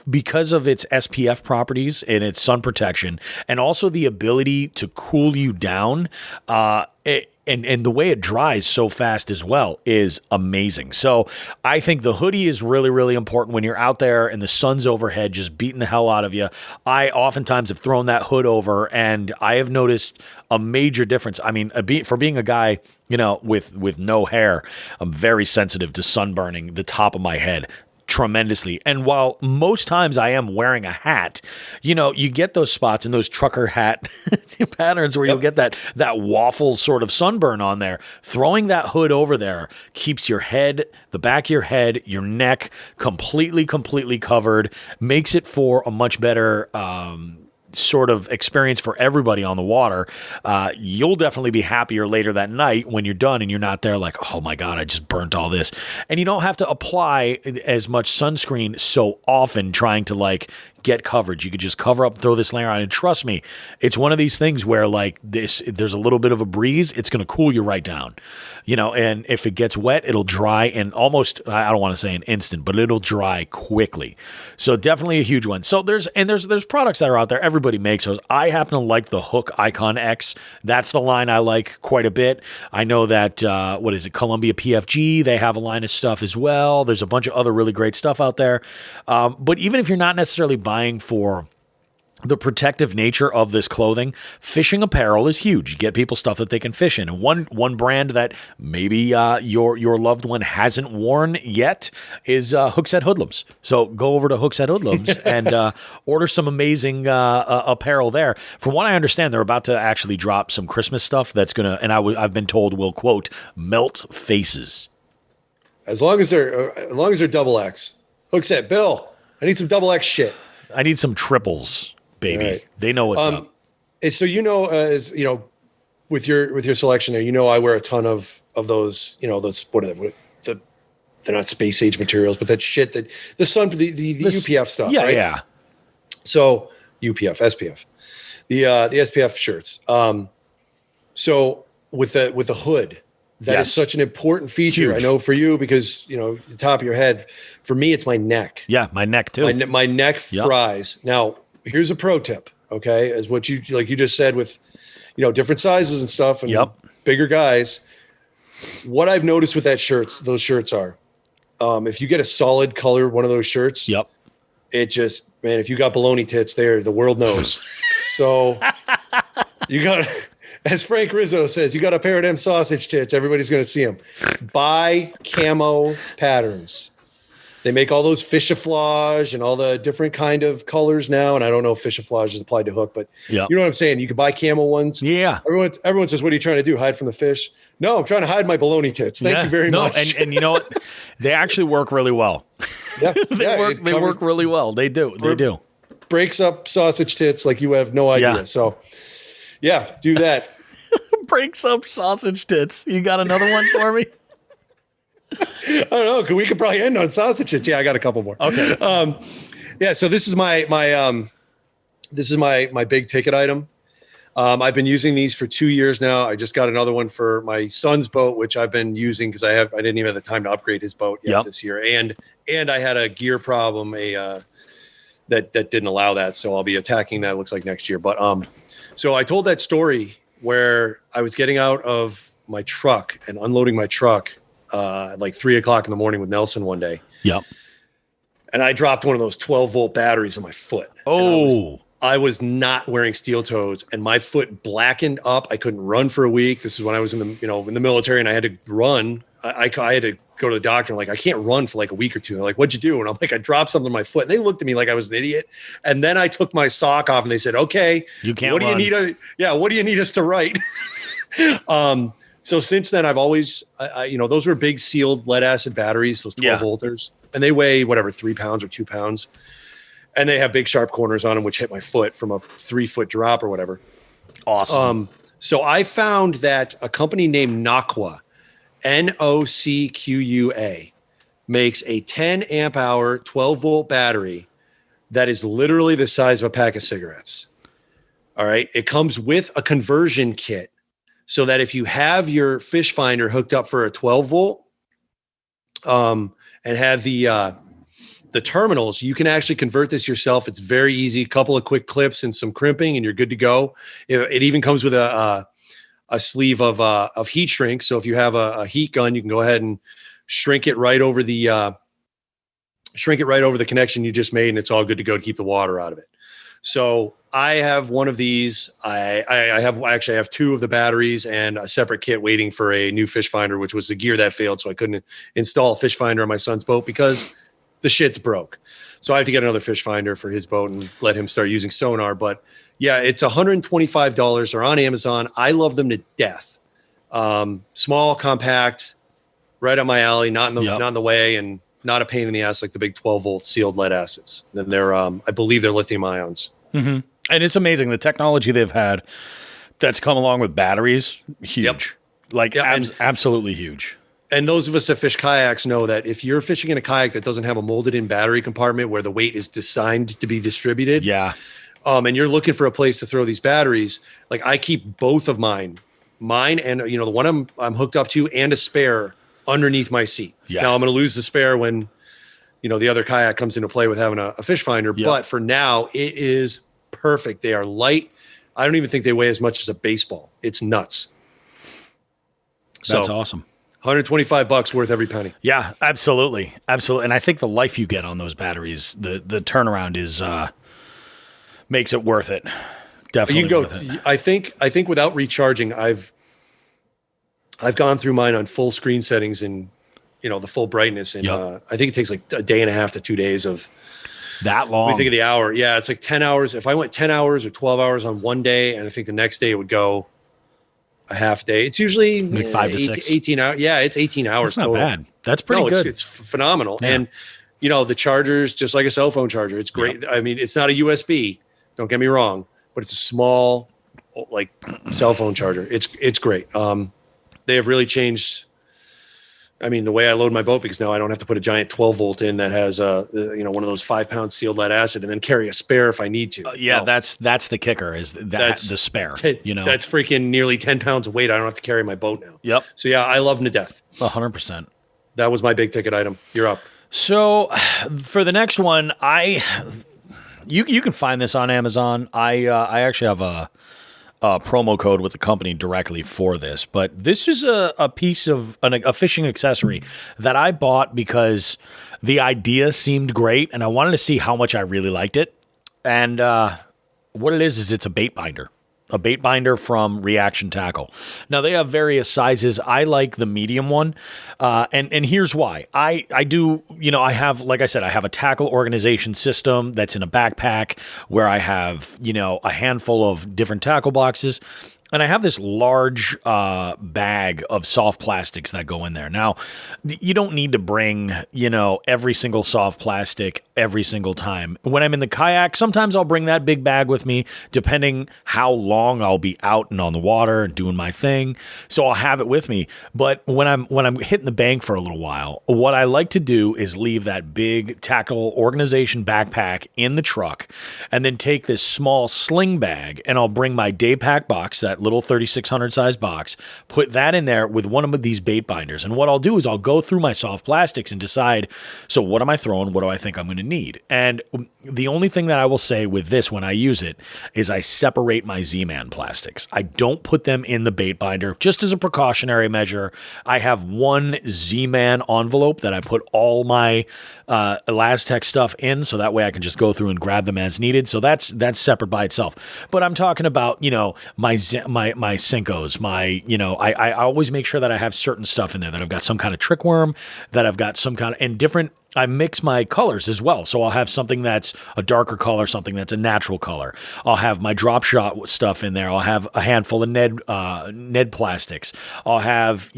because of its SPF properties and its sun protection, and also the ability to cool you down, and the way it dries so fast as well is amazing. So I think the hoodie is really, really important when you're out there and the sun's overhead just beating the hell out of you. I oftentimes have thrown that hood over, and I have noticed a major difference. I mean, for being a guy, with no hair, I'm very sensitive to sunburning the top of my head tremendously. And while most times I am wearing a hat, you get those spots in those trucker hat patterns where you'll get that waffle sort of sunburn on there. Throwing that hood over there keeps your head, the back of your head, your neck completely covered, makes it for a much better sort of experience for everybody on the water. You'll definitely be happier later that night when you're done and you're not there like, oh my God, I just burnt all this. And you don't have to apply as much sunscreen so often trying to get coverage. You could just cover up, throw this layer on, and trust me, it's one of these things where there's a little bit of a breeze, it's going to cool you right down, and if it gets wet, it'll dry in almost, I don't want to say an instant, but it'll dry quickly. So definitely a huge one. So there's products that are out there. Everybody makes those. I happen to like the Hook Icon X. That's the line I like quite a bit. I know that, Columbia PFG, they have a line of stuff as well. There's a bunch of other really great stuff out there. But even if you're not necessarily buying for the protective nature of this clothing, fishing apparel is huge. You get people stuff that they can fish in. And one brand that maybe your loved one hasn't worn yet is Hookset Hoodlums. So go over to Hookset Hoodlums and order some amazing apparel there. From what I understand, they're about to actually drop some Christmas stuff that's gonna, and I've been told will, quote, melt faces. As long as they're double X. Hookset, Bill, I need some double X shit. I need some triples, baby. Right. They know what's up. So with your selection there, I wear a ton of those. Those what are they? They're not space age materials, but that shit that the sun, the UPF stuff. Yeah, right? yeah. So UPF, SPF, the SPF shirts. So with the hood. That is such an important feature. Huge. I know for you because, the top of your head. For me, it's my neck. Yeah, my neck too. My neck fries. Now, here's a pro tip, okay? As what you just said with, different sizes and stuff and bigger guys. What I've noticed with those shirts are, if you get a solid color, one of those shirts, it just, man, if you got baloney tits there, the world knows. So you got... As Frank Rizzo says, you got a pair of them sausage tits. Everybody's going to see them. Buy camo patterns. They make all those fishaflage and all the different kind of colors now. And I don't know if fishaflage is applied to hook, but you know what I'm saying? You can buy camo ones. Yeah. Everyone says, what are you trying to do? Hide from the fish? No, I'm trying to hide my baloney tits. Thank you very much. And you know what? They actually work really well. Yeah. They work really well. They do. They do. Breaks up sausage tits like you have no idea. Yeah. So, yeah, do that. Breaks up sausage tits. You got another one for me? I don't know. We could probably end on sausage tits. Yeah, I got a couple more. Okay. So this is my big ticket item. I've been using these for 2 years now. I just got another one for my son's boat, which I've been using because I didn't even have the time to upgrade his boat yet this year, and I had a gear problem that didn't allow that. So I'll be attacking that. It looks like next year, but so I told that story where I was getting out of my truck and unloading my truck at like 3:00 in the morning with Nelson one day. Yep. And I dropped one of those 12-volt batteries on my foot. Oh. I was not wearing steel toes and my foot blackened up. I couldn't run for a week. This is when I was in the military and I had to run. I had to go to the doctor. I'm like, I can't run for like a week or two. They're like, what'd you do? And I'm like, I dropped something on my foot. And they looked at me like I was an idiot. And then I took my sock off and they said, okay, you can't what do you need us to write? So since then I've always, those were big sealed lead acid batteries, those 12 volters, and they weigh 3 pounds or 2 pounds. And they have big sharp corners on them, which hit my foot from a 3-foot drop or whatever. Awesome. So I found that a company named Nocqua, Nocqua, makes a 10 amp hour, 12 volt battery that is literally the size of a pack of cigarettes. All right. It comes with a conversion kit so that if you have your fish finder hooked up for a 12 volt, and have the terminals, you can actually convert this yourself. It's very easy. A couple of quick clips and some crimping, and you're good to go. It even comes with a sleeve of heat shrink. So if you have a heat gun, you can go ahead and shrink it right over the connection you just made, and it's all good to go to keep the water out of it. So I have one of these. I have two of the batteries and a separate kit waiting for a new fish finder, which was the gear that failed. So I couldn't install a fish finder on my son's boat because the shit's broke. So I have to get another fish finder for his boat and let him start using sonar. But yeah, it's $125. They're on Amazon. I love them to death. Small, compact, right up my alley, not in the way, and not a pain in the ass like the big 12-volt sealed lead acids. Then they're, I believe they're lithium ions. Mm-hmm. And it's amazing the technology they've had that's come along with batteries. Huge, absolutely huge. And those of us that fish kayaks know that if you're fishing in a kayak that doesn't have a molded-in battery compartment where the weight is designed to be distributed, and you're looking for a place to throw these batteries, like I keep both of mine and the one I'm hooked up to and a spare underneath my seat. Yeah. Now I'm going to lose the spare when the other kayak comes into play with having a fish finder, but for now it is perfect. They are light. I don't even think they weigh as much as a baseball. It's nuts. That's awesome. $125 worth every penny. Yeah, absolutely. Absolutely. And I think the life you get on those batteries, the turnaround is makes it worth it. Definitely worth it. I think without recharging, I've gone through mine on full screen settings and the full brightness, and I think it takes like a day and a half to 2 days of that long. Let me think of the hour. Yeah, it's like 10 hours. If I went 10 hours or 12 hours on one day, and I think the next day it would go a half day. It's usually like 5 to 6. 18 hours. Yeah, it's 18 hours. That's not bad. That's pretty good. It's phenomenal. Yeah. And the charger's just like a cell phone charger. It's great. Yep. I mean, it's not a USB. Don't get me wrong, but it's a small like cell phone charger. It's great. They have really changed. I mean, the way I load my boat, because now I don't have to put a giant 12-volt in that has one of those 5-pound sealed lead acid and then carry a spare if I need to. That's the kicker, is that's the spare. That's freaking nearly 10 pounds of weight. I don't have to carry my boat now. Yep. So yeah, I love them to death. 100%. That was my big ticket item. You're up. So for the next one, you can find this on Amazon. I actually have a promo code with the company directly for this, but this is a piece of a fishing accessory that I bought because the idea seemed great and I wanted to see how much I really liked it. And what it is it's a bait binder. A bait binder from Reaction Tackle. Now, they have various sizes. I like the medium one, and here's why. I do, I have, like I said, I have a tackle organization system that's in a backpack where I have, a handful of different tackle boxes. And I have this large bag of soft plastics that go in there. Now, you don't need to bring, every single soft plastic every single time. When I'm in the kayak, sometimes I'll bring that big bag with me, depending how long I'll be out and on the water and doing my thing. So I'll have it with me. But when I'm hitting the bank for a little while, what I like to do is leave that big tackle organization backpack in the truck, and then take this small sling bag, and I'll bring my day pack box, that little 3600 size box, put that in there with one of these bait binders. And what I'll do is I'll go through my soft plastics and decide, so what am I throwing? What do I think I'm going to need? And the only thing that I will say with this when I use it is I separate my Z-Man plastics. I don't put them in the bait binder, just as a precautionary measure. I have one Z-Man envelope that I put all my ElaZtech stuff in, so that way I can just go through and grab them as needed. So that's separate by itself. But I'm talking about, my Senkos, I always make sure that I have certain stuff in there, that I've got some kind of trick worm, that I've got some kind of, and different, I mix my colors as well. So I'll have something that's a darker color, something that's a natural color. I'll have my drop shot stuff in there. I'll have a handful of Ned plastics. I'll have,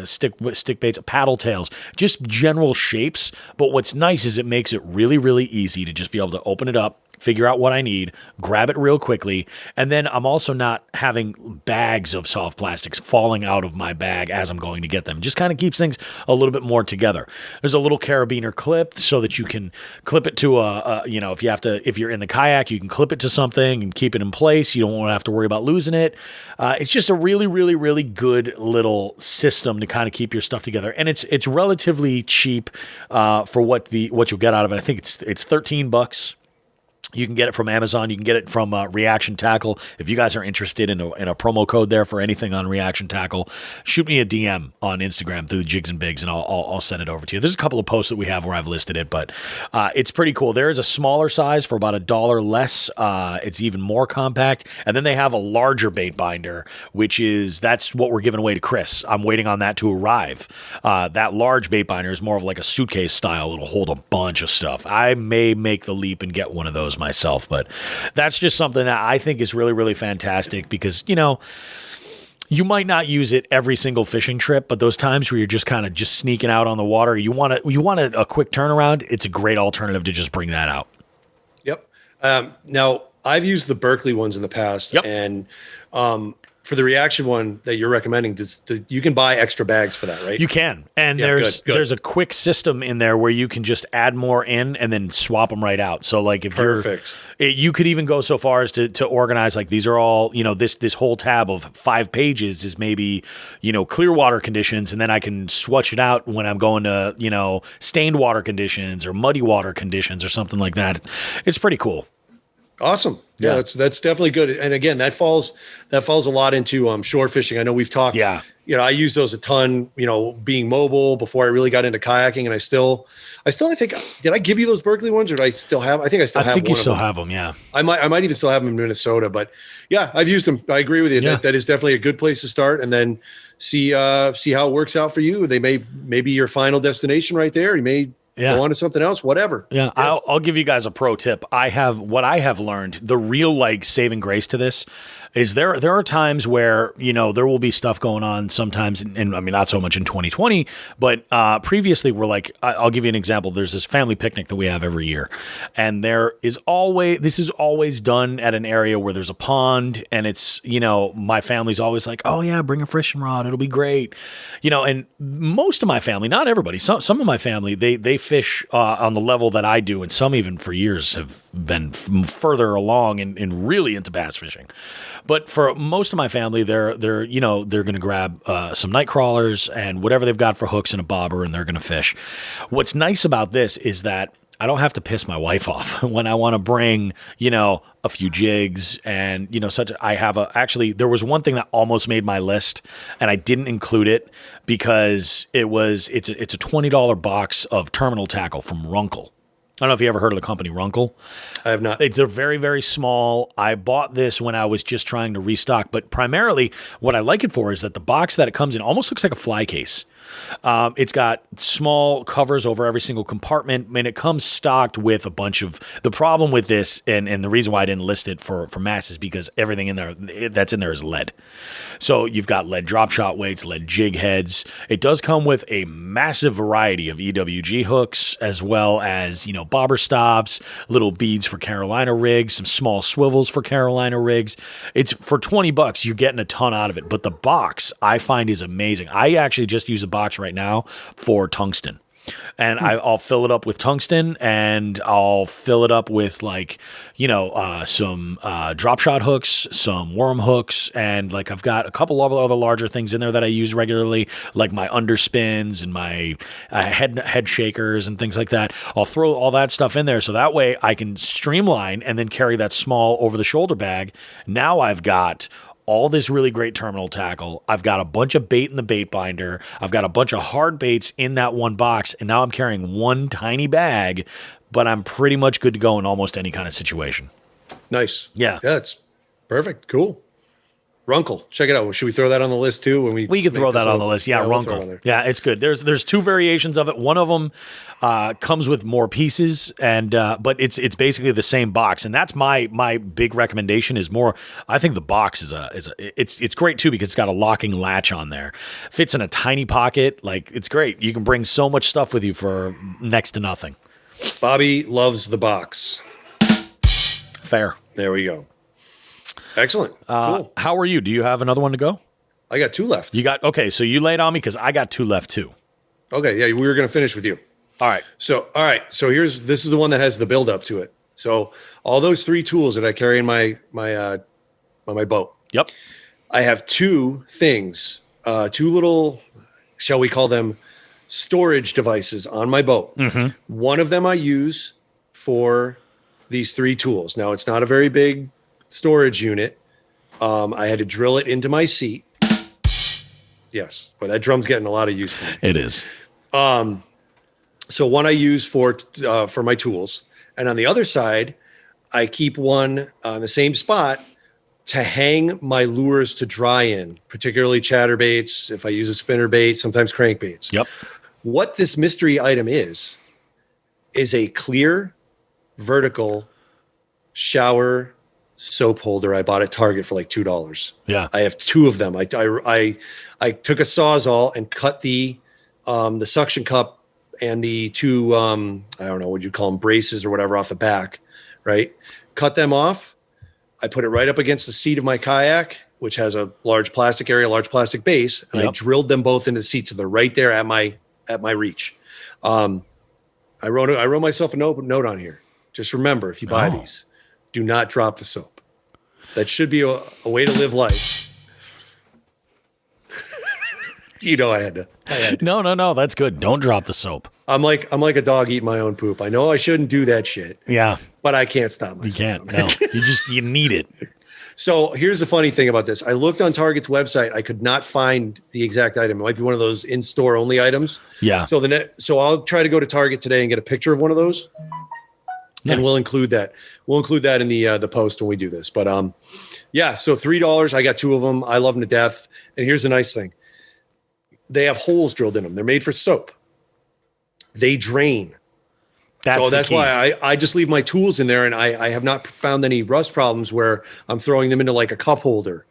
stick baits, paddle tails, just general shapes. But what's nice is it makes it really, really easy to just be able to open it up, figure out what I need, grab it real quickly, and then I'm also not having bags of soft plastics falling out of my bag as I'm going to get them. Just kind of keeps things a little bit more together. There's a little carabiner clip so that you can clip it to if you're in the kayak, you can clip it to something and keep it in place. You don't want to have to worry about losing it. It's just a really, really, really good little system to kind of keep your stuff together, and it's relatively cheap for what you'll get out of it. I think it's $13. You can get it from Amazon. You can get it from Reaction Tackle. If you guys are interested in a promo code there for anything on Reaction Tackle, shoot me a DM on Instagram through the Jigs and Bigs, and I'll send it over to you. There's a couple of posts that we have where I've listed it, but it's pretty cool. There is a smaller size for about $1 less. It's even more compact, and then they have a larger bait binder, that's what we're giving away to Chris. I'm waiting on that to arrive. That large bait binder is more of like a suitcase style. It'll hold a bunch of stuff. I may make the leap and get one of those myself, but that's just something that I think is really, really fantastic because, you might not use it every single fishing trip, but those times where you're just kind of just sneaking out on the water, you want a quick turnaround, it's a great alternative to just bring that out. Yep. Now, I've used the Berkley ones in the past, and for the Reaction one that you're recommending, you can buy extra bags for that, right? You can. And there's a quick system in there where you can just add more in and then swap them right out. So like if you could even go so far as to organize, like these are all, this whole tab of 5 pages is maybe, clear water conditions. And then I can switch it out when I'm going to, stained water conditions or muddy water conditions or something like that. It's pretty cool. Awesome. Yeah, that's definitely good. And again, that falls a lot into shore fishing. I know we've talked. Yeah. I use those a ton. Being mobile before I really got into kayaking, and I think did I give you those Berkley ones, or do I still have? I think I still have. I think you still have them. Yeah. I might even still have them in Minnesota, but yeah, I've used them. I agree with you. Yeah. That is definitely a good place to start, and then see how it works out for you. They may be your final destination right there. You may. Go on to something else, whatever. Yeah. I'll give you guys a pro tip. What I have learned, the real saving grace to this is there are times where, there will be stuff going on sometimes, and I mean, not so much in 2020, but previously we're like, I'll give you an example. There's this family picnic that we have every year, and this is always done at an area where there's a pond, and it's, my family's always like, oh yeah, bring a fishing rod. It'll be great. And most of my family, not everybody, some of my family, they fish on the level that I do, and some even for years have been further along and really into bass fishing. But for most of my family, they're going to grab some night crawlers and whatever they've got for hooks and a bobber, and they're going to fish. What's nice about this is that I don't have to piss my wife off when I want to bring, a few jigs and, actually there was one thing that almost made my list and I didn't include it because it's a $20 box of terminal tackle from Runkle. I don't know if you ever heard of the company Runkle. I have not. It's a very, very small. I bought this when I was just trying to restock, but primarily what I like it for is that the box that it comes in almost looks like a fly case. It's got small covers over every single compartment, and it comes stocked with a bunch of. The problem with this, and the reason why I didn't list it for mass is because everything in there that's in there is lead. So you've got lead drop shot weights, lead jig heads. It does come with a massive variety of EWG hooks, as well as bobber stops, little beads for Carolina rigs, some small swivels for Carolina rigs. It's for $20, you're getting a ton out of it. But the box I find is amazing. I actually just use a box right now for tungsten. And I'll fill it up with tungsten, and I'll fill it up with some drop shot hooks, some worm hooks, and I've got a couple of other larger things in there that I use regularly, like my underspins and my head shakers and things like that. I'll throw all that stuff in there so that way I can streamline and then carry that small over the shoulder bag. Now I've got all this really great terminal tackle. I've got a bunch of bait in the bait binder. I've got a bunch of hard baits in that one box, and now I'm carrying one tiny bag, but I'm pretty much good to go in almost any kind of situation. Nice. Yeah. That's perfect. Cool. Runkle. Check it out. Should we throw that on the list too? When we can throw that on the list. Yeah, Runkle. Yeah, it's good. There's 2 variations of it. One of them comes with more pieces, and but it's basically the same box. And that's my big recommendation is more. I think the box it's great too because it's got a locking latch on there. Fits in a tiny pocket. It's great. You can bring so much stuff with you for next to nothing. Bobby loves the box. Fair. There we go. Excellent. Cool. How are you? Do you have another one to go? I got 2 left. Okay, so you laid on me because I got 2 left too. Okay, yeah, we were going to finish with you. All right. So this is the one that has the build up to it. So all those 3 tools that I carry in my boat. Yep. I have 2 things, 2 little, shall we call them, storage devices on my boat. Mm-hmm. One of them I use for these 3 tools. Now it's not a very big storage unit. I had to drill it into my seat. Yes, but that drum's getting a lot of use today. It is. So one I use for my tools, and on the other side, I keep one on the same spot to hang my lures to dry in, particularly chatterbaits. If I use a spinner bait, sometimes crankbaits. Yep. What this mystery item is a clear, vertical shower soap holder I bought at Target for like $2. Yeah. I have 2 of them. I took a Sawzall and cut the suction cup and the 2 I don't know what you call them, braces or whatever off the back, right? Cut them off. I put it right up against the seat of my kayak, which has a large plastic area, large plastic base, and I drilled them both into the seat, so they're right there at my reach. I wrote myself a note on here. Just remember, if you buy these, do not drop the soap. That should be a way to live life. You know, I had to. No. That's good. Don't drop the soap. I'm like a dog eating my own poop. I know I shouldn't do that shit. Yeah. But I can't stop myself. You can't. No. You need it. So here's the funny thing about this. I looked on Target's website. I could not find the exact item. It might be one of those in-store only items. Yeah. So I'll try to go to Target today and get a picture of one of those. Nice. And we'll include that. We'll include that in the post when we do this. But yeah, so $3. I got 2 of them. I love them to death. And here's the nice thing. They have holes drilled in them. They're made for soap. They drain. That's why I just leave my tools in there, and I have not found any rust problems where I'm throwing them into like a cup holder.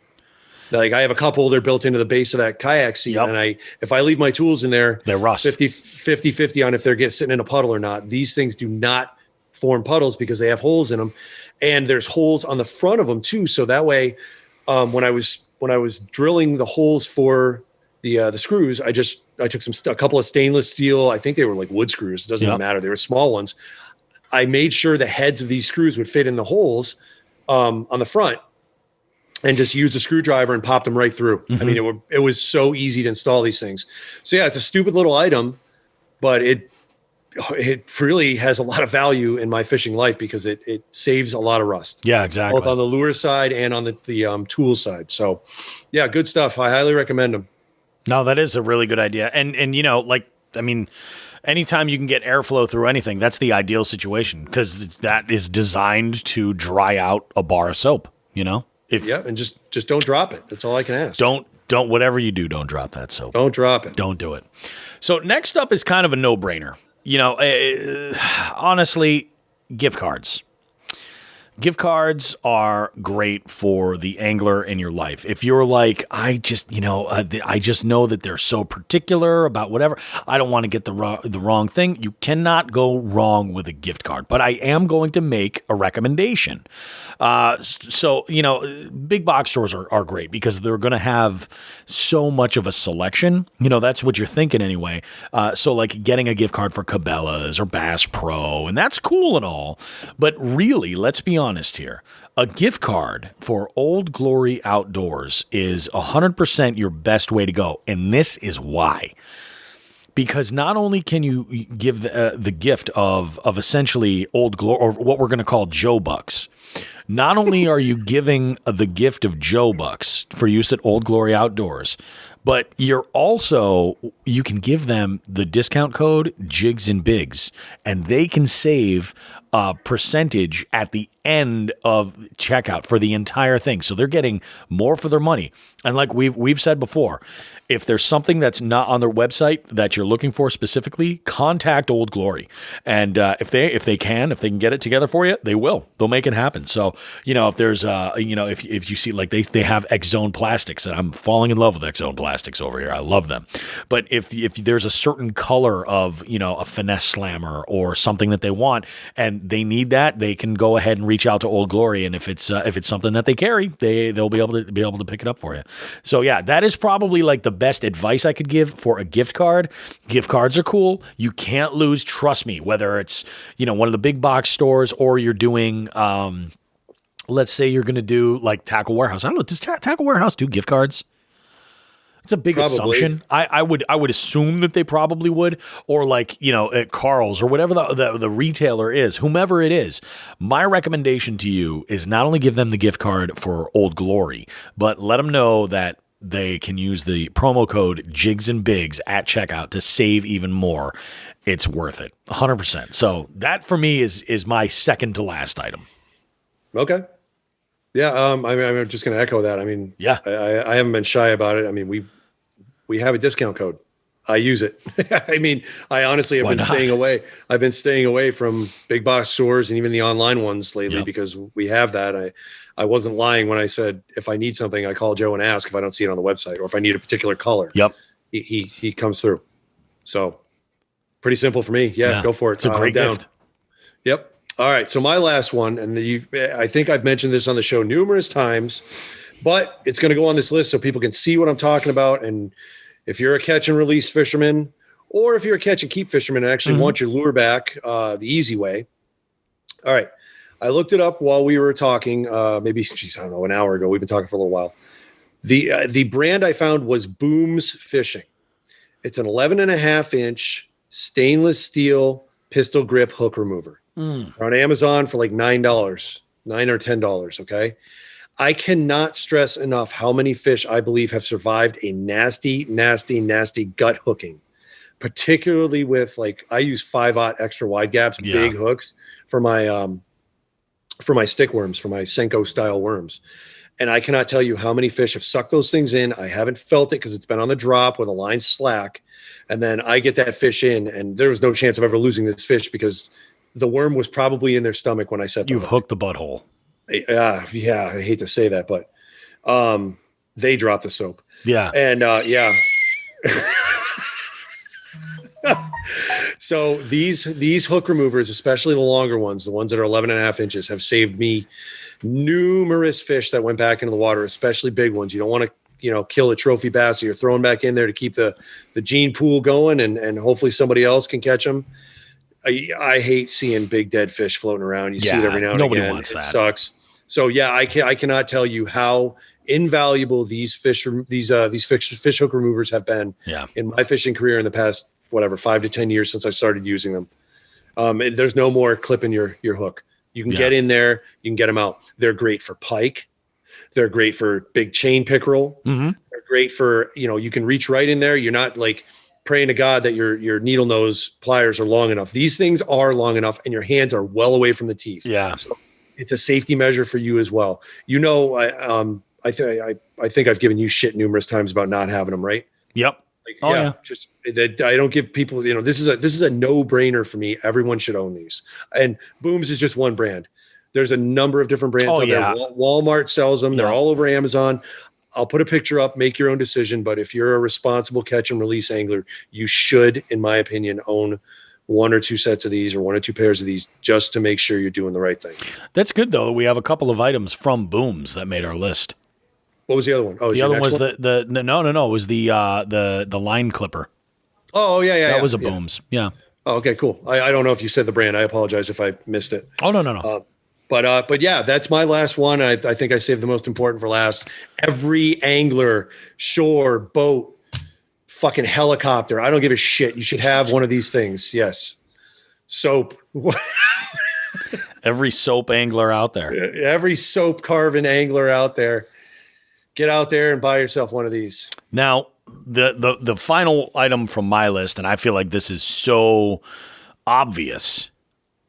Like I have a cup holder built into the base of that kayak seat, and if I leave my tools in there, they're rust. 50-50 on if they're sitting in a puddle or not. These things do not form puddles because they have holes in them, and there's holes on the front of them too. So that way, when I was drilling the holes for the screws, I took a couple of stainless steel. I think they were like wood screws. It doesn't even matter. They were small ones. I made sure the heads of these screws would fit in the holes on the front, and just used a screwdriver and popped them right through. Mm-hmm. I mean, it was so easy to install these things. So yeah, it's a stupid little item, but it really has a lot of value in my fishing life because it saves a lot of rust. Yeah, exactly. Both on the lure side and on the tool side. So yeah, good stuff. I highly recommend them. No, that is a really good idea. And you know, like, I mean, anytime you can get airflow through anything, that's the ideal situation because that is designed to dry out a bar of soap, you know? And just don't drop it. That's all I can ask. Don't whatever you do, don't drop that soap. Don't drop it. Don't do it. So next up is kind of a no-brainer. You know, honestly, gift cards. Gift cards are great for the angler in your life. If you're like, I just know that they're so particular about whatever. I don't want to get the wrong thing. You cannot go wrong with a gift card. But I am going to make a recommendation. So, you know, big box stores are great because they're going to have so much of a selection. You know, that's what you're thinking anyway. So like getting a gift card for Cabela's or Bass Pro, and that's cool and all. But really, let's be honest here. A gift card for Old Glory Outdoors is 100% your best way to go. And this is why. Because not only can you give the gift of essentially Old Glory, or what we're going to call Joe Bucks, not only are you giving the gift of Joe Bucks for use at Old Glory Outdoors, but you can give them the discount code Jigs and Bigs, and they can save a percentage at the end of checkout for the entire thing. So they're getting more for their money. And like we've said before, if there's something that's not on their website that you're looking for specifically, contact Old Glory. And if they can get it together for you, they will. They'll make it happen. So, you know, if there's if you see like they have X-Zone plastics, and I'm falling in love with X-Zone plastics over here. I love them. But if there's a certain color of, you know, a finesse slammer or something that they want, and and they need that, they can go ahead and reach out to Old Glory, and if it's something that they carry, they'll be able to pick it up for you. So yeah, that is probably like the best advice I could give for a gift card. Gift cards are cool. You can't lose. Trust me. Whether it's one of the big box stores or you're doing. Let's say you're going to do like Tackle Warehouse. I don't know. Does Tackle Warehouse do gift cards? It's a big assumption. I would assume that they probably would, or like at Carl's or whatever the retailer is, whomever it is. My recommendation to you is not only give them the gift card for Old Glory, but let them know that they can use the promo code Jigs and Bigs at checkout to save even more. It's worth it, 100%. So that for me is my second to last item. Okay. Yeah. I'm just going to echo that. I mean, yeah, I haven't been shy about it. I mean, we have a discount code. I use it. I mean, I honestly have staying away. I've been staying away from big box stores and even the online ones lately because we have that. I wasn't lying when I said, if I need something, I call Joe and ask if I don't see it on the website, or if I need a particular color. Yep. He comes through. So pretty simple for me. Yeah. Go for it. It's a great gift. Yep. All right, so my last one, and I think I've mentioned this on the show numerous times, but it's going to go on this list so people can see what I'm talking about. And if you're a catch and release fisherman, or if you're a catch and keep fisherman and actually want your lure back the easy way. All right, I looked it up while we were talking, maybe, I don't know, an hour ago. We've been talking for a little while. The brand I found was Booms Fishing. It's an 11.5-inch stainless steel pistol grip hook remover. They're on Amazon for like $9 or $10. Okay. I cannot stress enough how many fish I believe have survived a nasty gut hooking, particularly with like, I use 5/0 extra wide gaps, big hooks for my stick worms, for my Senko style worms. And I cannot tell you how many fish have sucked those things in. I haven't felt it because it's been on the drop where the line's slack. And then I get that fish in, and there was no chance of ever losing this fish because the worm was probably in their stomach when I set them. You've hooked the butthole. Yeah, I hate to say that, but they dropped the soap. Yeah. And so these hook removers, especially the longer ones, the ones that are 11.5 inches, have saved me numerous fish that went back into the water, especially big ones. You don't want to kill a trophy bass, so you're throwing back in there to keep the gene pool going, and hopefully somebody else can catch them. I hate seeing big dead fish floating around. You see it every now and again. Nobody wants that. It sucks. So yeah, I cannot tell you how invaluable these fish hook removers have been in my fishing career in the past 5 to 10 years since I started using them. There's no more clipping your hook. You can get in there, you can get them out. They're great for pike. They're great for big chain pickerel. They're great for, you can reach right in there. You're not like praying to God that your needle nose pliers are long enough. These things are long enough, and your hands are well away from the teeth. Yeah. So it's a safety measure for you as well. I think I've given you shit numerous times about not having them, right? Yep. Just that I don't give people, this is a no-brainer for me. Everyone should own these. And Booms is just one brand. There's a number of different brands out there. Walmart sells them. They're all over Amazon. I'll put a picture up, make your own decision. But if you're a responsible catch and release angler, you should, in my opinion, own 1 or 2 sets of these or 1 or 2 pairs of these just to make sure you're doing the right thing. That's good, though. We have a couple of items from Booms that made our list. What was the other one? Oh, the other one was no. It was the line clipper. Oh, yeah. That was a Booms. Yeah. Oh, okay, cool. I don't know if you said the brand. I apologize if I missed it. Oh, no. But yeah, that's my last one. I think I saved the most important for last. Every angler, shore, boat, fucking helicopter, I don't give a shit. You should have one of these things. Yes. Soap. Every soap angler out there. Every soap carving angler out there. Get out there and buy yourself one of these. Now, the final item from my list, and I feel like this is so obvious.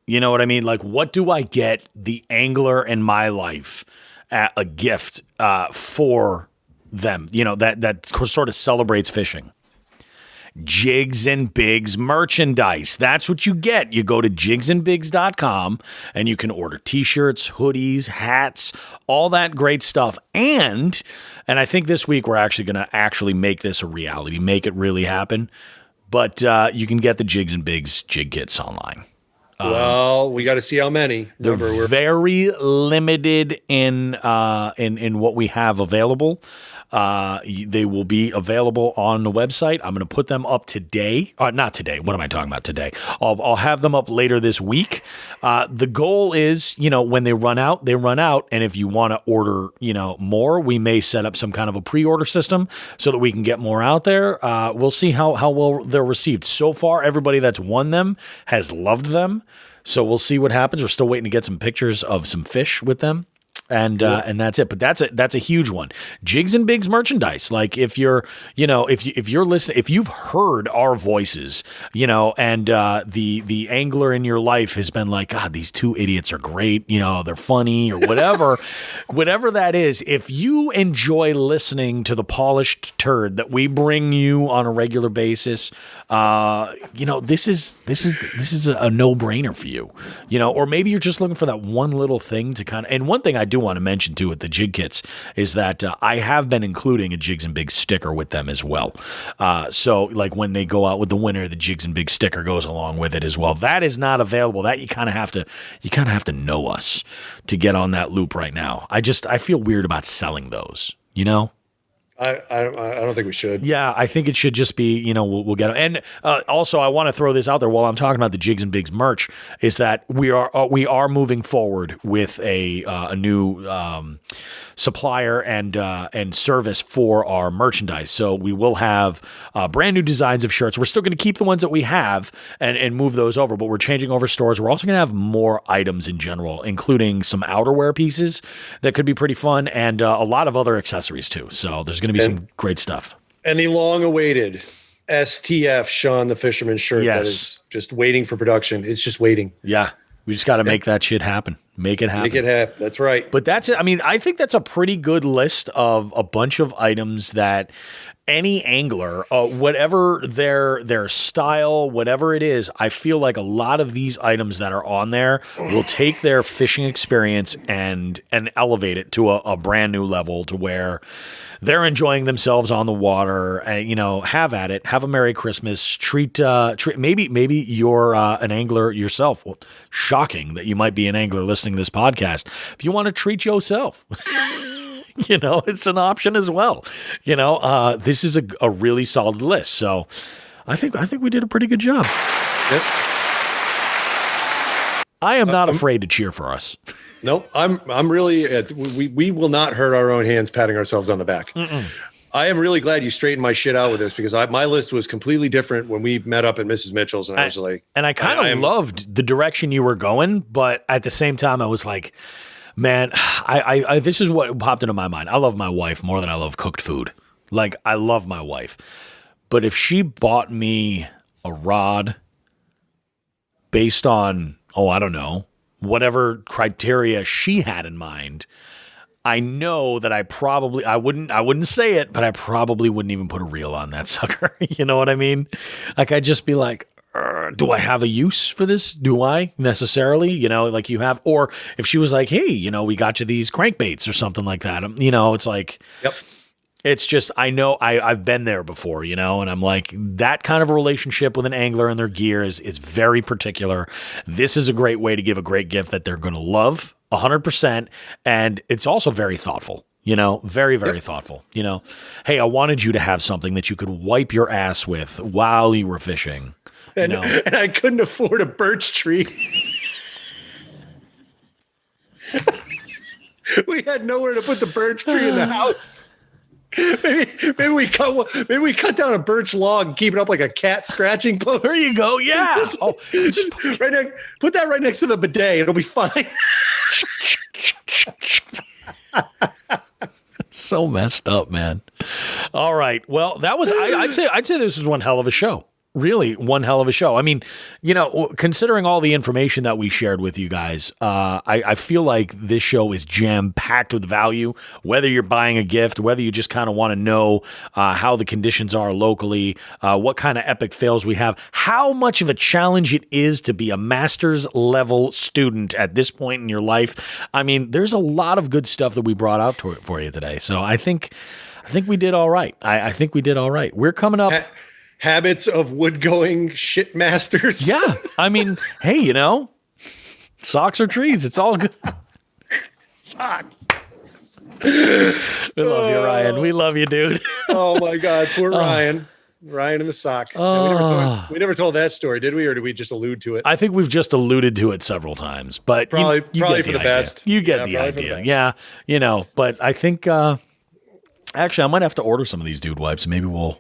You know what I mean? Like, what do I get the angler in my life at a gift for them? That sort of celebrates fishing. Jigs and Bigs merchandise. That's what you get. You go to jigsandbigs.com and you can order t-shirts, hoodies, hats, all that great stuff. And I think this week we're actually going to make this a reality, make it really happen. But you can get the Jigs and Bigs jig kits online. Well, we got to see how many. They're very limited in what we have available. They will be available on the website. I'm going to put them up today. Not today. What am I talking about today? I'll have them up later this week. The goal is, when they run out, they run out. And if you want to order, more, we may set up some kind of a pre-order system so that we can get more out there. We'll see how well they're received. So far, everybody that's won them has loved them. So we'll see what happens. We're still waiting to get some pictures of some fish with them. And that's it. But that's a huge one. Jigs and Bigs merchandise. Like if you're, if you're listening, if you've heard our voices, and the angler in your life has been like, God, these two idiots are great. They're funny or whatever, whatever that is. If you enjoy listening to the polished turd that we bring you on a regular basis, this is a no-brainer for you. Or maybe you're just looking for that one little thing to kind of. And one thing I do want to mention too with the jig kits is that I have been including a Jigs and Bigs sticker with them as well. So like when they go out with the winner, the Jigs and Bigs sticker goes along with it as well. That is not available. That you kind of have to know us to get on that loop right now. I feel weird about selling those, I don't think we should. Yeah, I think it should just be, we'll get it. And also, I want to throw this out there while I'm talking about the Jigs and Bigs merch, is that we are moving forward with a new supplier and service for our merchandise. So we will have brand new designs of shirts. We're still going to keep the ones that we have and move those over, but we're changing over stores. We're also going to have more items in general, including some outerwear pieces that could be pretty fun and a lot of other accessories too. So there's going to be some great stuff. And the long-awaited STF Sean the Fisherman shirt that is just waiting for production. It's just waiting. Yeah. We just got to make that shit happen. Make it happen. Make it happen. That's right. But that's it. I mean, I think that's a pretty good list of a bunch of items that any angler, whatever their style, whatever it is, I feel like a lot of these items that are on there will take their fishing experience and elevate it to a brand new level to where they're enjoying themselves on the water. And, have at it. Have a Merry Christmas. Treat maybe you're an angler yourself. Well, shocking that you might be an angler listening to this podcast. If you want to treat yourself. It's an option as well. This is a really solid list. So I think we did a pretty good job. Yep. I am not afraid to cheer for us. No, I'm really, we will not hurt our own hands patting ourselves on the back. Mm-mm. I am really glad you straightened my shit out with this because my list was completely different when we met up at Mrs. Mitchell's. And I was like, and I kind of loved the direction you were going, but at the same time, I was like, man, I this is what popped into my mind. I love my wife more than I love cooked food. Like, I love my wife. But if she bought me a rod based on, I don't know, whatever criteria she had in mind, I know that I wouldn't say it, but I probably wouldn't even put a reel on that sucker. You know what I mean? Like, I'd just be like, do I have a use for this? Do I necessarily, like you have, or if she was like, hey, we got you these crankbaits or something like that, it's like, yep. It's just, I know I've been there before, and I'm like, that kind of a relationship with an angler and their gear is very particular. This is a great way to give a great gift that they're going to love 100%. And it's also very thoughtful. Very, very thoughtful. Hey, I wanted you to have something that you could wipe your ass with while you were fishing. And I couldn't afford a birch tree. We had nowhere to put the birch tree in the house. Maybe we cut down a birch log and keep it up like a cat scratching post. There you go. Yeah. Put that right next to the bidet. It'll be fine. It's so messed up, man. All right. Well, that was I'd say this was one hell of a show. Really, one hell of a show. I mean, considering all the information that we shared with you guys, I feel like this show is jam-packed with value, whether you're buying a gift, whether you just kind of want to know how the conditions are locally, what kind of epic fails we have, how much of a challenge it is to be a master's level student at this point in your life. I mean, there's a lot of good stuff that we brought out for you today. So I think we did all right. I think we did all right. We're coming up. habits of wood-going shit masters. Yeah. I mean, hey, socks or trees. It's all good. Socks. We love you, Ryan. We love you, dude. Oh my God, poor Ryan. Ryan in the sock. Yeah, we never told that story, did we? Or did we just allude to it? I think we've just alluded to it several times, but probably get for the best. You get the idea. Yeah. But I think, actually I might have to order some of these dude wipes. Maybe we'll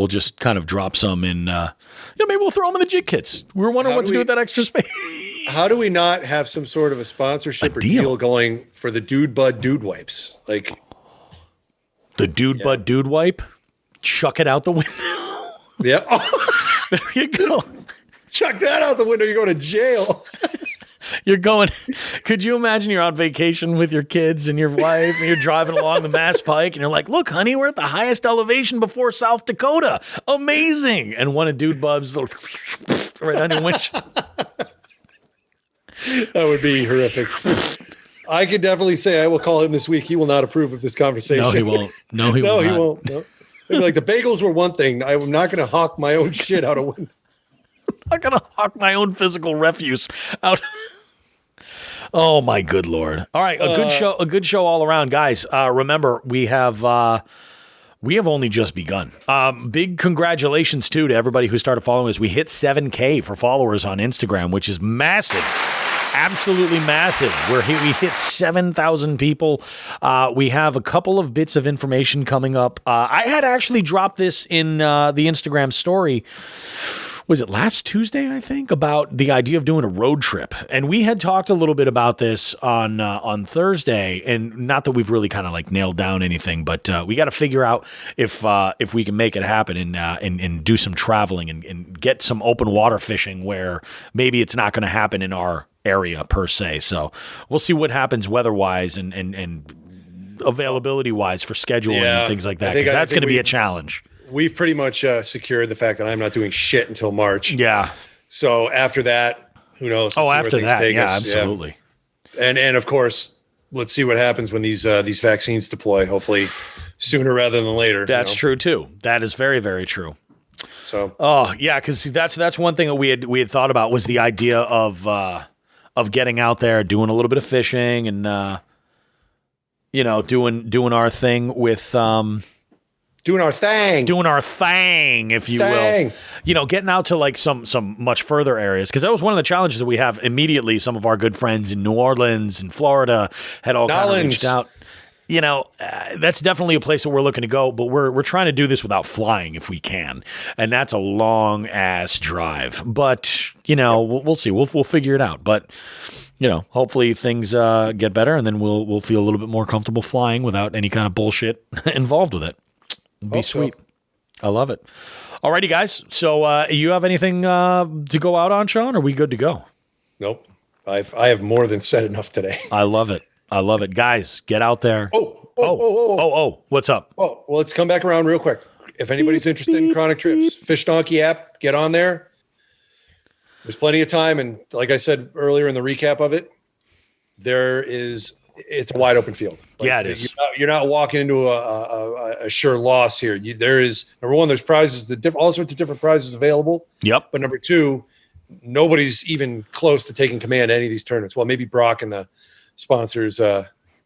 just kind of drop some in, maybe we'll throw them in the jig kits. We were wondering what to do with that extra space. How do we not have some sort of a sponsorship or deal going for the Dude Bud Dude Wipes? Like the Dude Bud Dude Wipe? Chuck it out the window. Yeah. Oh. There you go. Chuck that out the window. You're going to jail. Could you imagine you're on vacation with your kids and your wife and you're driving along the Mass Pike and you're like, look, honey, we're at the highest elevation before South Dakota. Amazing. And one of Dude Bub's right on your windshield. That would be horrific. I could definitely say I will call him this week. He will not approve of this conversation. No, he won't. No, he won't. No. Like the bagels were one thing. I'm not going to hawk my own shit out of window. I'm not going to hawk my own physical refuse out. Oh my good Lord. All right. A good show all around, guys. Remember, we have only just begun. Big congratulations too to everybody who started following us. We hit 7K for followers on Instagram, which is massive. Absolutely massive. We hit 7,000 people. We have a couple of bits of information coming up. I had actually dropped this in the Instagram story. Was it last Tuesday, I think, about the idea of doing a road trip. And we had talked a little bit about this on Thursday, and not that we've really kind of like nailed down anything, but we got to figure out if we can make it happen and do some traveling and get some open water fishing where maybe it's not going to happen in our area per se. So we'll see what happens weather-wise and availability-wise for scheduling and things like that, because that's going to be a challenge. We've pretty much secured the fact that I'm not doing shit until March. Yeah. So after that, who knows? After that, yeah, absolutely. Yeah. And of course, let's see what happens when these vaccines deploy. Hopefully, sooner rather than later. That's true too. That is very, very true. So. Oh yeah, because that's one thing that we had thought about was the idea of getting out there, doing a little bit of fishing, and doing our thing with. Doing our thing, if you will. Getting out to like some much further areas, because that was one of the challenges that we have immediately. Some of our good friends in New Orleans and Florida had all kind of reached out. That's definitely a place that we're looking to go, but we're trying to do this without flying if we can, and that's a long ass drive. But we'll see. We'll figure it out. But hopefully things get better, and then we'll feel a little bit more comfortable flying without any kind of bullshit involved with it. Be sweet. I love it. Alrighty, guys. So you have anything to go out on, Sean? Or are we good to go? Nope. I have more than said enough today. I love it. Guys, get out there. Oh. What's up? Oh, well, let's come back around real quick. If anybody's interested in Chronic Trips, Fish Donkey app, get on there. There's plenty of time. And like I said earlier in the recap of it, it's a wide open field. It is. You're not walking into a sure loss here. There is, number one, there's prizes, all sorts of different prizes available. Yep. But number two, nobody's even close to taking command of any of these tournaments. Well, maybe Brock and the sponsors,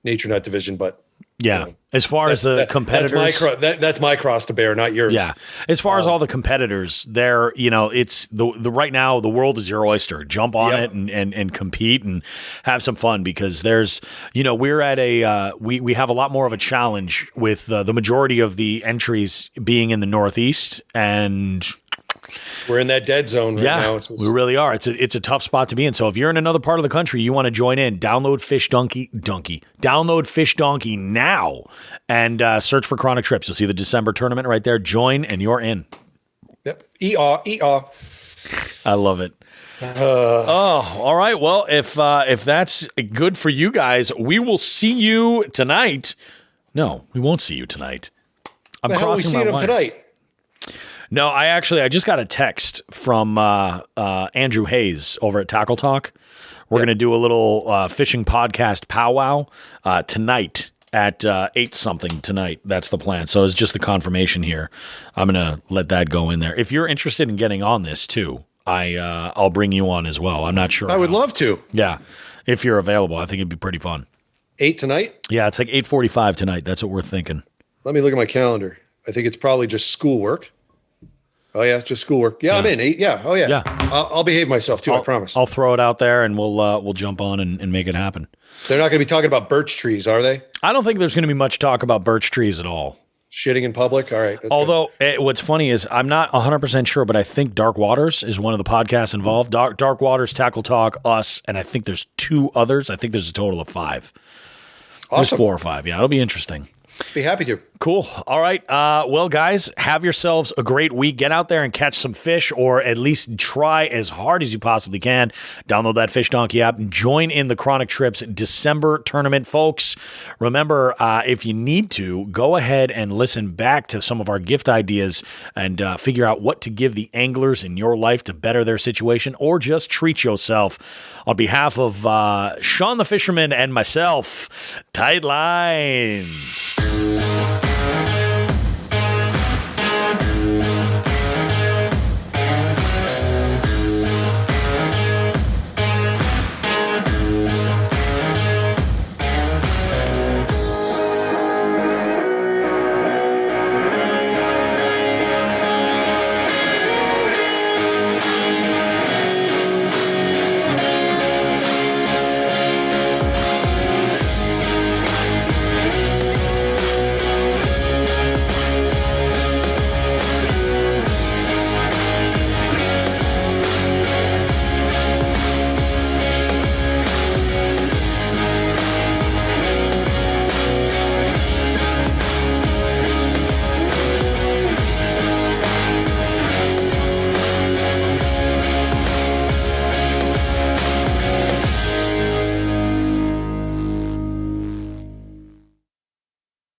Nature Nut Division, but yeah. As far as the competitors, that's my cross to bear, not yours. Yeah. As far as all the competitors, it's the right now the world is your oyster. Jump on it and compete and have some fun, because there's we're at we have a lot more of a challenge with the majority of the entries being in the Northeast, and we're in that dead zone right now. We really are. It's a tough spot to be in. So if you're in another part of the country, you want to join in, download Fish Donkey now and search for Chronic Trips. You'll see the December tournament right there. Join and you're in. Yep. E-R. I love it. All right. Well, if that's good for you guys, we will see you tonight. No, we won't see you tonight. I'm crossing my wires. Tonight? No, I just got a text from Andrew Hayes over at Tackle Talk. We're going to do a little fishing podcast powwow tonight at 8 something tonight. That's the plan. So it's just the confirmation here. I'm gonna let that go in there. If you're interested in getting on this too, I'll bring you on as well. I'm not sure. I would love to. Yeah, if you're available, I think it'd be pretty fun. 8 tonight? Yeah, it's like 8:45 tonight. That's what we're thinking. Let me look at my calendar. I think it's probably just schoolwork. Oh yeah, it's just schoolwork. Yeah, I'm in 8. Yeah. Oh yeah. I'll behave myself too. I promise. I'll throw it out there, and we'll jump on and make it happen. They're not going to be talking about birch trees, are they? I don't think there's going to be much talk about birch trees at all. Shitting in public. All right. Although what's funny is I'm not 100% sure, but I think Dark Waters is one of the podcasts involved. Dark Waters, Tackle Talk, us, and I think there's 2 others. I think there's a total of 5. Awesome. There's 4 or 5. Yeah, it'll be interesting. Be happy to. Cool. All right. Well, guys, have yourselves a great week. Get out there and catch some fish, or at least try as hard as you possibly can. Download that Fish Donkey app and join in the Chronic Trips December tournament, folks. Remember, if you need to, go ahead and listen back to some of our gift ideas and figure out what to give the anglers in your life to better their situation, or just treat yourself. On behalf of Sean the Fisherman and myself, tight lines.